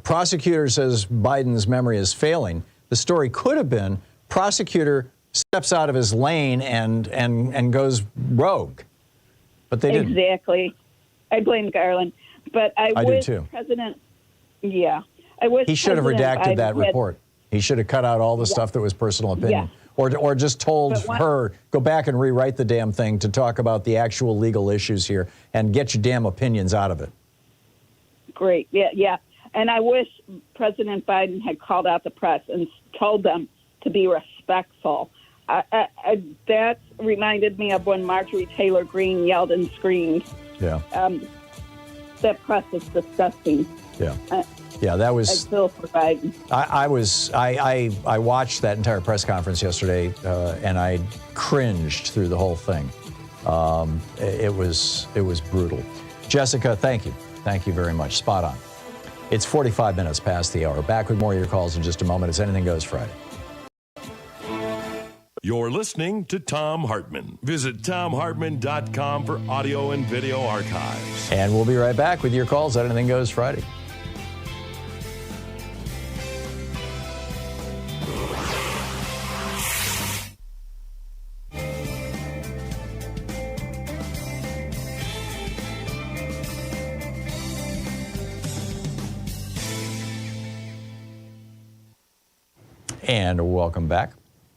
[SPEAKER 2] prosecutor says Biden's memory is failing, the story could have been prosecutor steps out of his lane and goes rogue. But they didn't.
[SPEAKER 13] Exactly. I blame Garland. But I wish
[SPEAKER 2] do too.
[SPEAKER 13] President, I wish
[SPEAKER 2] he should have redacted that report. He should have cut out all the stuff that was personal opinion. Or just told her, go back and rewrite the damn thing to talk about the actual legal issues here and get your damn opinions out of it.
[SPEAKER 13] Great. Yeah. And I wish President Biden had called out the press and told them to be respectful. That reminded me of when Marjorie Taylor Greene yelled and screamed.
[SPEAKER 2] Yeah.
[SPEAKER 13] That press is disgusting.
[SPEAKER 2] Yeah. Yeah, that was.
[SPEAKER 13] I feel for Biden.
[SPEAKER 2] I watched that entire press conference yesterday, and I cringed through the whole thing. It was brutal. Jessica, thank you very much. Spot on. It's 45 minutes past the hour. Back with more of your calls in just a moment. It's Anything Goes Friday.
[SPEAKER 5] You're listening to Thom Hartmann. Visit ThomHartmann.com for audio and video archives.
[SPEAKER 2] And we'll be right back with your calls on Anything Goes Friday. And welcome back.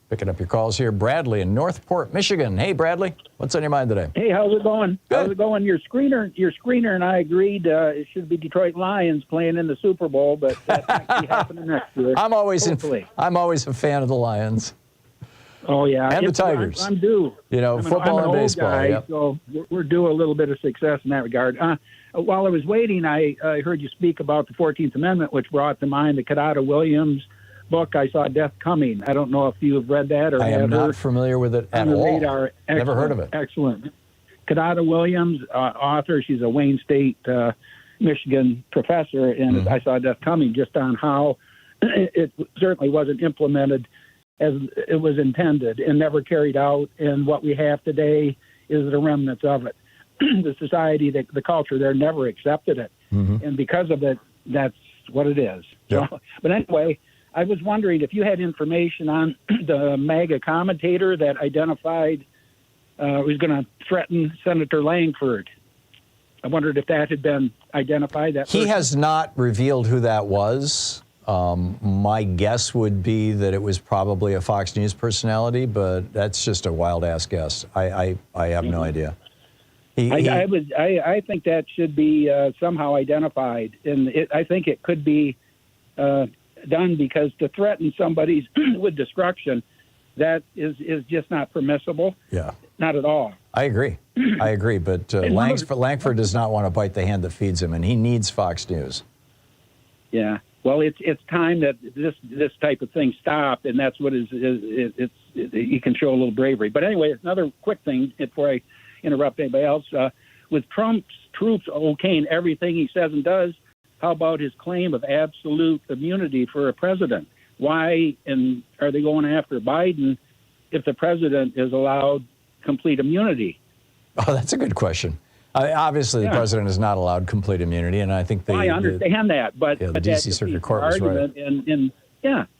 [SPEAKER 2] Picking up your calls here, Bradley in Northport, Michigan. Hey, Bradley, what's on your mind today?
[SPEAKER 18] Hey, how's it going?
[SPEAKER 2] Good.
[SPEAKER 18] How's it going? Your screener and I agreed it should be Detroit Lions playing in the Super Bowl, but that might be happening next year.
[SPEAKER 2] I'm always a fan of the Lions.
[SPEAKER 18] Oh yeah,
[SPEAKER 2] and the Tigers.
[SPEAKER 18] I'm due.
[SPEAKER 2] Football and baseball.
[SPEAKER 18] Guy,
[SPEAKER 2] yep.
[SPEAKER 18] So we're due a little bit of success in that regard. While I was waiting, I heard you speak about the 14th Amendment, which brought to mind the Kadada Williams book, I Saw Death Coming. I don't know if you have read that or
[SPEAKER 2] I am not familiar with it at all.
[SPEAKER 18] Radar.
[SPEAKER 2] Never heard of it.
[SPEAKER 18] Excellent. Kadada Williams, author, she's a Wayne State, Michigan professor, and I Saw Death Coming, just on how it certainly wasn't implemented as it was intended and never carried out. And what we have today is the remnants of it. The society, the culture there never accepted it. And because of it, that's what it is.
[SPEAKER 2] Yep.
[SPEAKER 18] So, but anyway,
[SPEAKER 14] I was wondering if you had information on the MAGA commentator that identified was going to threaten Senator Langford. I wondered if that had been identified.
[SPEAKER 2] He has not revealed who that was. My guess would be that it was probably a Fox News personality, but that's just a wild-ass guess. I have no idea.
[SPEAKER 14] I think that should be somehow identified, and I think it could be done, because to threaten somebody with destruction, that is just not permissible.
[SPEAKER 2] Yeah.
[SPEAKER 14] Not at all.
[SPEAKER 2] I agree. But Langford does not want to bite the hand that feeds him, and he needs Fox News.
[SPEAKER 14] Yeah. Well, it's time that this type of thing stop, and that's what you can show a little bravery. But anyway, another quick thing before I interrupt anybody else. With Trump's troops okaying everything he says and does, how about his claim of absolute immunity for a president? Why are they going after Biden if the president is allowed complete immunity?
[SPEAKER 2] Oh, that's a good question. Obviously, the president is not allowed complete immunity, and I think
[SPEAKER 14] I understand that, but
[SPEAKER 2] the D.C. Circuit Court was right.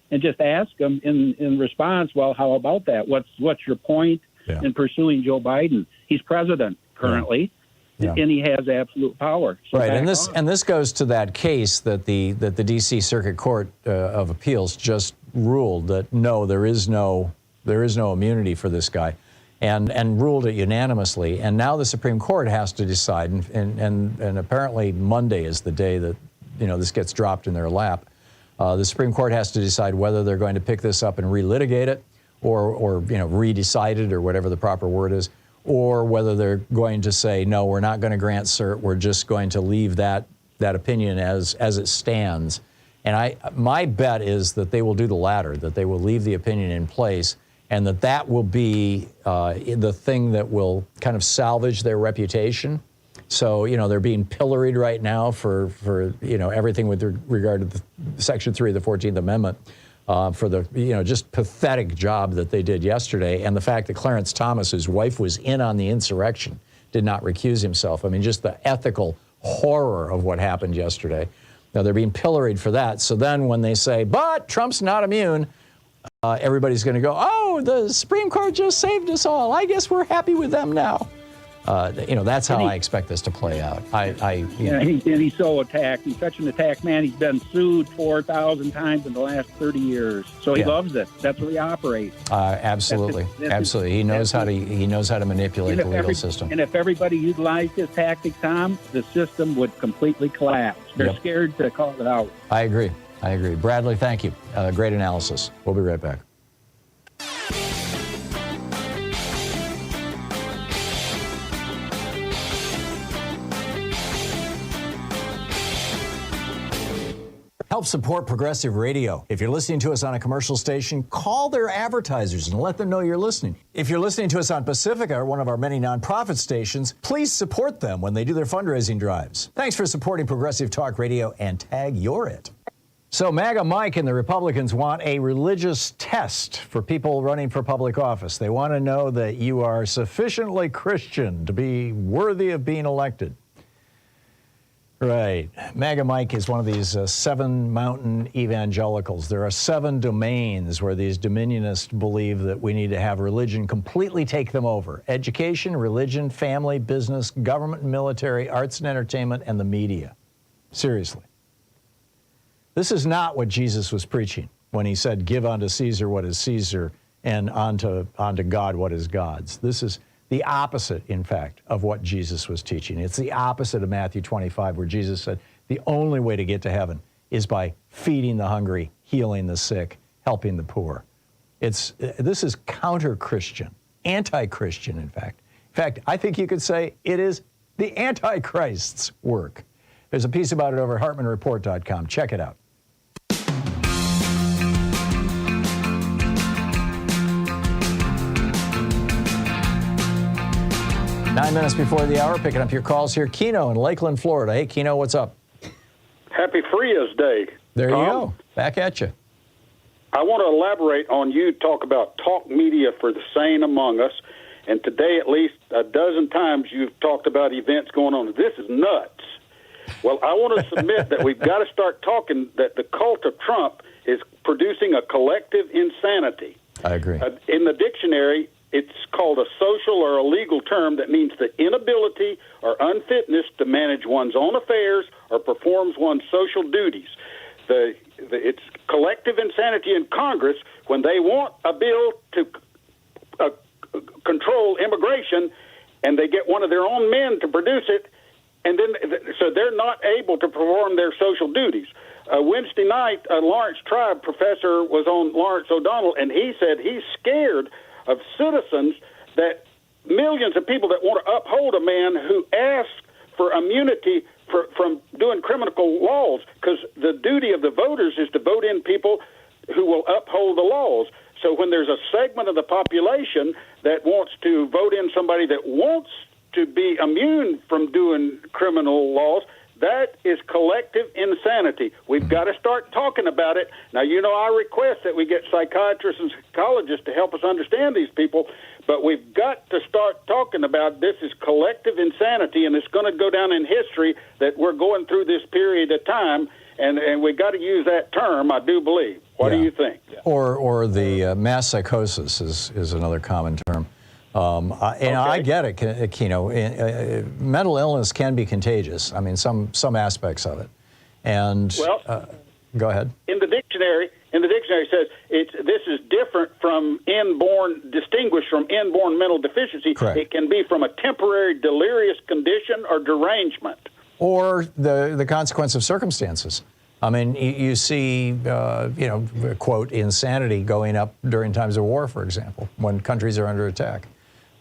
[SPEAKER 14] And just ask him in response. Well, how about that? What's your point in pursuing Joe Biden? He's president currently, and he has absolute power. So
[SPEAKER 2] right, and this goes to that case that the D.C. Circuit Court of Appeals just ruled that no, there is no immunity for this guy. And ruled it unanimously. And now the Supreme Court has to decide, and apparently Monday is the day that this gets dropped in their lap. The Supreme Court has to decide whether they're going to pick this up and relitigate it, or redecide it, or whatever the proper word is, or whether they're going to say, no, we're not going to grant cert. We're just going to leave that opinion as it stands. And my bet is that they will do the latter, that they will leave the opinion in place, and that will be the thing that will kind of salvage their reputation. So, they're being pilloried right now for everything with regard to Section 3 of the 14th Amendment, for the, just pathetic job that they did yesterday. And the fact that Clarence Thomas, whose wife was in on the insurrection, did not recuse himself. I mean, just the ethical horror of what happened yesterday. Now, they're being pilloried for that. So then when they say, but Trump's not immune, everybody's going to go, oh, the Supreme Court just saved us all. I guess we're happy with them now. That's how I expect this to play out.
[SPEAKER 14] He's so attacked. He's such an attacked man. He's been sued 4,000 times in the last 30 years. So he loves it. That's where he operates.
[SPEAKER 2] Absolutely, absolutely. He knows how to manipulate the legal system.
[SPEAKER 14] And if everybody utilized his tactics, Tom, the system would completely collapse. They're scared to call it out.
[SPEAKER 2] I agree. Bradley, thank you. Great analysis. We'll be right back. Help support progressive radio. If you're listening to us on a commercial station, call their advertisers and let them know you're listening. If you're listening to us on Pacifica, one of our many nonprofit stations, please support them when they do their fundraising drives. Thanks for supporting Progressive Talk Radio, and tag you're it. So MAGA Mike and the Republicans want a religious test for people running for public office. They want to know that you are sufficiently Christian to be worthy of being elected. Right. MAGA Mike is one of these 7 mountain evangelicals. There are 7 domains where these dominionists believe that we need to have religion completely take them over. Education, religion, family, business, government and military, arts and entertainment, and the media. Seriously. This is not what Jesus was preaching when he said, give unto Caesar what is Caesar and unto God what is God's. This is the opposite, in fact, of what Jesus was teaching. It's the opposite of Matthew 25, where Jesus said the only way to get to heaven is by feeding the hungry, healing the sick, helping the poor. This is counter-Christian, anti-Christian, in fact. In fact, I think you could say it is the Antichrist's work. There's a piece about it over at HartmannReport.com. Check it out. 9 minutes before the hour, picking up your calls here. Keno in Lakeland, Florida. Hey, Keno, what's up?
[SPEAKER 15] Happy Fria's Day.
[SPEAKER 2] There you go. Back at you.
[SPEAKER 15] I want to elaborate on you talk about talk media for the sane among us. And today, at least a dozen times, you've talked about events going on. This is nuts. Well, I want to submit that we've got to start talking that the cult of Trump is producing a collective insanity.
[SPEAKER 2] I agree.
[SPEAKER 15] In the dictionary, it's called a social or a legal term that means the inability or unfitness to manage one's own affairs or performs one's social duties. It's collective insanity in Congress when they want a bill to control immigration, and they get one of their own men to produce it, and then so they're not able to perform their social duties. Wednesday night, a Lawrence Tribe professor was on Lawrence O'Donnell, and he said he's scared of citizens, that millions of people that want to uphold a man who asks for immunity from doing criminal laws, because the duty of the voters is to vote in people who will uphold the laws. So when there's a segment of the population that wants to vote in somebody that wants to be immune from doing criminal laws, that is collective insanity. We've got to start talking about it. Now, I request that we get psychiatrists and psychologists to help us understand these people, but we've got to start talking about this is collective insanity, and it's going to go down in history that we're going through this period of time, and we've got to use that term, I do believe. What do you think?
[SPEAKER 2] Or the mass psychosis is another common term. I get it, Kino. Mental illness can be contagious. I mean, some aspects of it. And go ahead.
[SPEAKER 15] In the dictionary it says this is different from distinguished from inborn mental deficiency.
[SPEAKER 2] Correct.
[SPEAKER 15] It can be from a temporary delirious condition or derangement.
[SPEAKER 2] Or the consequence of circumstances. I mean, you see, quote, insanity going up during times of war, for example, when countries are under attack.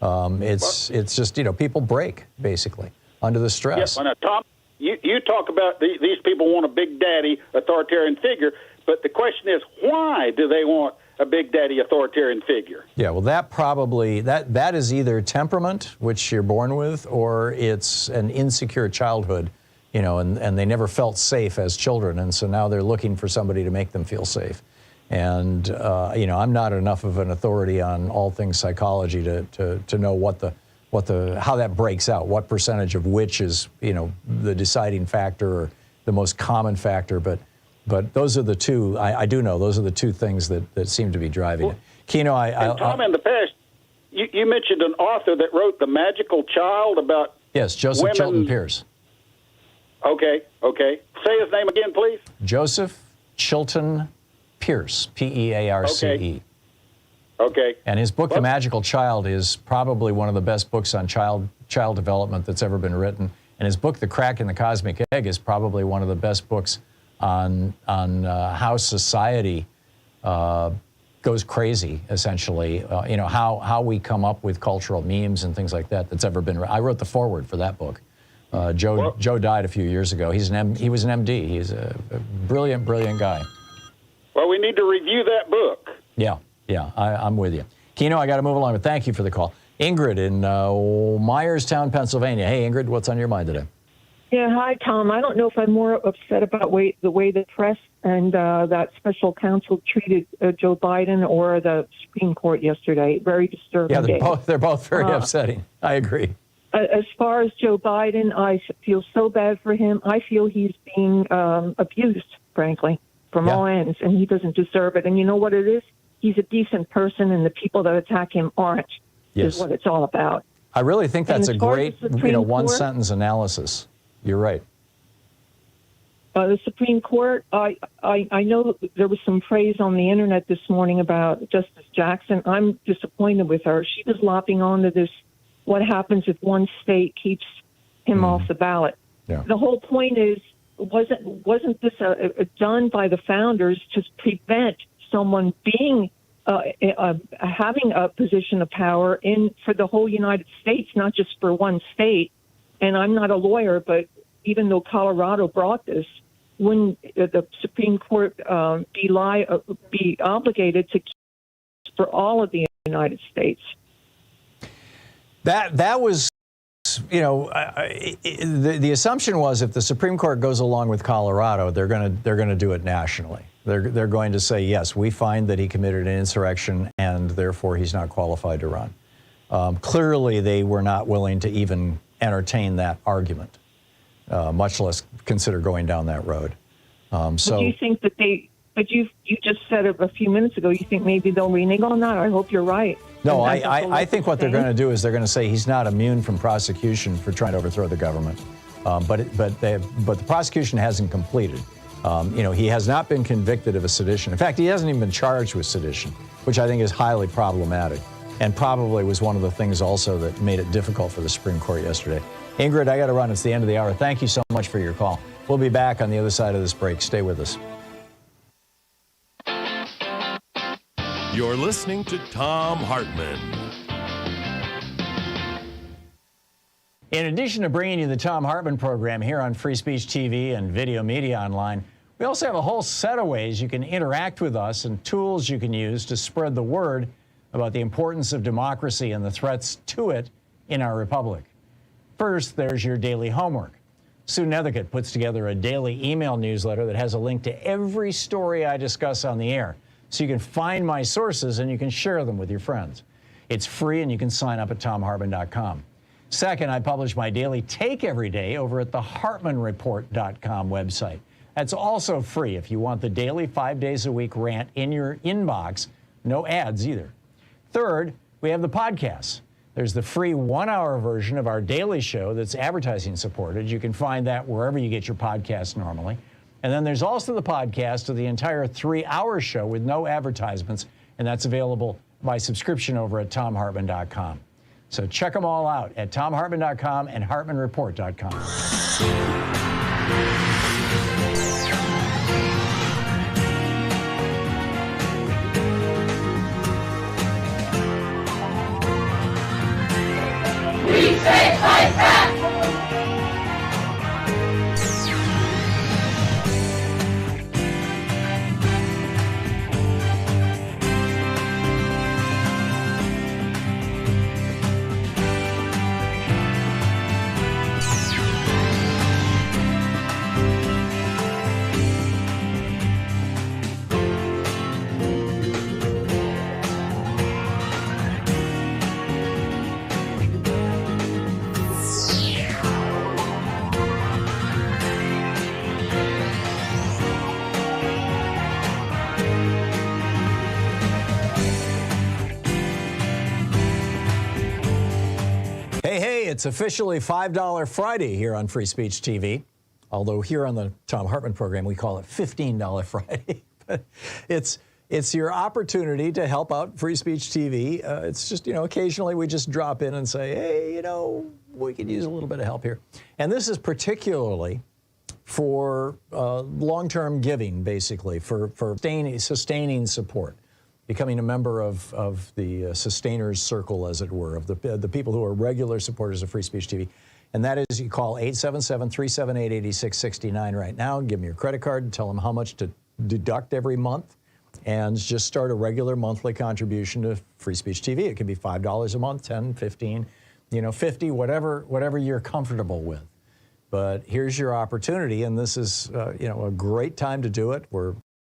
[SPEAKER 2] It's just, people break, basically, under the stress.
[SPEAKER 15] Yes, Tom, you talk about these people want a big daddy authoritarian figure, but the question is, why do they want a big daddy authoritarian figure?
[SPEAKER 2] Yeah, well, that is either temperament, which you're born with, or it's an insecure childhood, and they never felt safe as children, and so now they're looking for somebody to make them feel safe. And I'm not enough of an authority on all things psychology to know how that breaks out, what percentage of which is the deciding factor or the most common factor. But those are the two. I do know those are the two things that seem to be driving it. Kino,
[SPEAKER 15] Tom, in the past, you mentioned an author that wrote The Magical Child about
[SPEAKER 2] Joseph Chilton Pearce.
[SPEAKER 15] Okay. Say his name again, please.
[SPEAKER 2] Joseph Chilton Pearce, P-E-A-R-C-E.
[SPEAKER 15] Okay.
[SPEAKER 2] And his book, The Magical Child, is probably one of the best books on child development that's ever been written. And his book, The Crack in the Cosmic Egg, is probably one of the best books on how society goes crazy, essentially. How we come up with cultural memes and things like that that's ever been. I wrote the foreword for that book. Joe died a few years ago. He was an MD. He's a brilliant guy.
[SPEAKER 15] Well, we need to review that book.
[SPEAKER 2] Yeah, I'm with you. Kino, I got to move along, but thank you for the call. Ingrid in Myerstown, Pennsylvania. Hey, Ingrid, what's on your mind today?
[SPEAKER 16] Yeah, hi, Tom. I don't know if I'm more upset about the way the press and that special counsel treated Joe Biden or the Supreme Court yesterday. Very disturbing.
[SPEAKER 2] Yeah, they're both very upsetting. I agree.
[SPEAKER 16] As far as Joe Biden, I feel so bad for him. I feel he's being abused, frankly, from all ends, and he doesn't deserve it. And you know what it is? He's a decent person, and the people that attack him aren't, is what it's all about.
[SPEAKER 2] I really think that's a great, one-sentence analysis. You're right.
[SPEAKER 16] The Supreme Court, I know there was some praise on the internet this morning about Justice Jackson. I'm disappointed with her. She was lopping onto this, what happens if one state keeps him off the ballot.
[SPEAKER 2] Yeah.
[SPEAKER 16] The whole point is, wasn't this done by the founders to prevent someone being having a position of power for the whole United States, not just for one state? And I'm not a lawyer, but even though Colorado brought this, wouldn't the Supreme Court be obligated to keep for all of the United States?
[SPEAKER 2] That was, the assumption was if the Supreme Court goes along with Colorado, they're going to do it nationally. They're going to say, yes, we find that he committed an insurrection and therefore he's not qualified to run. Clearly, they were not willing to even entertain that argument, much less consider going down that road.
[SPEAKER 16] Do you think that But you just said a few minutes ago you think maybe they'll renege on that. I hope you're right.
[SPEAKER 2] No, I think what they're going to do is they're going to say he's not immune from prosecution for trying to overthrow the government. But the prosecution hasn't completed. He has not been convicted of a sedition. In fact, he hasn't even been charged with sedition, which I think is highly problematic, and probably was one of the things also that made it difficult for the Supreme Court yesterday. Ingrid, I got to run. It's the end of the hour. Thank you so much for your call. We'll be back on the other side of this break. Stay with us.
[SPEAKER 5] You're listening to Thom Hartmann.
[SPEAKER 2] In addition to bringing you the Thom Hartmann Program here on Free Speech TV and Video Media Online, we also have a whole set of ways you can interact with us and tools you can use to spread the word about the importance of democracy and the threats to it in our republic. First, there's your daily homework. Sue Nethercutt puts together a daily email newsletter that has a link to every story I discuss on the air, so you can find my sources and you can share them with your friends. It's free and you can sign up at ThomHartmann.com. Second, I publish my daily take every day over at the HartmannReport.com website. That's also free if you want the daily 5 days a week rant in your inbox. No ads either. Third, we have the podcasts. There's the free 1-hour version of our daily show that's advertising supported. You can find that wherever you get your podcasts normally. And then there's also the podcast of the entire 3-hour show with no advertisements, and that's available by subscription over at ThomHartmann.com. So check them all out at ThomHartmann.com and HartmannReport.com.
[SPEAKER 7] We say fight back!
[SPEAKER 2] It's officially $5 Friday here on Free Speech TV, although here on the Thom Hartmann Program we call it $15 Friday. But it's your opportunity to help out Free Speech TV. It's just, occasionally we just drop in and say, hey, we could use a little bit of help here. And this is particularly for long-term giving, basically, for sustaining support. Becoming a member of the sustainers circle, as it were, of the people who are regular supporters of Free Speech TV. And that is, you call 877-378-8669 right now, give them your credit card, and tell them how much to deduct every month, and just start a regular monthly contribution to Free Speech TV. It can be $5 a month, 10, 15, 50, whatever you're comfortable with. But here's your opportunity, and this is, a great time to do it.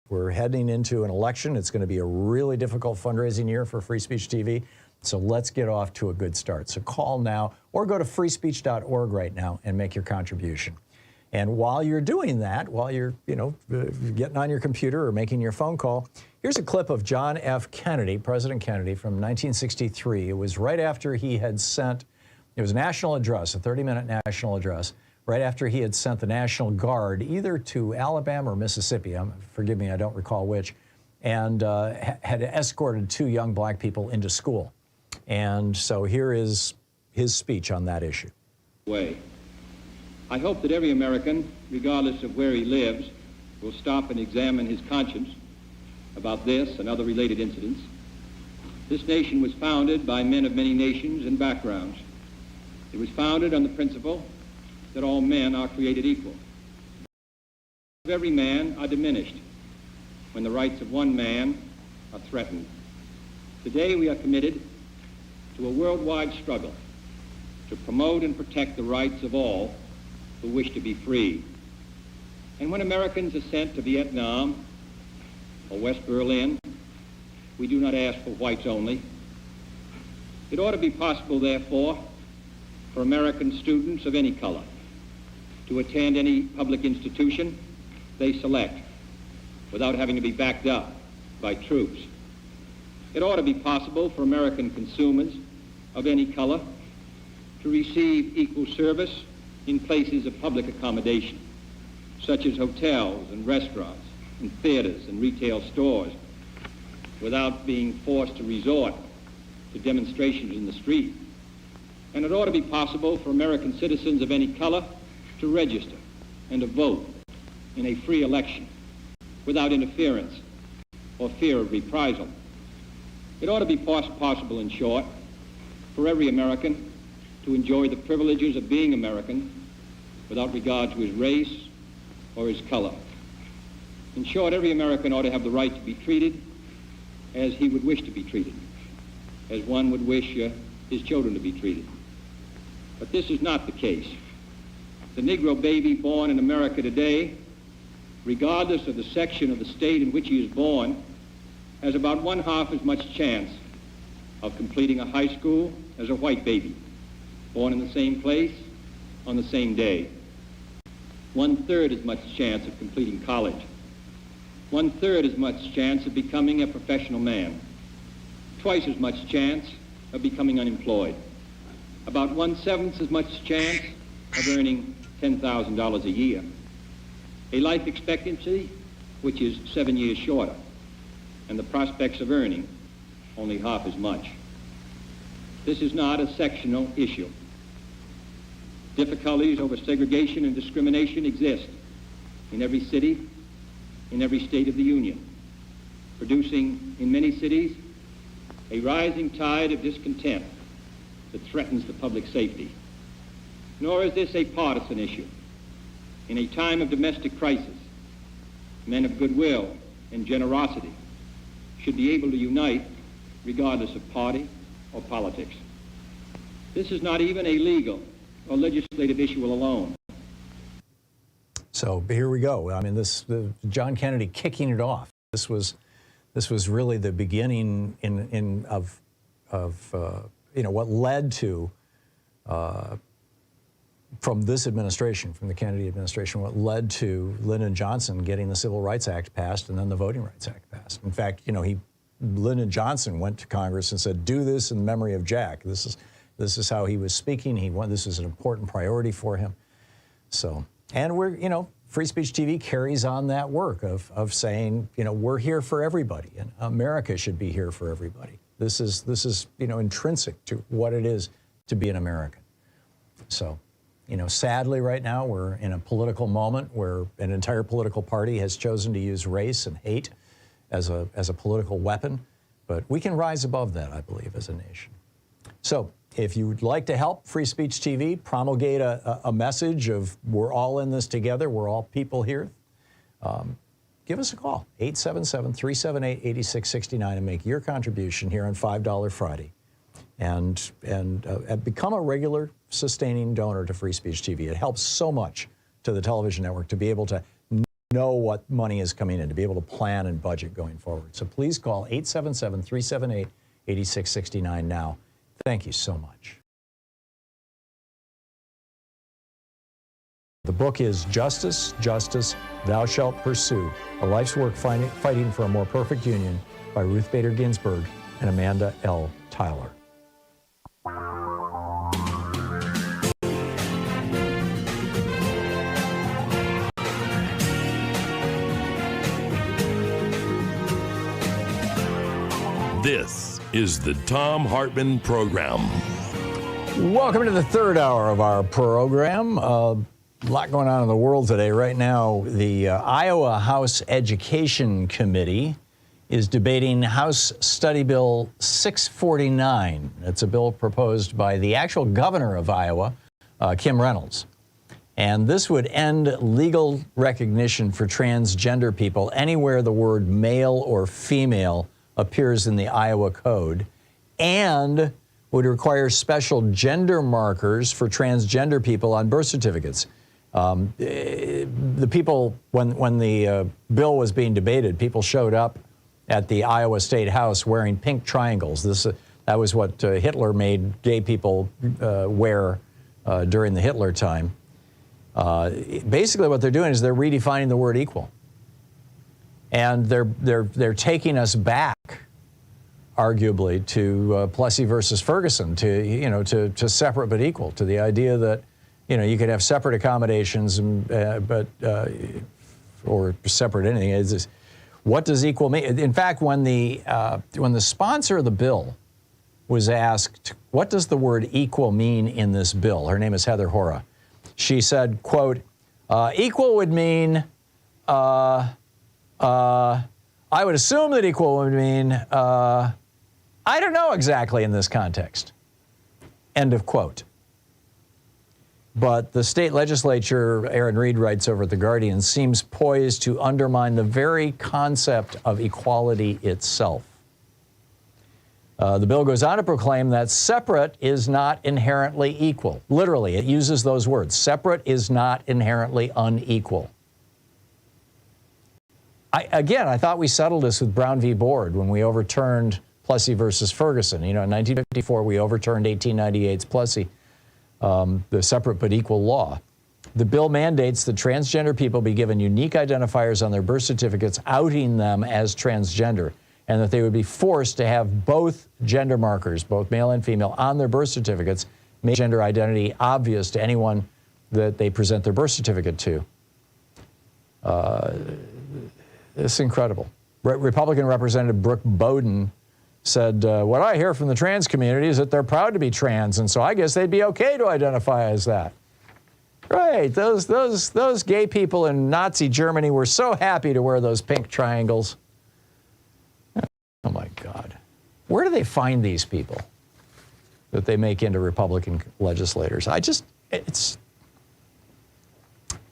[SPEAKER 2] We're heading into an election. It's going to be a really difficult fundraising year for Free Speech TV. So let's get off to a good start. So call now or go to freespeech.org right now and make your contribution. And while you're doing that, while you're, getting on your computer or making your phone call, here's a clip of John F. Kennedy, President Kennedy, from 1963. It was right after he had sent, it was a national address, a 30-minute national address, right after he had sent the National Guard either to Alabama or Mississippi, forgive me, I don't recall which, and had escorted 2 young black people into school. And so here is his speech on that issue.
[SPEAKER 4] I hope that every American, regardless of where he lives, will stop and examine his conscience about this and other related incidents. This nation was founded by men of many nations and backgrounds. It was founded on the principle that all men are created equal. Every man are diminished when the rights of one man are threatened. Today we are committed to a worldwide struggle to promote and protect the rights of all who wish to be free. And when Americans are sent to Vietnam or West Berlin, we do not ask for whites only. It ought to be possible, therefore, for American students of any color to attend any public institution they select, without having to be backed up by troops. It ought to be possible for American consumers of any color to receive equal service in places of public accommodation, such as hotels and restaurants and theaters and retail stores, without being forced to resort to demonstrations in the street. And it ought to be possible for American citizens of any color to register and to vote in a free election without interference or fear of reprisal. It ought to be possible, in short, for every American to enjoy the privileges of being American without regard to his race or his color. In short, every American ought to have the right to be treated as he would wish to be treated, as one would wish his children to be treated. But this is not the case. The Negro baby born in America today, regardless of the section of the state in which he is born, has about 1/2 as much chance of completing a high school as a white baby, born in the same place on the same day. 1/3 as much chance of completing college. 1/3 as much chance of becoming a professional man. Twice as much chance of becoming unemployed. About 1/7 as much chance of earning $10,000 a year. A life expectancy which is 7 years shorter, and the prospects of earning only half as much. This is not a sectional issue. Difficulties over segregation and discrimination exist in every city, in every state of the Union, producing in many cities a rising tide of discontent that threatens the public safety. Nor is this a partisan issue. In a time of domestic crisis, men of goodwill and generosity should be able to unite regardless of party or politics. This is not even a legal or legislative issue alone.
[SPEAKER 2] So here we go. I mean, John Kennedy kicking it off. This was really the beginning of what led to from this administration, from the Kennedy administration, what led to Lyndon Johnson getting the Civil Rights Act passed and then the Voting Rights Act passed. In fact, Lyndon Johnson went to Congress and said, "Do this in memory of Jack." This is how he was speaking. This is an important priority for him. So, and Free Speech TV carries on that work of saying, we're here for everybody, and America should be here for everybody. This is intrinsic to what it is to be an American. So, sadly right now we're in a political moment where an entire political party has chosen to use race and hate as a political weapon, but we can rise above that, I believe, as a nation. So if you would like to help Free Speech TV promulgate a message of we're all in this together, we're all people here, give us a call, 877-378-8669, and make your contribution here on $5 Friday. And become a regular sustaining donor to Free Speech TV. It helps so much to the television network to be able to know what money is coming in, to be able to plan and budget going forward. So please call 877-378-8669 now. Thank you so much. The book is Justice, Justice, Thou Shalt Pursue, a life's work fighting for a more perfect union by Ruth Bader Ginsburg and Amanda L. Tyler.
[SPEAKER 5] This is the Thom Hartmann Program.
[SPEAKER 2] Welcome to the third hour of our program. A lot going on in the world today. Right now, the Iowa House Education Committee is debating House Study Bill 649. It's a bill proposed by the actual governor of Iowa, Kim Reynolds. And this would end legal recognition for transgender people anywhere the word male or female appears in the Iowa Code, and would require special gender markers for transgender people on birth certificates. The people, when the bill was being debated, people showed up at the Iowa State House wearing pink triangles. That was what Hitler made gay people wear during the Hitler time. Basically what they're doing is they're redefining the word equal. And they're taking us back, arguably, to Plessy versus Ferguson, to separate but equal, to the idea that you could have separate accommodations, or separate anything. What does equal mean? In fact, when the sponsor of the bill was asked, what does the word equal mean in this bill? Her name is Heather Hora. She said, quote, equal would mean, I would assume that equal would mean, I don't know exactly in this context. End of quote. But the state legislature, Aaron Reed writes over at The Guardian, seems poised to undermine the very concept of equality itself. The bill goes on to proclaim that separate is not inherently equal. Literally, it uses those words. Separate is not inherently unequal. I thought we settled this with Brown v. Board when we overturned Plessy versus Ferguson. In 1954, we overturned 1898's Plessy, the separate but equal law. The bill mandates that transgender people be given unique identifiers on their birth certificates outing them as transgender, and that they would be forced to have both gender markers, both male and female, on their birth certificates, make gender identity obvious to anyone that they present their birth certificate to. It's incredible. Republican Representative Brooke Bowden said, what I hear from the trans community is that they're proud to be trans, and so I guess they'd be okay to identify as that. Right, those gay people in Nazi Germany were so happy to wear those pink triangles. Oh my God. Where do they find these people that they make into Republican legislators?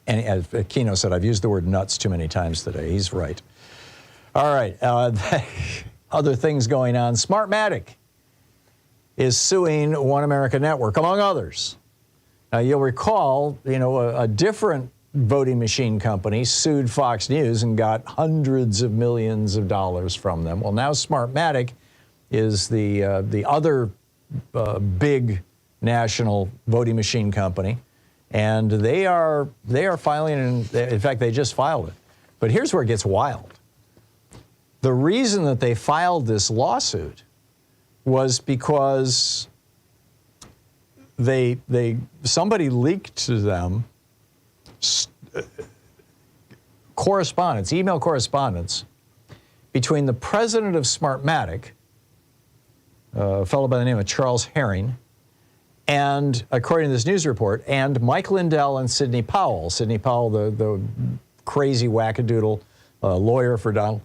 [SPEAKER 2] And as Kino said, I've used the word nuts too many times today. He's right. All right. Other things going on. Smartmatic is suing One America Network, among others. Now, you'll recall, a different voting machine company sued Fox News and got hundreds of millions of dollars from them. Well, now Smartmatic is the other big national voting machine company, and they are filing. In fact, they just filed it. But here's where it gets wild. The reason that they filed this lawsuit was because somebody leaked to them email correspondence between the president of Smartmatic, a fellow by the name of Charles Herring, and, according to this news report, and Mike Lindell and Sidney Powell. Sidney Powell, the crazy wackadoodle lawyer for Donald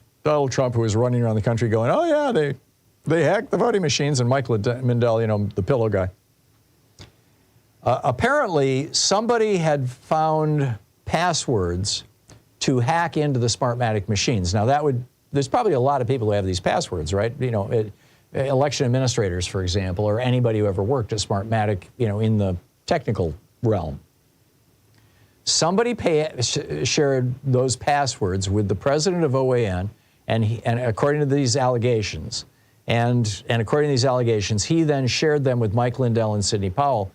[SPEAKER 2] Trump, who was running around the country going, oh yeah, they hacked the voting machines, and Mike Lindell, the pillow guy. Apparently, somebody had found passwords to hack into the Smartmatic machines. Now, there's probably a lot of people who have these passwords, right? Election administrators, for example, or anybody who ever worked at Smartmatic, in the technical realm. Somebody shared those passwords with the president of OAN, and according to these allegations, and according to these allegations, he then shared them with Mike Lindell and Sidney Powell,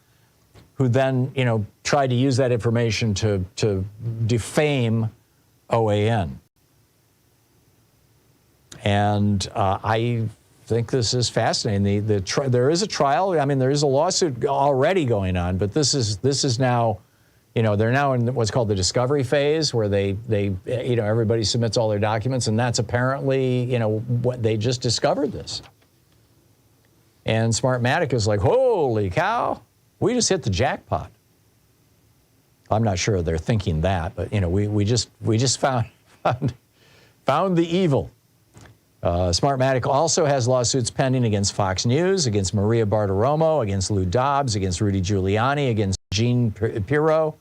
[SPEAKER 2] who then, tried to use that information to defame OAN. And I think this is fascinating. There is a trial. I mean, there is a lawsuit already going on, but this is now, they're now in what's called the discovery phase, where they everybody submits all their documents, and that's apparently, what they just discovered this. And Smartmatic is like, holy cow, we just hit the jackpot. I'm not sure they're thinking that, but we just found the evil. Smartmatic also has lawsuits pending against Fox News, against Maria Bartiromo, against Lou Dobbs, against Rudy Giuliani, against Jean Pirro,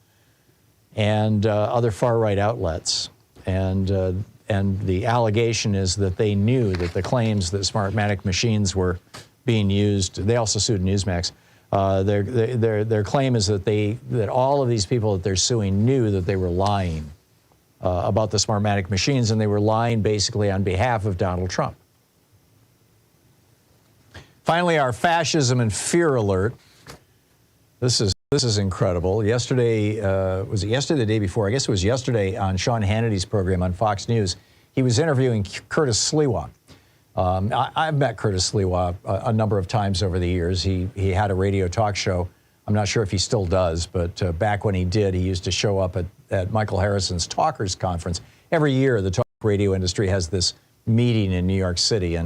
[SPEAKER 2] and other far-right outlets. And the allegation is that they knew that the claims that Smartmatic machines were being used. They also sued Newsmax. Their claim is that all of these people that they're suing knew that they were lying about the Smartmatic machines, and they were lying basically on behalf of Donald Trump. Finally, our fascism and fear alert. This is incredible. Yesterday, was it yesterday or the day before? I guess it was yesterday on Sean Hannity's program on Fox News. he was interviewing Curtis Sliwa. I've met Curtis Sliwa a number of times over the years. He had a radio talk show. I'm not sure if he still does, but back when he did, he used to show up at Michael Harrison's Talkers Conference. Every year, the talk radio industry has this meeting in New York City,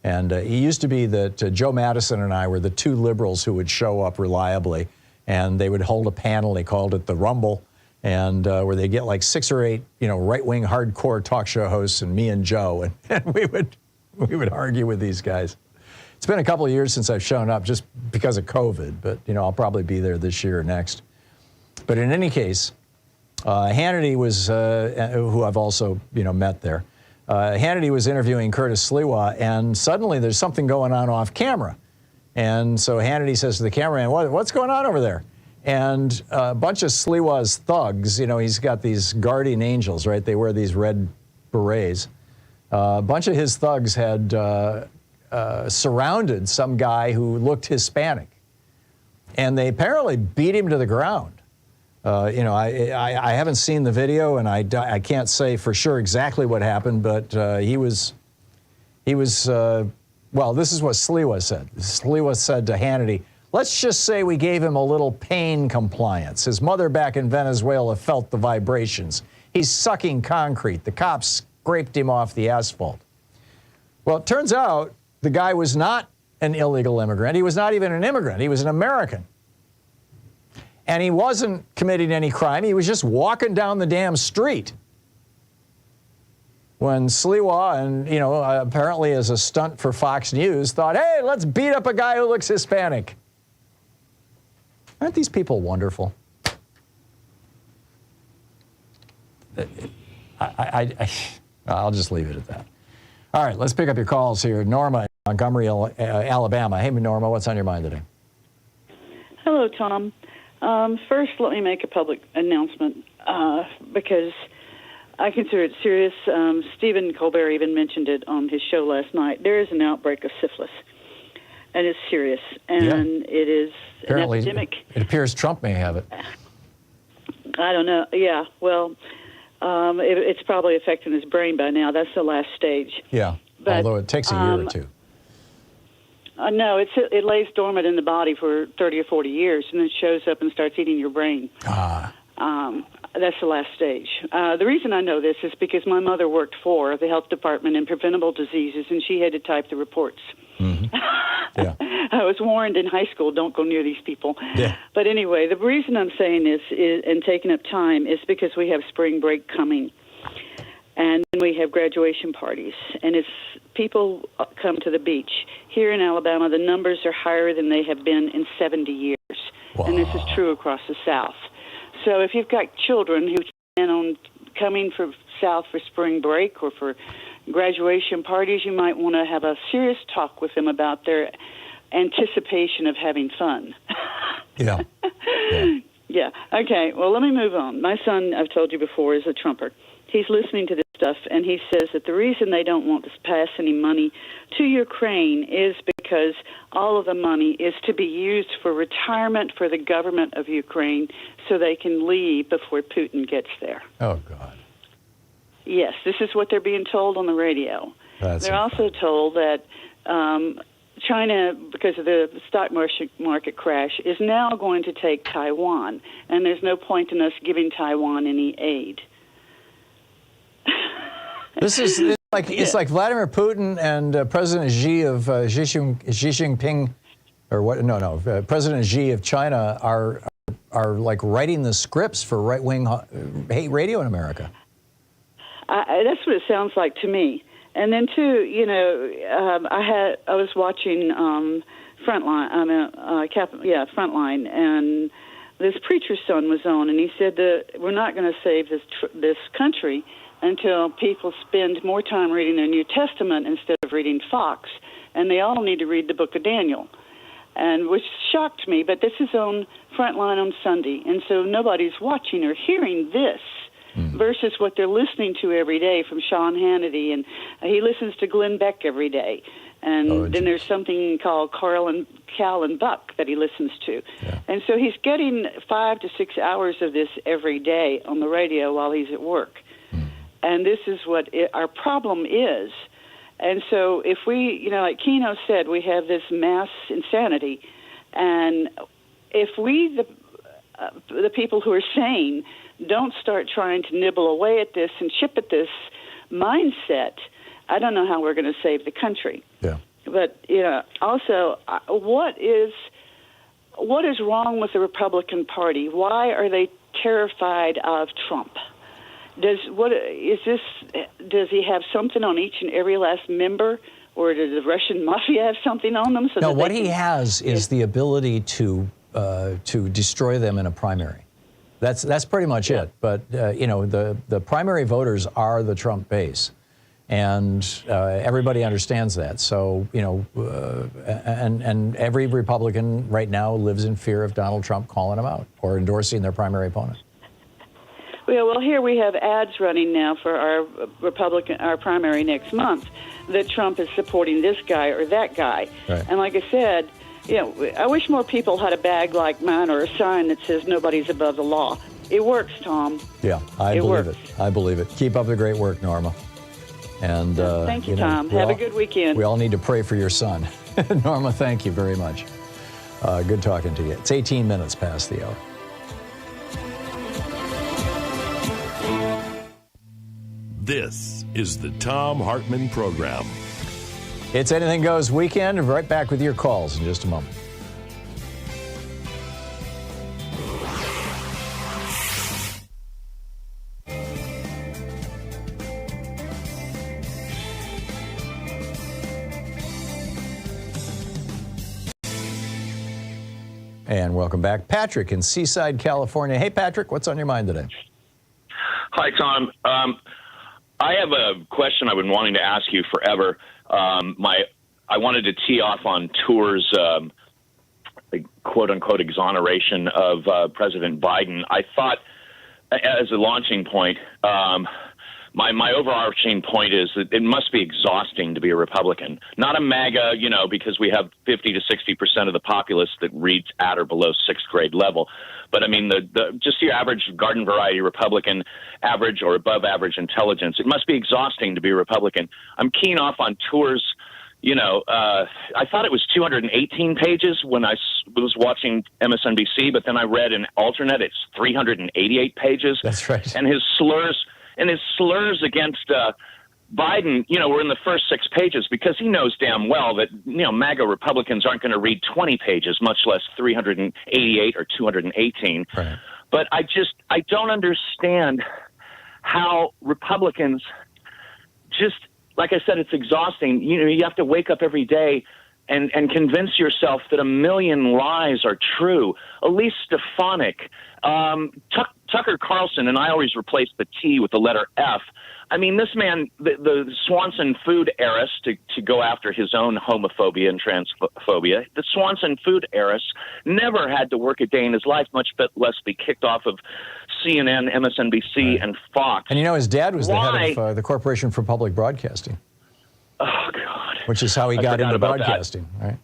[SPEAKER 2] and he used to be that Joe Madison and I were the two liberals who would show up reliably, and they would hold a panel. They called it the Rumble, and where they get like 6 or 8, right-wing hardcore talk show hosts and me and Joe, and we would argue with these guys. It's been a couple of years since I've shown up just because of COVID, but I'll probably be there this year or next. But in any case, Hanniity was, who I've also met there. Hanniity was interviewing Curtis Sliwa, and suddenly there's something going on off camera. And so Hanniity says to the cameraman, what's going on over there? And a bunch of Sliwa's thugs, he's got these guardian angels, right? They wear these red berets. A bunch of his thugs had surrounded some guy who looked Hispanic. And they apparently beat him to the ground. I haven't seen the video, and I can't say for sure exactly what happened, but he was well, this is what Sliwa said. Sliwa said to Hanniity, let's just say we gave him a little pain compliance. His mother back in Venezuela felt the vibrations. He's sucking concrete. The cops scraped him off the asphalt. Well, it turns out the guy was not an illegal immigrant. He was not even an immigrant. He was an American. And he wasn't committing any crime. He was just walking down the damn street. When Sliwa, and apparently as a stunt for Fox News, thought, hey, let's beat up a guy who looks Hispanic. Aren't these people wonderful? I'll just leave it at that. All right, let's pick up your calls here. Norma in Montgomery, Alabama. Hey, Norma, what's on your mind today?
[SPEAKER 17] Hello, Tom. First, let me make a public announcement because I consider it serious. Stephen Colbert even mentioned it on his show last night. There is an outbreak of syphilis, and it's serious, and it is
[SPEAKER 2] apparently
[SPEAKER 17] an epidemic.
[SPEAKER 2] It appears Trump may have it.
[SPEAKER 17] I don't know. Yeah, well, it's probably affecting his brain by now. That's the last stage.
[SPEAKER 2] Yeah, but, although it takes a year or two.
[SPEAKER 17] No, it lays dormant in the body for 30 or 40 years, and then shows up and starts eating your brain. That's the last stage. The reason I know this is because my mother worked for the health department in preventable diseases, and she had to type the reports. Mm-hmm. Yeah. I was warned in high school, don't go near these people. Yeah. But anyway, the reason I'm saying this and taking up time is because we have spring break coming. And we have graduation parties, and people come to the beach. Here in Alabama, the numbers are higher than they have been in 70 years, and this is true across the South. So if you've got children who plan on coming south for spring break or for graduation parties, you might want to have a serious talk with them about their anticipation of having fun.
[SPEAKER 2] Yeah.
[SPEAKER 17] Yeah. Okay, well, let me move on. My son, I've told you before, is a Trumper. He's listening to this stuff, and he says that the reason they don't want to pass any money to Ukraine is because all of the money is to be used for retirement for the government of Ukraine so they can leave before Putin gets there.
[SPEAKER 2] Oh, God.
[SPEAKER 17] Yes, this is what they're being told on the radio. They're also told that China, because of the stock market crash, is now going to take Taiwan, and there's no point in us giving Taiwan any aid.
[SPEAKER 2] It's like Vladimir Putin and President Xi of Xi Jinping, or what? No. President Xi of China are like writing the scripts for right-wing hate radio in America.
[SPEAKER 17] That's what it sounds like to me. And then too, I was watching Frontline, Frontline, and this preacher's son was on, and he said that we're not going to save this country until people spend more time reading their New Testament instead of reading Fox, and they all need to read the Book of Daniel, and which shocked me. But this is on Frontline on Sunday, and so nobody's watching or hearing this versus what they're listening to every day from Sean Hannity, and he listens to Glenn Beck every day. And then there's something called Cal and Buck that he listens to. Yeah. And so he's getting 5 to 6 hours of this every day on the radio while he's at work. And this is what our problem is. And so if we, like Keno said, we have this mass insanity. And if we, the people who are sane, don't start trying to nibble away at this and chip at this mindset, I don't know how we're going to save the country.
[SPEAKER 2] Yeah.
[SPEAKER 17] But also, what is wrong with the Republican Party? Why are they terrified of Trump? Does he have something on each and every last member, or does the Russian mafia have something on them?
[SPEAKER 2] No, what he has is the ability to destroy them in a primary. That's pretty much it. But the primary voters are the Trump base, and everybody understands that. So and every Republican right now lives in fear of Donald Trump calling them out or endorsing their primary opponent.
[SPEAKER 17] Well, here we have ads running now for our primary next month that Trump is supporting this guy or that guy.
[SPEAKER 2] Right.
[SPEAKER 17] And like I said, I wish more people had a bag like mine or a sign that says nobody's above the law. It works, Tom.
[SPEAKER 2] Yeah, I believe it. I believe it. Keep up the great work, Norma. And
[SPEAKER 17] thank you, Tom. Have a good weekend.
[SPEAKER 2] We all need to pray for your son. Norma, thank you very much. Good talking to you. It's 18 minutes past the hour.
[SPEAKER 5] This is the Thom Hartmann Program.
[SPEAKER 2] It's Anything Goes Weekend. Right back with your calls in just a moment. And welcome back. Patrick in Seaside, California. Hey, Patrick, what's on your mind today?
[SPEAKER 19] Hi, Tom. I have a question I've been wanting to ask you forever. I wanted to tee off on Tour's quote-unquote exoneration of President Biden. I thought, as a launching point, my overarching point is that it must be exhausting to be a Republican. Not a MAGA, because we have 50 to 60% of the populace that reads at or below sixth grade level. But I mean, just your average garden variety Republican, average or above average intelligence. It must be exhausting to be a Republican. I'm keen off on Tour's. I thought it was 218 pages when I was watching MSNBC, but then I read an alternate. It's 388 pages.
[SPEAKER 2] That's right.
[SPEAKER 19] And his slurs against Biden, were in the first 6 pages because he knows damn well that, MAGA Republicans aren't going to read 20 pages, much less 388 or 218.
[SPEAKER 2] Right.
[SPEAKER 19] But I don't understand how Republicans just, like I said, it's exhausting. You have to wake up every day and convince yourself that a million lies are true. Elise Stefanik, Tucker Carlson, and I always replace the T with the letter F. I mean, this man, the Swanson food heiress, to go after his own homophobia and transphobia, the Swanson food heiress never had to work a day in his life, much less be kicked off of CNN, MSNBC, and Fox.
[SPEAKER 2] And his dad was the head of the Corporation for Public Broadcasting.
[SPEAKER 19] Oh, God.
[SPEAKER 2] Which is how he got into broadcasting, right?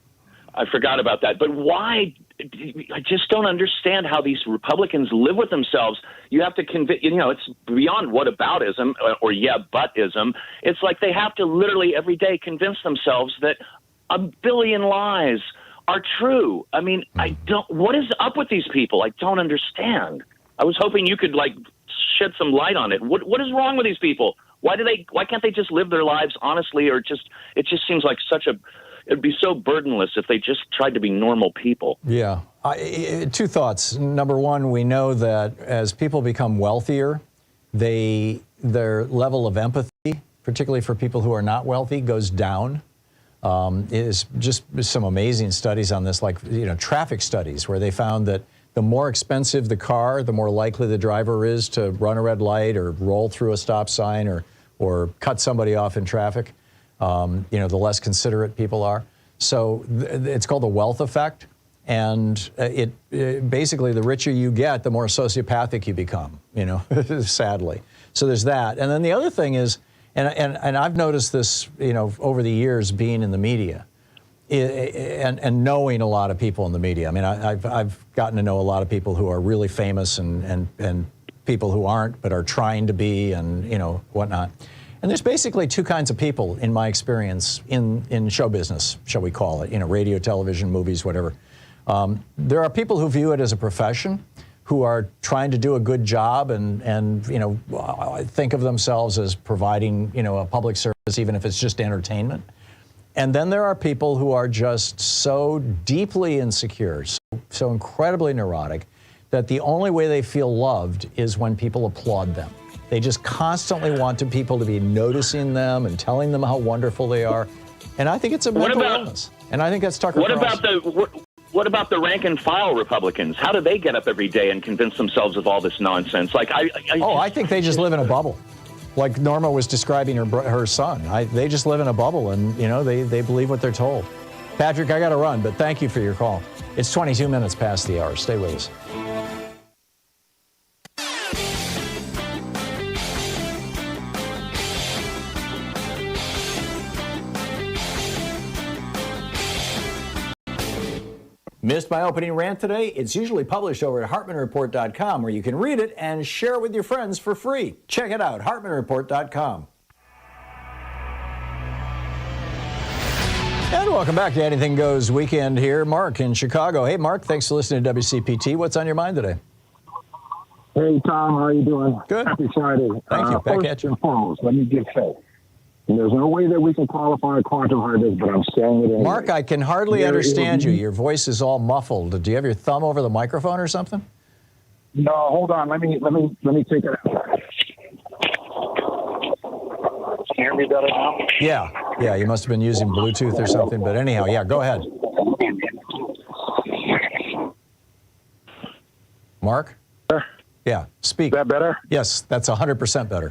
[SPEAKER 19] I forgot about that. But why? I just don't understand how these Republicans live with themselves. You have to convince, it's beyond whataboutism or butism. It's like they have to literally every day convince themselves that a billion lies are true. I mean, what is up with these people? I don't understand. I was hoping you could shed some light on it. What is wrong with these people? Why can't they just live their lives honestly, or it just seems like it'd be so burdenless if they just tried to be normal people.
[SPEAKER 2] Yeah. 2 thoughts. Number one, we know that as people become wealthier, their level of empathy, particularly for people who are not wealthy, goes down. Is just some amazing studies on this, traffic studies, where they found that the more expensive the car, the more likely the driver is to run a red light or roll through a stop sign or cut somebody off in traffic. The less considerate people are. So it's called the wealth effect. And it basically, the richer you get, the more sociopathic you become, sadly. So there's that. And then the other thing is, and I've noticed this, over the years being in the media and knowing a lot of people in the media. I mean, I've gotten to know a lot of people who are really famous and people who aren't but are trying to be, and whatnot. And there's basically two kinds of people, in my experience, in show business, shall we call it, radio, television, movies, whatever. There are people who view it as a profession, who are trying to do a good job and think of themselves as providing, a public service, even if it's just entertainment. And then there are people who are just so deeply insecure, so incredibly neurotic, that the only way they feel loved is when people applaud them. They just constantly want people to be noticing them and telling them how wonderful they are. And I think it's a mental illness. And I think that's Tucker Carlson.
[SPEAKER 19] What about the rank and file Republicans? How do they get up every day and convince themselves of all this nonsense?
[SPEAKER 2] I think they just live in a bubble. Like Norma was describing her son. They just live in a bubble, and they believe what they're told. Patrick, I got to run, but thank you for your call. It's 22 minutes past the hour. Stay with us. Missed my opening rant today? It's usually published over at HartmannReport.com, where you can read it and share it with your friends for free. Check it out, HartmannReport.com. And welcome back to Anything Goes Weekend here. Mark in Chicago. Hey, Mark, thanks for listening to WCPT. What's on your mind today?
[SPEAKER 20] Hey, Tom, how are you doing?
[SPEAKER 2] Good.
[SPEAKER 20] Happy Friday.
[SPEAKER 2] Thank you. Back at you.
[SPEAKER 20] First and foremost, let me just say, there's no way that we can qualify a quantum hard disk, but I'm saying it anyway.
[SPEAKER 2] Mark, I can hardly understand you. Your voice is all muffled. Do you have your thumb over the microphone or something?
[SPEAKER 20] No, hold on. Let me take it out. Can you hear me better now?
[SPEAKER 2] Yeah, you must have been using Bluetooth or something. But anyhow, yeah, go ahead. Mark? Yeah, speak.
[SPEAKER 20] Is that better?
[SPEAKER 2] Yes, that's 100% better.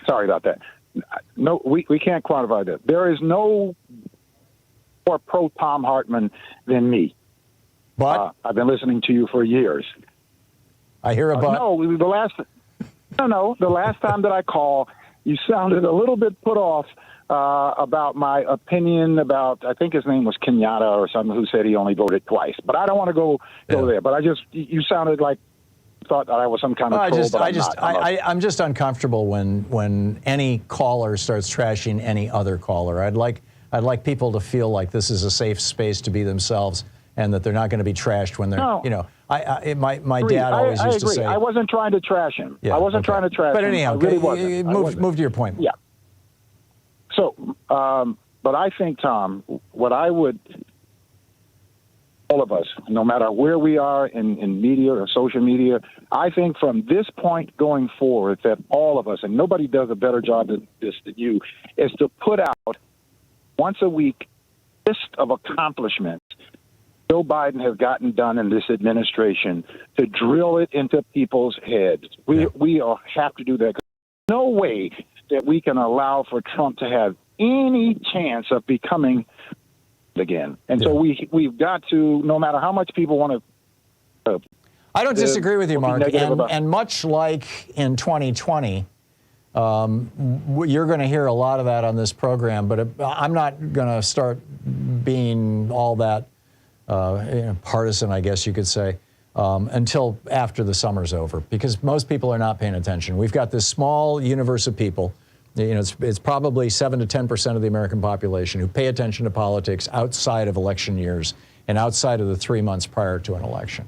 [SPEAKER 20] Sorry about that. No, we can't quantify that. There is no more pro Thom Hartmann than me.
[SPEAKER 2] But
[SPEAKER 20] I've been listening to you for years.
[SPEAKER 2] I hear about
[SPEAKER 20] the last time that I called, you sounded a little bit put off about my opinion about, I think his name was Kenyatta or something, who said he only voted twice. But I don't want to go there. But you sounded like thought that I was some kind of troll.
[SPEAKER 2] I'm just uncomfortable when any caller starts trashing any other caller. I'd like people to feel like this is a safe space to be themselves, and that they're not going to be trashed when they're, my dad always used to say.
[SPEAKER 20] I wasn't trying to trash him.
[SPEAKER 2] Yeah,
[SPEAKER 20] I wasn't trying to trash him.
[SPEAKER 2] But anyhow,
[SPEAKER 20] really
[SPEAKER 2] move to your point.
[SPEAKER 20] Yeah. So, but I think, Tom, what I would, all of us, no matter where we are in media or social media, I think from this point going forward that all of us, and nobody does a better job than you, is to put out once a week list of accomplishments Joe Biden has gotten done in this administration, to drill it into people's heads. We have to do that. There's no way that we can allow for Trump to have any chance of becoming again. And so we've got to, no matter how much people want to.
[SPEAKER 2] I don't disagree with you, Mark. And much like in 2020, you're going to hear a lot of that on this program, but I'm not going to start being all that partisan, I guess you could say, until after the summer's over, because most people are not paying attention. We've got this small universe of people. It's probably 7 to 10% of the American population who pay attention to politics outside of election years and outside of the 3 months prior to an election.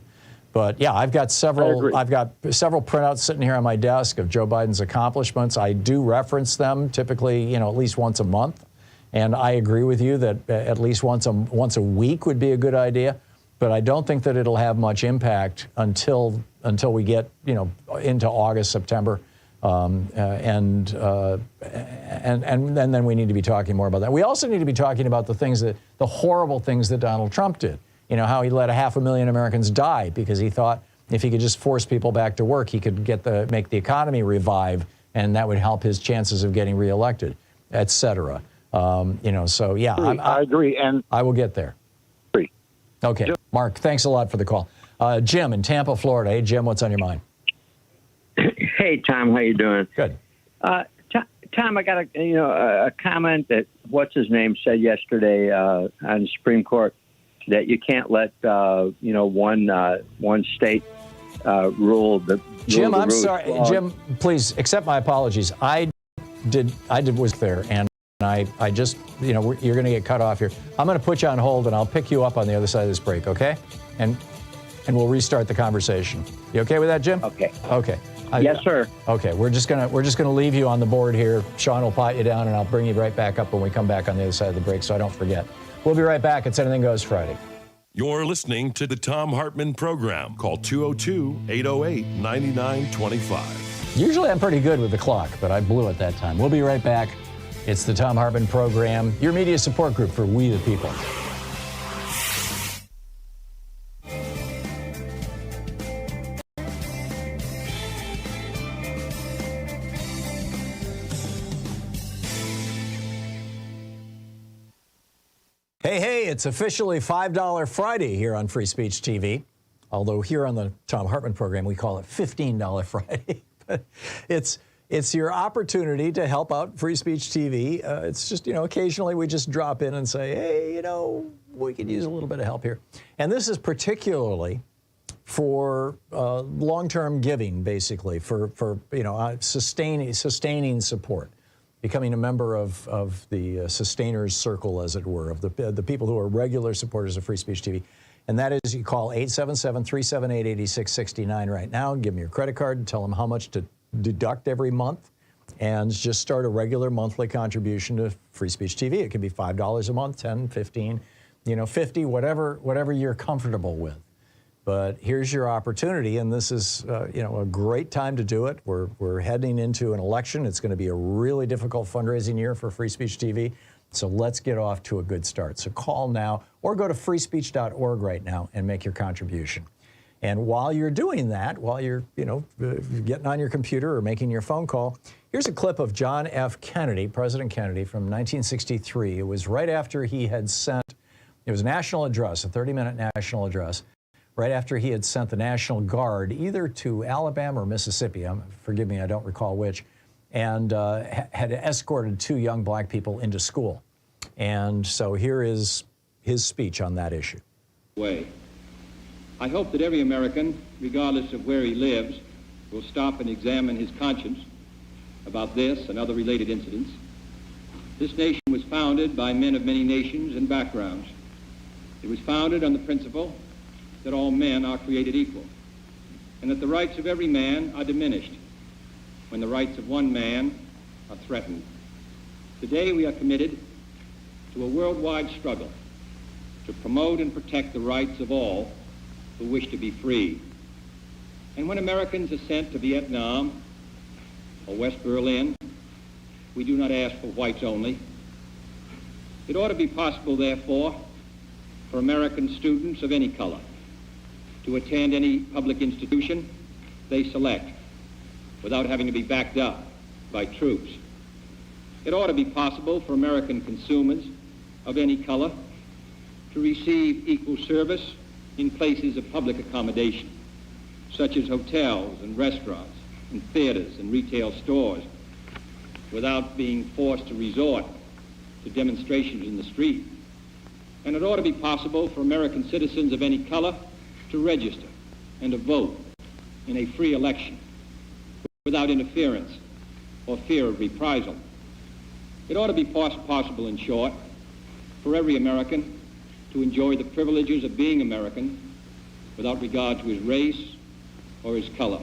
[SPEAKER 2] But yeah, I've got several printouts sitting here on my desk of Joe Biden's accomplishments. I do reference them typically, at least once a month. And I agree with you that at least once a week would be a good idea. But I don't think that it'll have much impact until we get into August, September. And then we need to be talking more about that. We also need to be talking about the horrible things that Donald Trump did. How he let 500,000 Americans die because he thought if he could just force people back to work, he could make the economy revive, and that would help his chances of getting reelected, et cetera. So yeah,
[SPEAKER 20] I agree, and
[SPEAKER 2] I will get there.
[SPEAKER 20] Agree.
[SPEAKER 2] Okay, Mark, thanks a lot for the call. Jim in Tampa, Florida. Hey, Jim, what's on your mind?
[SPEAKER 21] Hey, Tom, how you doing?
[SPEAKER 2] Good.
[SPEAKER 21] Tom, I got a comment that what's his name said yesterday on the Supreme Court that you can't let one state rule.
[SPEAKER 2] Jim, I'm sorry. Jim, please accept my apologies. I was there, and I just, you know, you're going to get cut off here. I'm going to put you on hold, and I'll pick you up on the other side of this break, okay? And we'll restart the conversation. You okay with that, Jim?
[SPEAKER 21] Okay.
[SPEAKER 2] Okay.
[SPEAKER 21] Yes, sir.
[SPEAKER 2] Okay, we're just gonna leave you on the board here. Sean will pot you down, and I'll bring you right back up when we come back on the other side of the break, so I don't forget. We'll be right back. It's Anything Goes Friday.
[SPEAKER 5] You're listening to the Thom Hartmann Program. Call 202-808-9925.
[SPEAKER 2] Usually I'm pretty good with the clock, but I blew it that time. We'll be right back. It's the Thom Hartmann Program, your media support group for We the People. Hey, it's officially $5 Friday here on Free Speech TV. Although here on the Thom Hartmann Program, we call it $15 Friday. But it's your opportunity to help out Free Speech TV. It's just, you know, occasionally we just drop in and say, hey, you know, we could use a little bit of help here. And this is particularly for long-term giving, basically, for you know, sustaining support. Becoming a member of the sustainers circle, as it were, of the people who are regular supporters of Free Speech TV. And that is, you call 877-378-8669 right now, give them your credit card, and tell them how much to deduct every month, and just start a regular monthly contribution to Free Speech TV. It can be $5 a month, 10, 15, you know, 50, whatever you're comfortable with. But here's your opportunity, and this is, you know, a great time to do it. We're heading into an election. It's going to be a really difficult fundraising year for Free Speech TV. So let's get off to a good start. So call now or go to freespeech.org right now and make your contribution. And while you're doing that, while you're, you know, getting on your computer or making your phone call, here's a clip of John F. Kennedy, President Kennedy, from 1963. It was right after he had sent, it was a national address, a 30-minute national address, right after he had sent the National Guard either to Alabama or Mississippi, forgive me, I don't recall which, and had escorted 2 young black people into school. And so here is his speech on that issue.
[SPEAKER 4] I hope that every American, regardless of where he lives, will stop and examine his conscience about this and other related incidents. This nation was founded by men of many nations and backgrounds. It was founded on the principle that all men are created equal, and that the rights of every man are diminished when the rights of one man are threatened. Today we are committed to a worldwide struggle to promote and protect the rights of all who wish to be free. And when Americans are sent to Vietnam or West Berlin, we do not ask for whites only. It ought to be possible, therefore, for American students of any color to attend any public institution they select without having to be backed up by troops. It ought to be possible for American consumers of any color to receive equal service in places of public accommodation, such as hotels and restaurants and theaters and retail stores, without being forced to resort to demonstrations in the street. And it ought to be possible for American citizens of any color to register and to vote in a free election without interference or fear of reprisal. It ought to be possible, in short, for every American to enjoy the privileges of being American without regard to his race or his color.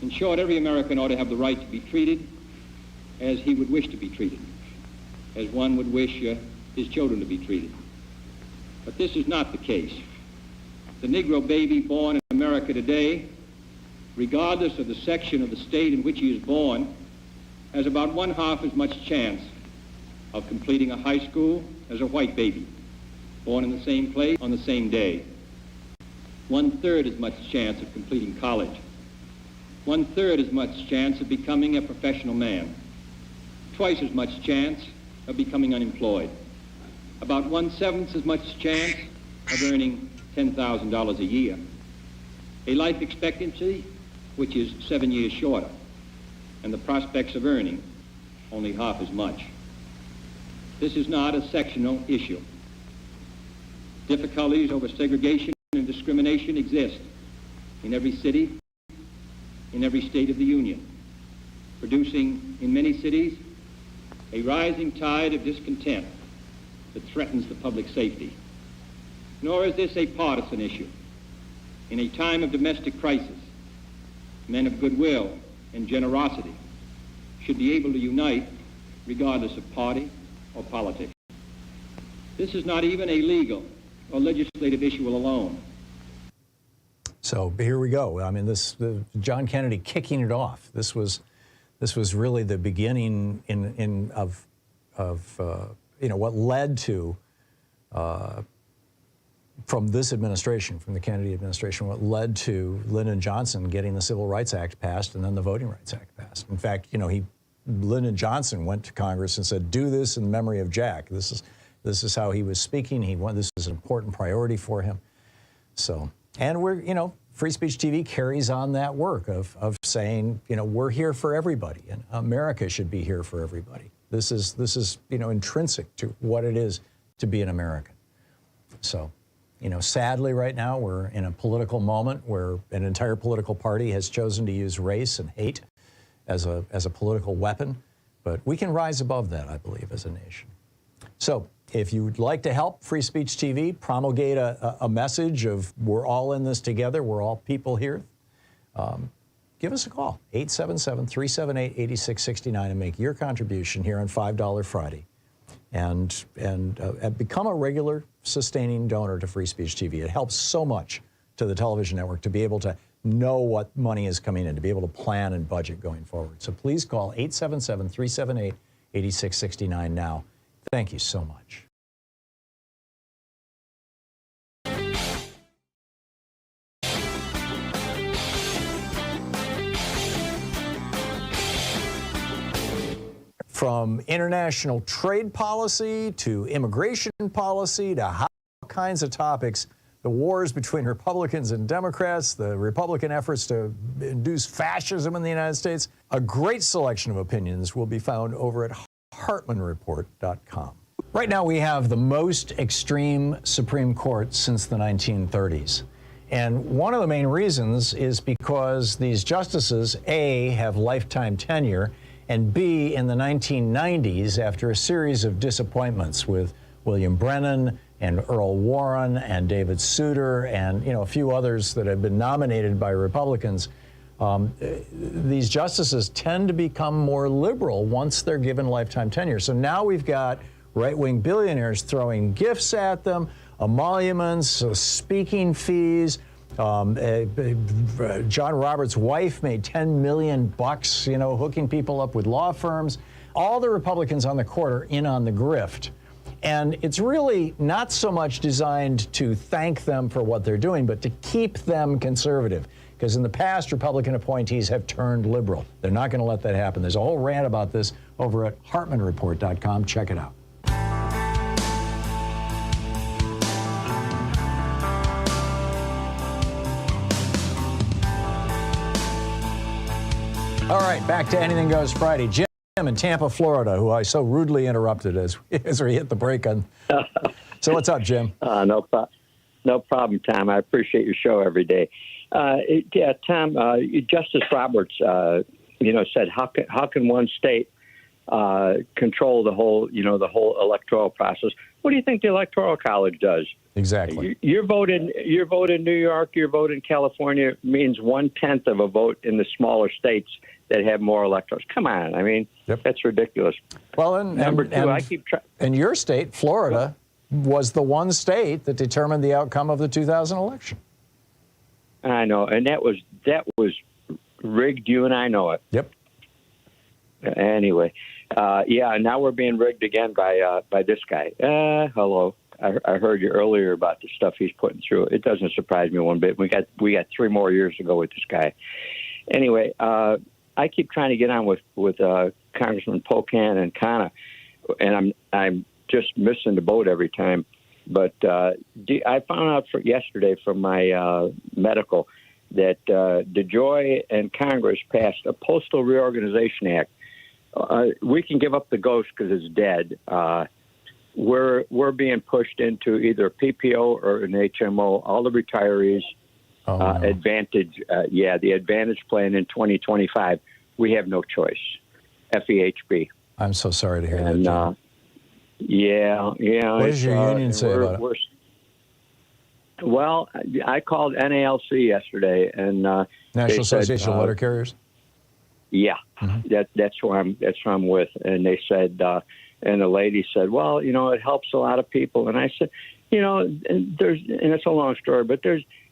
[SPEAKER 4] In short, every American ought to have the right to be treated as he would wish to be treated, as one would wish his children to be treated. But this is not the case. The Negro baby born in America today, regardless of the section of the state in which he is born, has about 1/2 as much chance of completing a high school as a white baby, born in the same place on the same day. 1/3 as much chance of completing college. 1/3 as much chance of becoming a professional man. Twice as much chance of becoming unemployed. About 1/7 as much chance of earning $10,000 a year. A life expectancy which is 7 years shorter, and the prospects of earning only half as much. This is not a sectional issue. Difficulties over segregation and discrimination exist, in every city, in every state of the Union, producing in many cities a rising tide of discontent that threatens the public safety. Nor is this a partisan issue. In a time of domestic crisis, men of goodwill and generosity should be able to unite regardless of party or politics. This is not even a legal or legislative issue alone.
[SPEAKER 2] So here we go. I mean, John Kennedy kicking it off. This was really the beginning of what led to from this administration, from the Kennedy administration, what led to Lyndon Johnson getting the Civil Rights Act passed and then the Voting Rights Act passed. In fact, Lyndon Johnson went to Congress and said, "Do this in memory of Jack." This is how he was speaking. This is an important priority for him. So, and Free Speech TV carries on that work of saying, we're here for everybody, and America should be here for everybody. This is intrinsic to what it is to be an American. So, sadly right now we're in a political moment where an entire political party has chosen to use race and hate as a political weapon, but we can rise above that, I believe, as a nation. So if you'd like to help Free Speech TV promulgate a message of we're all in this together, we're all people here, give us a call, 877-378-8669, and make your contribution here on $5 Friday. And become a regular sustaining donor to Free Speech TV. It helps so much to the television network to be able to know what money is coming in, to be able to plan and budget going forward. So please call 877-378-8669 now. Thank you so much. From international trade policy to immigration policy to all kinds of topics, the wars between Republicans and Democrats, the Republican efforts to induce fascism in the United States, a great selection of opinions will be found over at HartmannReport.com. Right now we have the most extreme Supreme Court since the 1930s. And one of the main reasons is because these justices, A, have lifetime tenure, and B, in the 1990s, after a series of disappointments with William Brennan and Earl Warren and David Souter and a few others that have been nominated by Republicans, these justices tend to become more liberal once they're given lifetime tenure. So now we've got right-wing billionaires throwing gifts at them, emoluments, speaking fees. John Roberts' wife made $10 million, hooking people up with law firms. All the Republicans on the court are in on the grift. And it's really not so much designed to thank them for what they're doing, but to keep them conservative. Because in the past, Republican appointees have turned liberal. They're not going to let that happen. There's a whole rant about this over at HartmannReport.com. Check it out. All right, back to Anything Goes Friday. Jim in Tampa, Florida, who I so rudely interrupted as we hit the break on. So what's up, Jim?
[SPEAKER 21] No problem, Tom. I appreciate your show every day. Tom, Justice Roberts, said how can one state control the whole electoral process? What do you think the Electoral College does?
[SPEAKER 2] Exactly.
[SPEAKER 21] Your vote in New York, your vote in California means 1/10 of a vote in the smaller states that have more electors. Come on, I mean, That's ridiculous.
[SPEAKER 2] Well, and I keep and your state, Florida, was the one state that determined the outcome of the 2000 election.
[SPEAKER 21] I know, and that was rigged. You and I know it.
[SPEAKER 2] Yep.
[SPEAKER 21] Anyway, now we're being rigged again by this guy. Hello. I heard you earlier about the stuff he's putting through. It doesn't surprise me one bit. We got 3 more years to go with this guy. Anyway, I keep trying to get on with Congressman Pocan and Khanna, and I'm just missing the boat every time. But I found out yesterday from my medical that DeJoy and Congress passed a Postal Reorganization Act. We can give up the ghost because it's dead. We're being pushed into either PPO or an HMO. All the retirees Advantage. The Advantage plan in 2025. We have no choice. FEHB.
[SPEAKER 2] I'm so sorry to hear that.
[SPEAKER 21] What
[SPEAKER 2] does your union say about it?
[SPEAKER 21] Well, I called NALC yesterday, and
[SPEAKER 2] National Association of Letter Carriers.
[SPEAKER 21] Yeah, that's who I'm with, and they said, and the lady said, well, it helps a lot of people, and I said, and it's a long story, but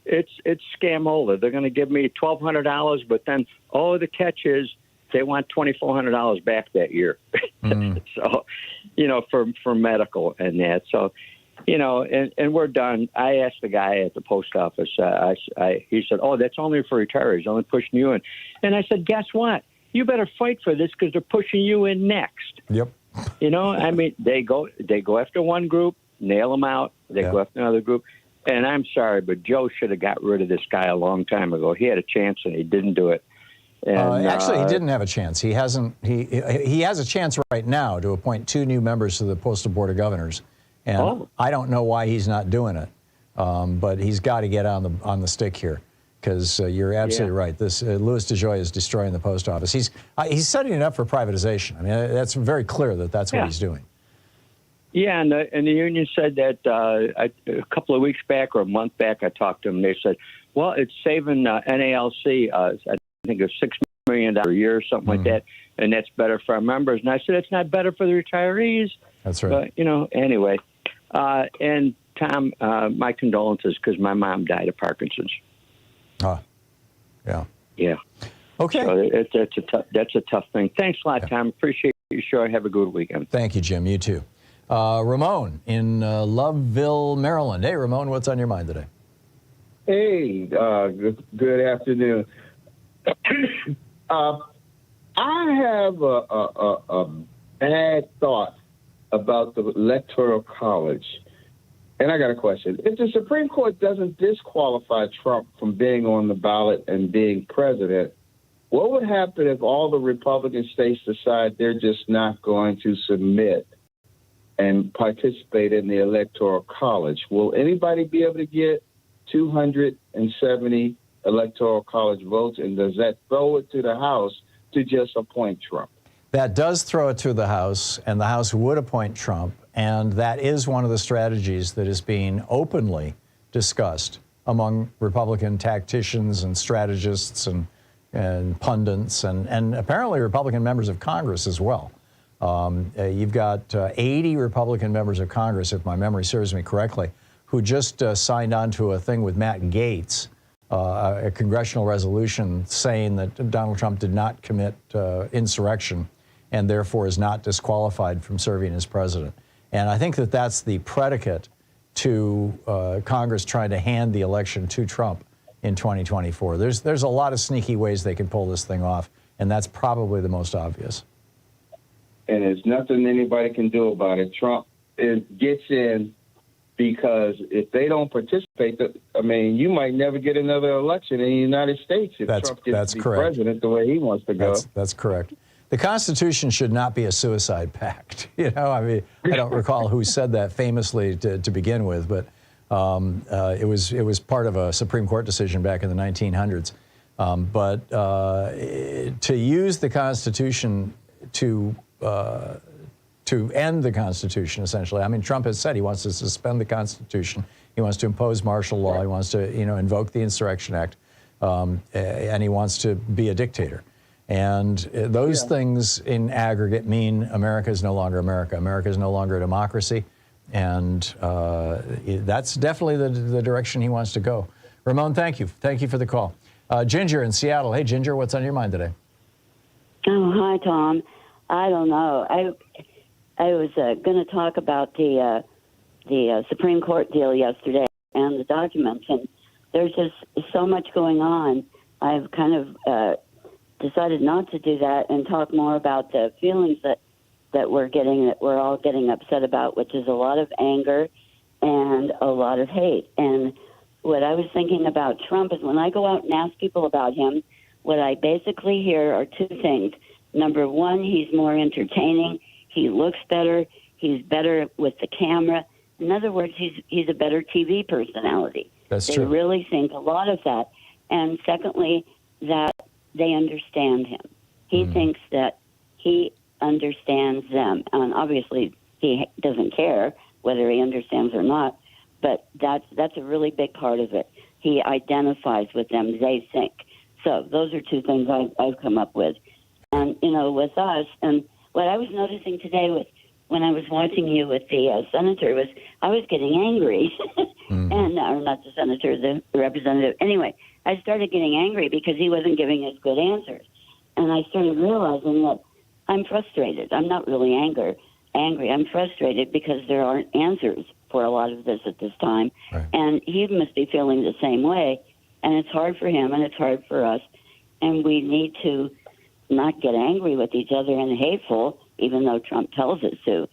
[SPEAKER 21] it's scamola. They're going to give me $1,200, but then the catch is they want $2,400 back that year. So, for medical and that. So, and we're done. I asked the guy at the post office. He said, that's only for retirees, only pushing you in. And I said, guess what? You better fight for this because they're pushing you in next.
[SPEAKER 2] Yep.
[SPEAKER 21] They go after one group, nail them out. They go after another group. And I'm sorry, but Joe should have got rid of this guy a long time ago. He had a chance and he didn't do it. And,
[SPEAKER 2] actually, he didn't have a chance. He hasn't. He has a chance right now to appoint 2 new members to the Postal Board of Governors, and I don't know why he's not doing it. But he's got to get on the stick here, because you're absolutely right. This Louis DeJoy is destroying the post office. He's setting it up for privatization. I mean, that's very clear that that's what he's doing. Yeah, and the union said that a couple of weeks back or a month back, I talked to them. They said, well, it's saving NALC. I think it's $6 million a year or something like that, and that's better for our members. And I said, it's not better for the retirees. That's right.
[SPEAKER 21] But, anyway. And Tom, my condolences, because my mom died of Parkinson's.
[SPEAKER 2] Yeah.
[SPEAKER 21] Yeah.
[SPEAKER 2] Okay.
[SPEAKER 21] So that's a tough thing. Thanks a lot, Tom. Appreciate you. Sure. Have a good weekend.
[SPEAKER 2] Thank you, Jim. You too. Ramon in Loveville, Maryland. Hey, Ramon, what's on your mind today?
[SPEAKER 1] Hey, good afternoon. I have a bad thought about the Electoral College. And I got a question. If the Supreme Court doesn't disqualify Trump from being on the ballot and being president, what would happen if all the Republican states decide they're just not going to submit and participate in the Electoral College? Will anybody be able to get 270 Electoral College votes, and does that throw it to the House to just appoint Trump?
[SPEAKER 2] That does throw it to the House, and the House would appoint Trump, and that is one of the strategies that is being openly discussed among Republican tacticians and strategists and pundits and apparently Republican members of Congress as well. You've got 80 Republican members of Congress, if my memory serves me correctly, who just signed on to a thing with Matt Gaetz, a congressional resolution saying that Donald Trump did not commit insurrection and therefore is not disqualified from serving as president. And I think that that's the predicate to Congress trying to hand the election to Trump in 2024. There's a lot of sneaky ways they can pull this thing off, and that's probably the most obvious.
[SPEAKER 1] And there's nothing anybody can do about it. Trump gets in because if they don't participate, I mean, you might never get another election in the United States if Trump gets to be president the way he wants to go.
[SPEAKER 2] That's correct. The Constitution should not be a suicide pact. You know, I mean, I don't recall who said that famously to begin with, but it was part of a Supreme Court decision back in the 1900s. But to use the Constitution to end the Constitution, essentially. I mean, Trump has said he wants to suspend the Constitution. He wants to impose martial law. He wants to, invoke the Insurrection Act, and he wants to be a dictator. And those things in aggregate mean America is no longer America. America is no longer a democracy, and that's definitely the direction he wants to go. Ramon, thank you. Thank you for the call. Ginger in Seattle. Hey, Ginger, what's on your mind today?
[SPEAKER 22] Oh, hi, Tom. I don't know. I was going to talk about the Supreme Court deal yesterday and the documents, and there's just so much going on. I've kind of decided not to do that and talk more about the feelings that we're all getting upset about, which is a lot of anger and a lot of hate. And what I was thinking about Trump is when I go out and ask people about him, what I basically hear are two things. Number one, he's more entertaining. He looks better. He's better with the camera. In other words, he's a better TV personality.
[SPEAKER 2] That's
[SPEAKER 22] they
[SPEAKER 2] true.
[SPEAKER 22] really think a lot of that. And secondly, that they understand him. He thinks that he understands them. And obviously, he doesn't care whether he understands or not, but that's a really big part of it. He identifies with them, they think. So those are two things I've come up with. And, with us, and what I was noticing today when I was watching you with the senator was I was getting angry. And or not the senator, the representative. Anyway, I started getting angry because he wasn't giving us good answers. And I started realizing that I'm frustrated. I'm not really angry. I'm frustrated because there aren't answers for a lot of this at this time.
[SPEAKER 2] Right.
[SPEAKER 22] And he must be feeling the same way. And it's hard for him and it's hard for us. And we need to not get angry with each other and hateful, even though Trump tells us to,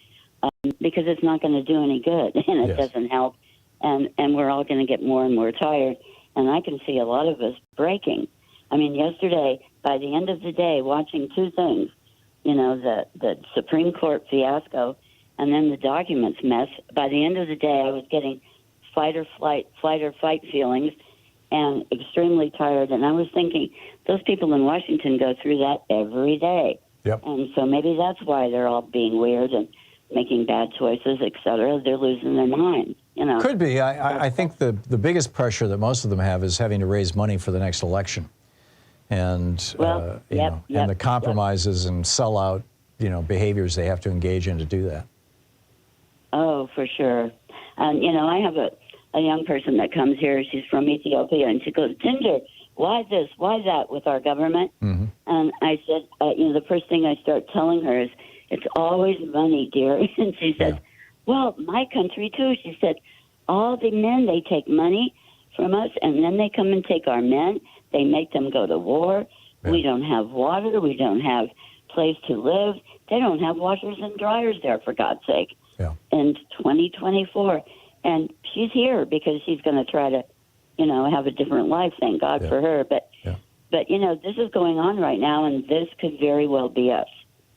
[SPEAKER 22] because it's not going to do any good and it doesn't help. And we're all going to get more and more tired. And I can see a lot of us breaking. I mean, yesterday, by the end of the day, watching two things, the Supreme Court fiasco and then the documents mess. By the end of the day, I was getting flight or fight feelings and extremely tired. And I was thinking, those people in Washington go through that every day.
[SPEAKER 2] Yep.
[SPEAKER 22] And so maybe that's why they're all being weird and making bad choices, et cetera. They're losing their minds.
[SPEAKER 2] Could be. I think the biggest pressure that most of them have is having to raise money for the next election. And, and the compromises and sellout, behaviors they have to engage in to do that.
[SPEAKER 22] Oh, for sure. And, I have a young person that comes here. She's from Ethiopia, and she goes, Ginger, why this, why that with our government?
[SPEAKER 2] Mm-hmm.
[SPEAKER 22] And I said, the first thing I start telling her is, it's always money, dear. And she said, well, my country, too. She said, all the men, they take money from us, and then they come and take our men. They make them go to war. Yeah. We don't have water. We don't have place to live. They don't have washers and dryers there, for God's sake.
[SPEAKER 2] Yeah.
[SPEAKER 22] In 2024. And she's here because she's going to try to, have a different life. Thank God for her. But, this is going on right now, and this could very well be us.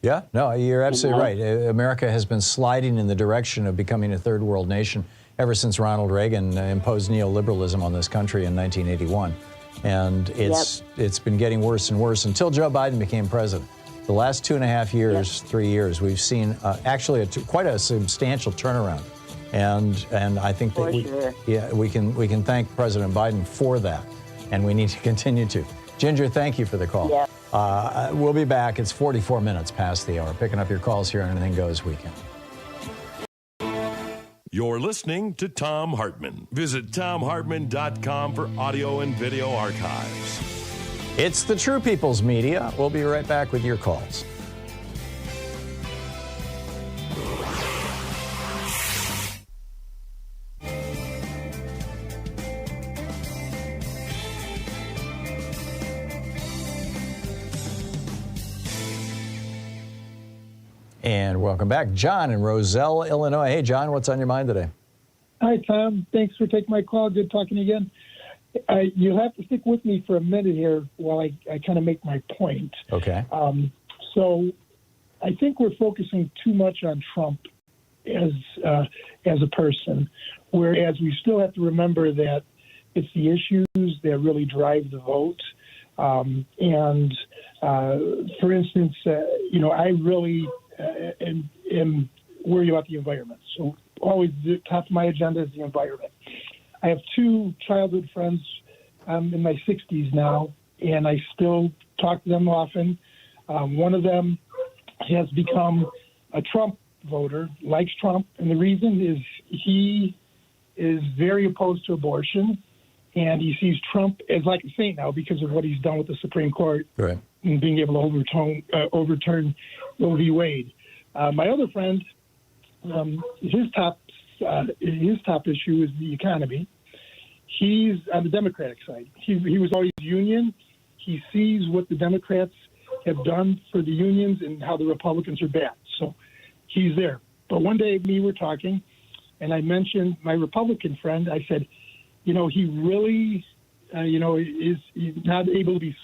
[SPEAKER 2] Yeah, no, you're absolutely right. America has been sliding in the direction of becoming a third world nation ever since Ronald Reagan imposed neoliberalism on this country in 1981. And it's been getting worse and worse until Joe Biden became president. The last 2.5 years, 3 years, we've seen actually quite a substantial turnaround. And I think that we can thank President Biden for that, and we need to continue to. Ginger, thank you for the call.
[SPEAKER 22] Yeah.
[SPEAKER 2] We'll be back. It's 44 minutes past the hour. Picking up your calls here on Anything Goes Weekend.
[SPEAKER 5] You're listening to Thom Hartmann. Visit ThomHartmann.com for audio and video archives.
[SPEAKER 2] It's the True People's Media. We'll be right back with your calls. And welcome back. John in Roselle, Illinois. Hey, John, what's on your mind today?
[SPEAKER 3] Hi, Tom. Thanks for taking my call. Good talking again. You'll have to stick with me for a minute here while I kind of make my point.
[SPEAKER 2] Okay.
[SPEAKER 3] So I think we're focusing too much on Trump as a person, whereas we still have to remember that it's the issues that really drive the vote. For instance, I really am worried about the environment. So always the top of my agenda is the environment. I have two childhood friends in my 60s now, and I still talk to them often. One of them has become a Trump voter, likes Trump, and the reason is he is very opposed to abortion, and he sees Trump as like a saint now because of what he's done with the Supreme Court and being able to overturn Roe v. Wade. My other friend, his top issue is the economy. He's on the Democratic side. He was always union. He sees what the Democrats have done for the unions and how the Republicans are bad. So he's there. But one day we were talking, and I mentioned my Republican friend. I said, he really, is not able to be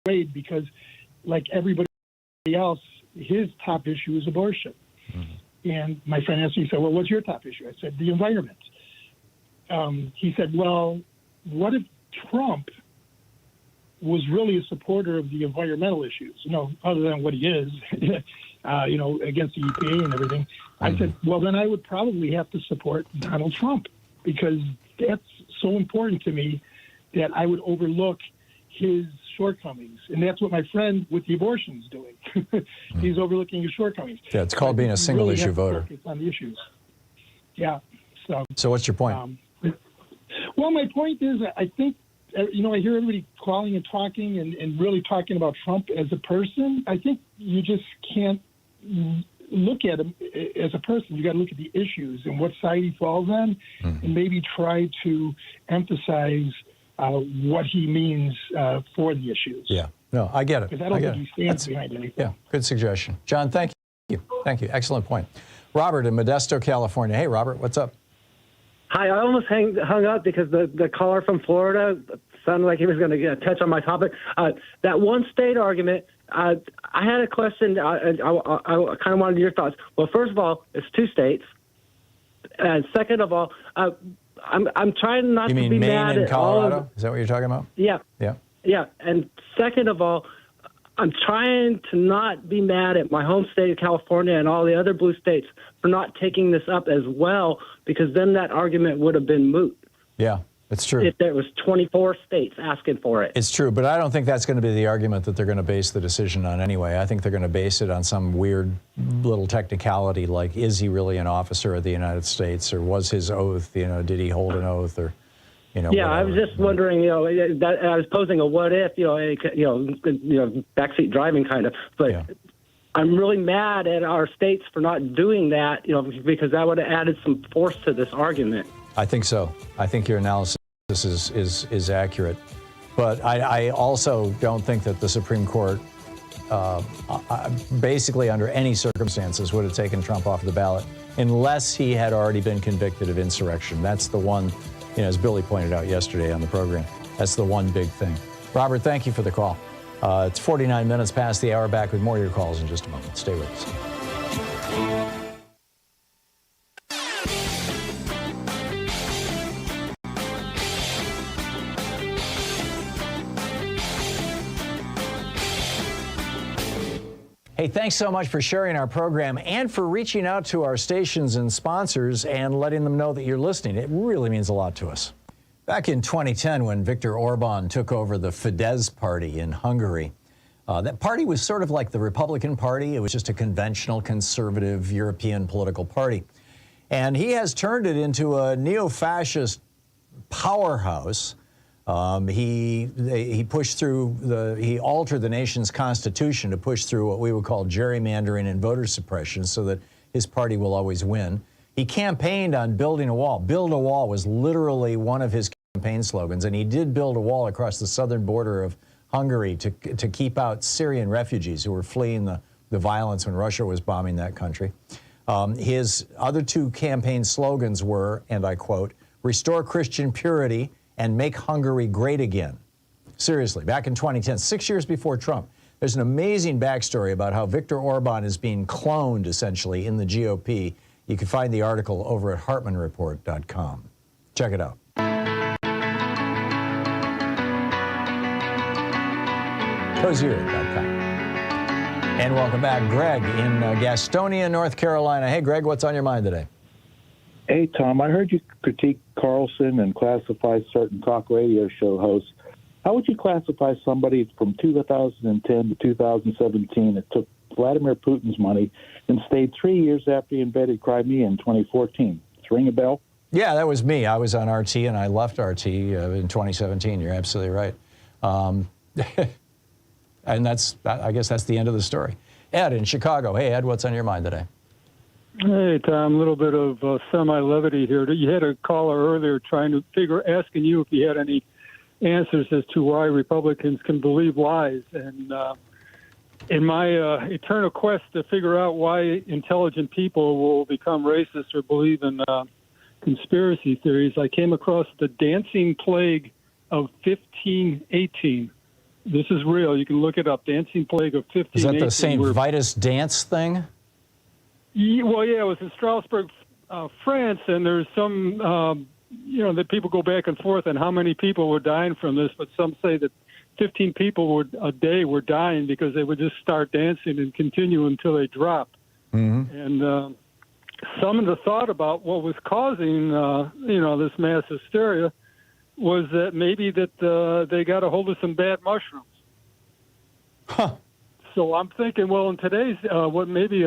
[SPEAKER 3] swayed because, like everybody else, his top issue is abortion. Mm-hmm. And my friend asked me, he said, well, what's your top issue? I said, the environment. He said, well, what if Trump was really a supporter of the environmental issues, other than what he is, against the EPA and everything? I said, well, then I would probably have to support Donald Trump, because that's so important to me that I would overlook his shortcomings. And that's what my friend with the abortion is doing. He's overlooking his shortcomings.
[SPEAKER 2] Yeah, it's called being a single-issue voter.
[SPEAKER 3] Focus on the issues. Yeah.
[SPEAKER 2] So what's your point?
[SPEAKER 3] Well, my point is, I think, I hear everybody calling and talking and really talking about Trump as a person. I think you just can't look at him as a person. You got to look at the issues and what side he falls on, and maybe try to emphasize what he means for the issues.
[SPEAKER 2] Yeah. No, I get it.
[SPEAKER 3] Because I don't think he stands behind anything.
[SPEAKER 2] Yeah, good suggestion. John, thank you. Thank you. Excellent point. Robert in Modesto, California. Hey, Robert, what's up?
[SPEAKER 6] Hi, I almost hung up because the caller from Florida sounded like he was going to touch on my topic. That one state argument, I had a question. I kind of wanted your thoughts. Well, first of all, it's two states. And second of all, I'm trying not to be mad at all.
[SPEAKER 2] You mean Maine and Colorado? Is that what you're talking about?
[SPEAKER 6] Yeah.
[SPEAKER 2] Yeah.
[SPEAKER 6] Yeah. And second of all, I'm trying to not be mad at my home state of California and all the other blue states for not taking this up as well, because then that argument would have been moot.
[SPEAKER 2] Yeah, it's true.
[SPEAKER 6] If there was 24 states asking for it.
[SPEAKER 2] It's true, but I don't think that's going to be the argument that they're going to base the decision on anyway. I think they're going to base it on some weird little technicality, like, is he really an officer of the United States, or was his oath, did he hold an oath, or
[SPEAKER 6] Yeah,
[SPEAKER 2] whatever.
[SPEAKER 6] I was just wondering, that I was posing a what if, backseat driving kind of, but yeah. I'm really mad at our states for not doing that, because that would have added some force to this argument.
[SPEAKER 2] I think so. I think your analysis is accurate, but I also don't think that the Supreme Court, basically under any circumstances, would have taken Trump off the ballot unless he had already been convicted of insurrection. That's the one. As Billy pointed out yesterday on the program, that's the one big thing. Robert, thank you for the call. It's 49 minutes past the hour. Back with more of your calls in just a moment. Stay with us. Hey, thanks so much for sharing our program and for reaching out to our stations and sponsors and letting them know that you're listening. It really means a lot to us. Back in 2010, when Viktor Orban took over the Fidesz party in Hungary, that party was sort of like the Republican Party. It was just a conventional conservative European political party. And he has turned it into a neo-fascist powerhouse. He pushed through he altered the nation's constitution to push through what we would call gerrymandering and voter suppression so that his party will always win. He campaigned on building a wall. Build a wall was literally one of his campaign slogans, and he did build a wall across the southern border of Hungary to keep out Syrian refugees who were fleeing the violence when Russia was bombing that country. His other two campaign slogans were, and I quote, "Restore Christian purity and make Hungary great again." Seriously, back in 2010, 6 years before Trump, there's an amazing backstory about how Viktor Orban is being cloned, essentially, in the GOP. You can find the article over at HartmannReport.com. Check it out. Cozier.com. And welcome back, Greg in Gastonia, North Carolina. Hey, Greg, what's on your mind today?
[SPEAKER 18] Hey, Tom, I heard you critique Carlson and classify certain talk radio show hosts. How would you classify somebody from 2010 to 2017 that took Vladimir Putin's money and stayed 3 years after he invaded Crimea in 2014? Does it ring a bell?
[SPEAKER 2] Yeah, that was me. I was on RT, and I left RT in 2017. You're absolutely right. And I guess that's the end of the story. Ed in Chicago. Hey, Ed, what's on your mind today?
[SPEAKER 12] Hey, Tom, a little bit of semi-levity here. You had a caller earlier asking you if you had any answers as to why Republicans can believe lies. And in my eternal quest to figure out why intelligent people will become racist or believe in conspiracy theories, I came across the dancing plague of 1518. This is real. You can look it up. Dancing plague of 1518.
[SPEAKER 2] Is that the St. Vitus dance thing?
[SPEAKER 12] Well, yeah, it was in Strasbourg, France, and there's some that people go back and forth on how many people were dying from this, but some say that 15 people a day were dying because they would just start dancing and continue until they dropped.
[SPEAKER 2] Mm-hmm.
[SPEAKER 12] And some of the thought about what was causing, this mass hysteria was that maybe that they got a hold of some bad mushrooms.
[SPEAKER 2] Huh.
[SPEAKER 12] So I'm thinking, well, in today's maybe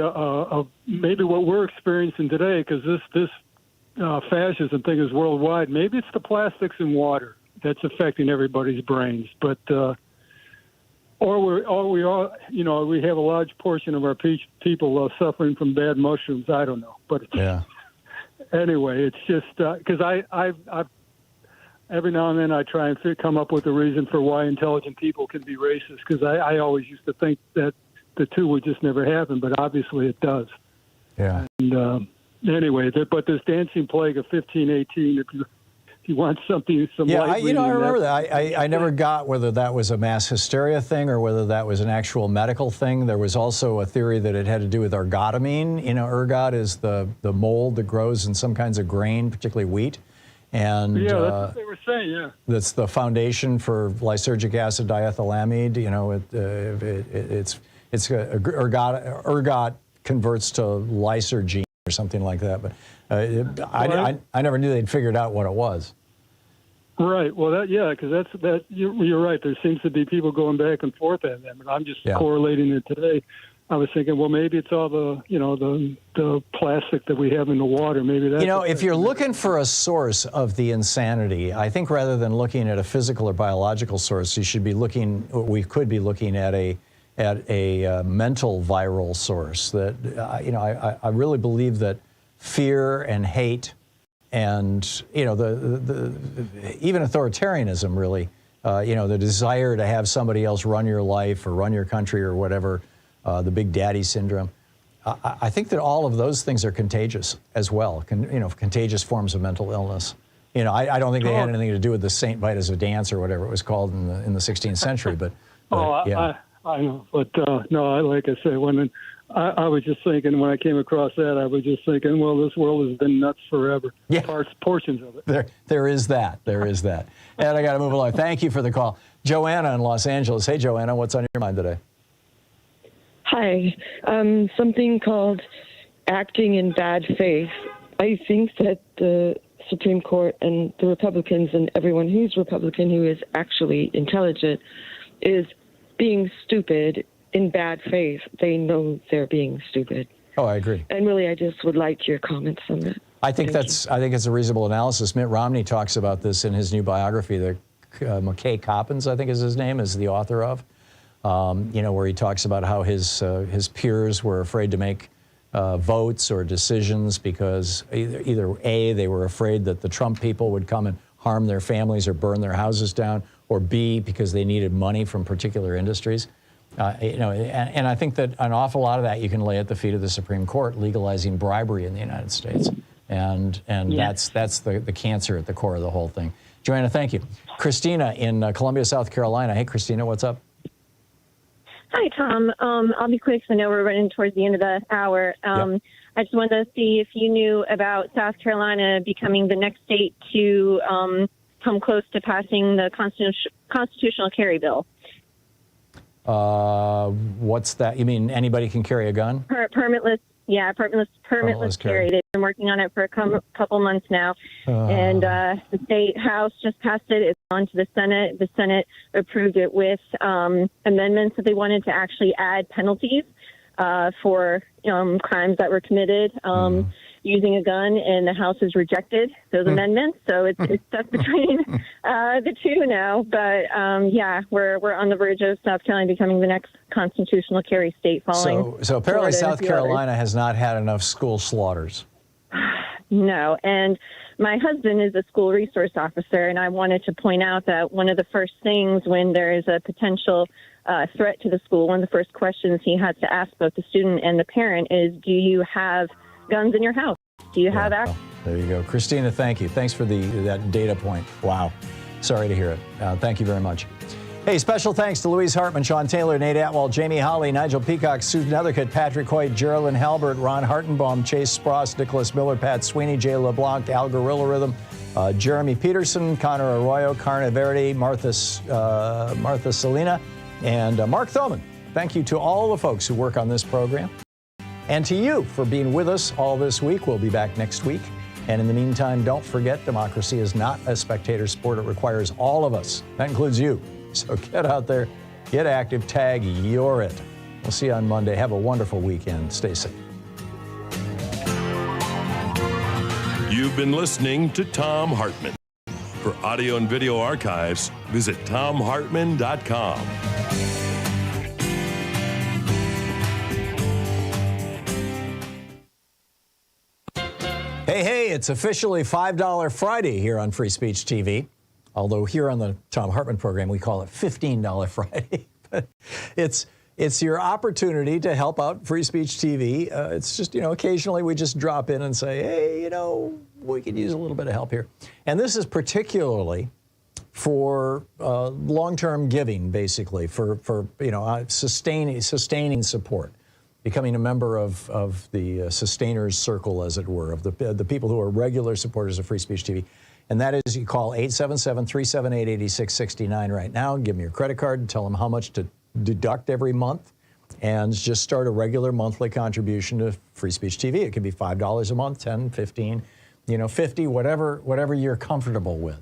[SPEAKER 12] what we're experiencing today, because this fascism thing is worldwide. Maybe it's the plastics in water that's affecting everybody's brains, but we have a large portion of our people suffering from bad mushrooms. I don't know, but anyway, it's just because I've every now and then I try and come up with a reason for why intelligent people can be racist, because I always used to think that the two would just never happen, but obviously it does.
[SPEAKER 2] Yeah.
[SPEAKER 12] And anyway, but this dancing plague of 1518, if you want something, I
[SPEAKER 2] remember that. I never got whether that was a mass hysteria thing or whether that was an actual medical thing. There was also a theory that it had to do with ergotamine. Ergot is the mold that grows in some kinds of grain, particularly wheat. And
[SPEAKER 12] that's what they were saying, yeah.
[SPEAKER 2] That's the foundation for lysergic acid diethylamide. Ergot converts to lysergine or something like that. But I never knew they'd figured out what it was.
[SPEAKER 12] Right. Well, because you're right. There seems to be people going back and forth on them, and I'm just correlating it today. I was thinking, well, maybe it's all the plastic that we have in the water. Maybe that's
[SPEAKER 2] if you're looking for a source of the insanity, I think rather than looking at a physical or biological source, we could be looking at a mental viral source. That I really believe that fear and hate and even authoritarianism, really, the desire to have somebody else run your life or run your country or whatever. The big daddy syndrome. I think that all of those things are contagious as well, contagious forms of mental illness. I don't think they had anything to do with the Saint Vitus of Dance or whatever it was called in the 16th century, but
[SPEAKER 12] I know. But like I say, when I was just thinking, when I came across that, I was just thinking, well, this world has been nuts forever.
[SPEAKER 2] Yeah.
[SPEAKER 12] Portions of it.
[SPEAKER 2] There is that. And I got to move along. Thank you for the call. Joanna in Los Angeles. Hey, Joanna, what's on your mind today?
[SPEAKER 8] Hi. Something called acting in bad faith. I think that the Supreme Court and the Republicans and everyone who's Republican who is actually intelligent is being stupid in bad faith. They know they're being stupid.
[SPEAKER 2] Oh, I agree.
[SPEAKER 8] And really, I just would like your comments on that.
[SPEAKER 2] I think it's a reasonable analysis. Mitt Romney talks about this in his new biography that McKay Coppins, I think is his name, is the author of. Where he talks about how his peers were afraid to make votes or decisions because either A, they were afraid that the Trump people would come and harm their families or burn their houses down, or B, because they needed money from particular industries. And I think that an awful lot of that you can lay at the feet of the Supreme Court, legalizing bribery in the United States. And that's the cancer at the core of the whole thing. Joanna, thank you. Christina in Columbia, South Carolina. Hey, Christina, what's up?
[SPEAKER 11] Hi, Tom. I'll be quick because I know we're running towards the end of the hour. I just wanted to see if you knew about South Carolina becoming the next state to come close to passing the constitutional carry bill.
[SPEAKER 2] What's that? You mean anybody can carry a gun?
[SPEAKER 11] Permitless carry. They've been working on it for a couple months now. And the state house just passed it. It's on to the Senate. The Senate approved it with amendments that they wanted to actually add penalties for crimes that were committed using a gun, and the House has rejected those amendments. So it's stuck between the two now. But we're on the verge of South Carolina becoming the next constitutional carry state following.
[SPEAKER 2] So apparently South Carolina has not had enough school slaughters.
[SPEAKER 11] No, and my husband is a school resource officer, and I wanted to point out that one of the first things when there is a potential threat to the school, one of the first questions he has to ask both the student and the parent is, do you have guns in your house? Do you have access?
[SPEAKER 2] There you go. Christina, thank you. Thanks for that data point. Wow. Sorry to hear it. Thank you very much. Hey, special thanks to Louise Hartman, Sean Taylor, Nate Atwell, Jamie Holly, Nigel Peacock, Sue Nethercutt, Patrick Hoyt, Geraldine Halbert, Ron Hartenbaum, Chase Spross, Nicholas Miller, Pat Sweeney, Jay LeBlanc, Al Gorilla Rhythm, Jeremy Peterson, Connor Arroyo, Carna Verde, Martha Salina, and Mark Thoman. Thank you to all the folks who work on this program. And to you for being with us all this week. We'll be back next week. And in the meantime, don't forget, democracy is not a spectator sport. It requires all of us. That includes you. So get out there, get active, tag, you're it. We'll see you on Monday. Have a wonderful weekend. Stay safe.
[SPEAKER 5] You've been listening to Thom Hartmann. For audio and video archives, visit ThomHartmann.com.
[SPEAKER 2] Hey, it's officially $5 Friday here on Free Speech TV. Although here on the Thom Hartmann program, we call it $15 Friday. But it's your opportunity to help out Free Speech TV. It's just, occasionally we just drop in and say, hey, we could use a little bit of help here. And this is particularly for long-term giving, basically, for sustaining support, becoming a member of the sustainers circle, as it were, of the people who are regular supporters of Free Speech TV. And that is, you call 877-378-8669 right now, give them your credit card and tell them how much to deduct every month, and just start a regular monthly contribution to Free Speech TV. It can be $5 a month, 10, 15, 50, whatever you're comfortable with.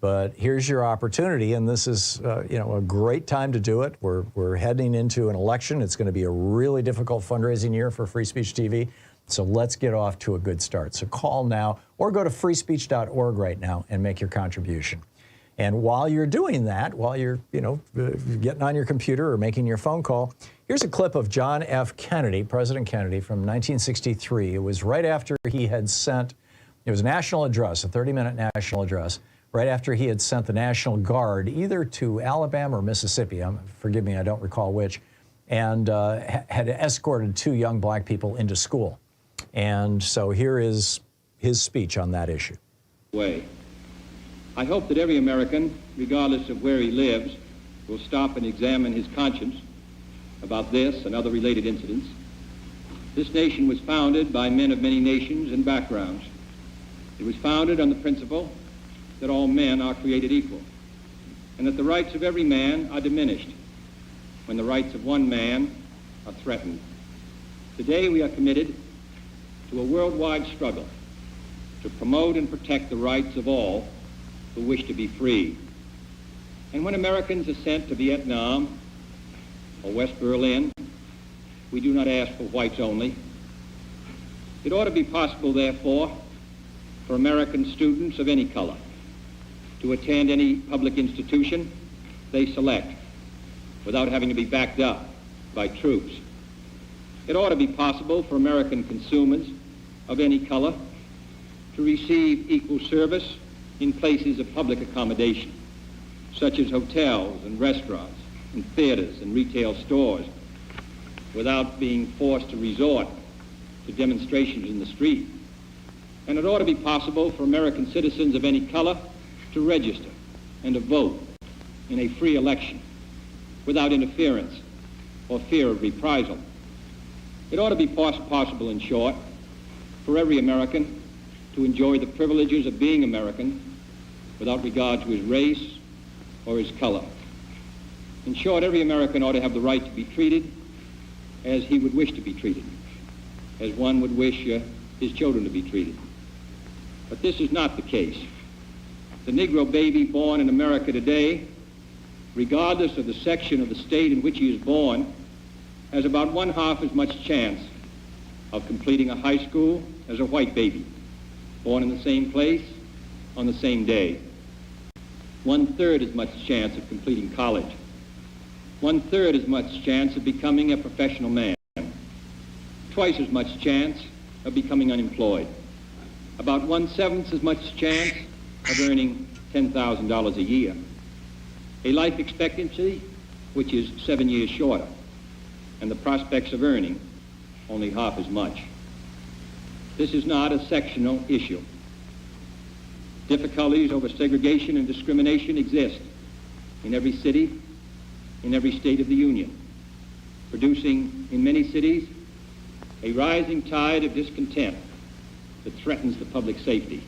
[SPEAKER 2] But here's your opportunity, and this is a great time to do it. We're heading into an election. It's going to be a really difficult fundraising year for Free Speech TV. So let's get off to a good start. So call now or go to freespeech.org right now and make your contribution. And while you're doing that, while you're, getting on your computer or making your phone call, here's a clip of John F. Kennedy, President Kennedy, from 1963. It was right after he had sent, it was a national address, a 30-minute national address, right after he had sent the National Guard either to Alabama or Mississippi, forgive me, I don't recall which, and had escorted 2 young black people into school. And so here is his speech on that issue.
[SPEAKER 4] I hope that every American, regardless of where he lives, will stop and examine his conscience about this and other related incidents. This nation was founded by men of many nations and backgrounds. It was founded on the principle that all men are created equal, and that the rights of every man are diminished when the rights of one man are threatened. Today we are committed to a worldwide struggle to promote and protect the rights of all who wish to be free. And when Americans are sent to Vietnam or West Berlin, we do not ask for whites only. It ought to be possible, therefore, for American students of any color to attend any public institution they select without having to be backed up by troops. It ought to be possible for American consumers of any color to receive equal service in places of public accommodation, such as hotels and restaurants and theaters and retail stores, without being forced to resort to demonstrations in the street. And it ought to be possible for American citizens of any color to register and to vote in a free election without interference or fear of reprisal. It ought to be possible, in short, for every American to enjoy the privileges of being American without regard to his race or his color. In short, every American ought to have the right to be treated as he would wish to be treated, as one would wish his children to be treated. But this is not the case. The Negro baby born in America today, regardless of the section of the state in which he is born, has about 1/2 as much chance of completing a high school as a white baby, born in the same place on the same day. 1/3 as much chance of completing college. 1/3 as much chance of becoming a professional man. Twice as much chance of becoming unemployed. About 1/7 as much chance of earning $10,000 a year. A life expectancy which is 7 years shorter, and the prospects of earning only half as much. This is not a sectional issue. Difficulties over segregation and discrimination exist in every city, in every state of the Union, producing in many cities a rising tide of discontent that threatens the public safety.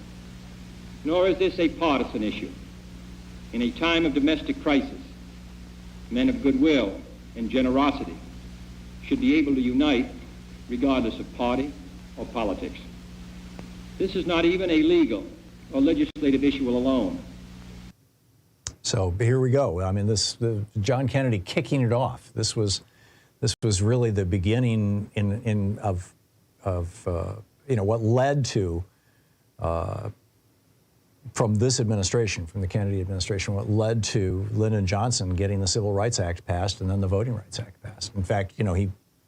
[SPEAKER 4] Nor is this a partisan issue. In a time of domestic crisis, men of goodwill and generosity should be able to unite regardless of party or politics. This is not even a legal or legislative issue alone.
[SPEAKER 2] So here we go. I mean, John Kennedy kicking it off. This was really the beginning of what led to from this administration, from the Kennedy administration, what led to Lyndon Johnson getting the Civil Rights Act passed and then the Voting Rights Act passed. In fact,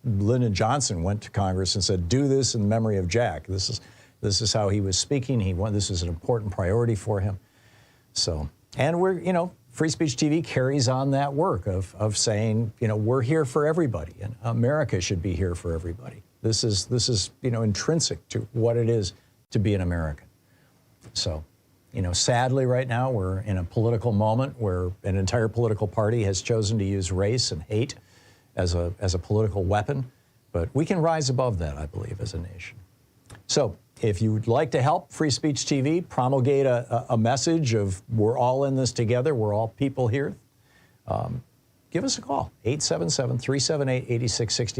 [SPEAKER 2] Lyndon Johnson went to Congress and said, "Do this in memory of Jack." This is how he was speaking. This is an important priority for him. So, and Free Speech TV carries on that work of saying, we're here for everybody, and America should be here for everybody. This is intrinsic to what it is to be an American. So, sadly right now we're in a political moment where an entire political party has chosen to use race and hate as a political weapon, but we can rise above that, I believe, as a nation. So if you'd like to help Free Speech TV promulgate a message of we're all in this together, we're all people here, give us a call, 877-378-8669.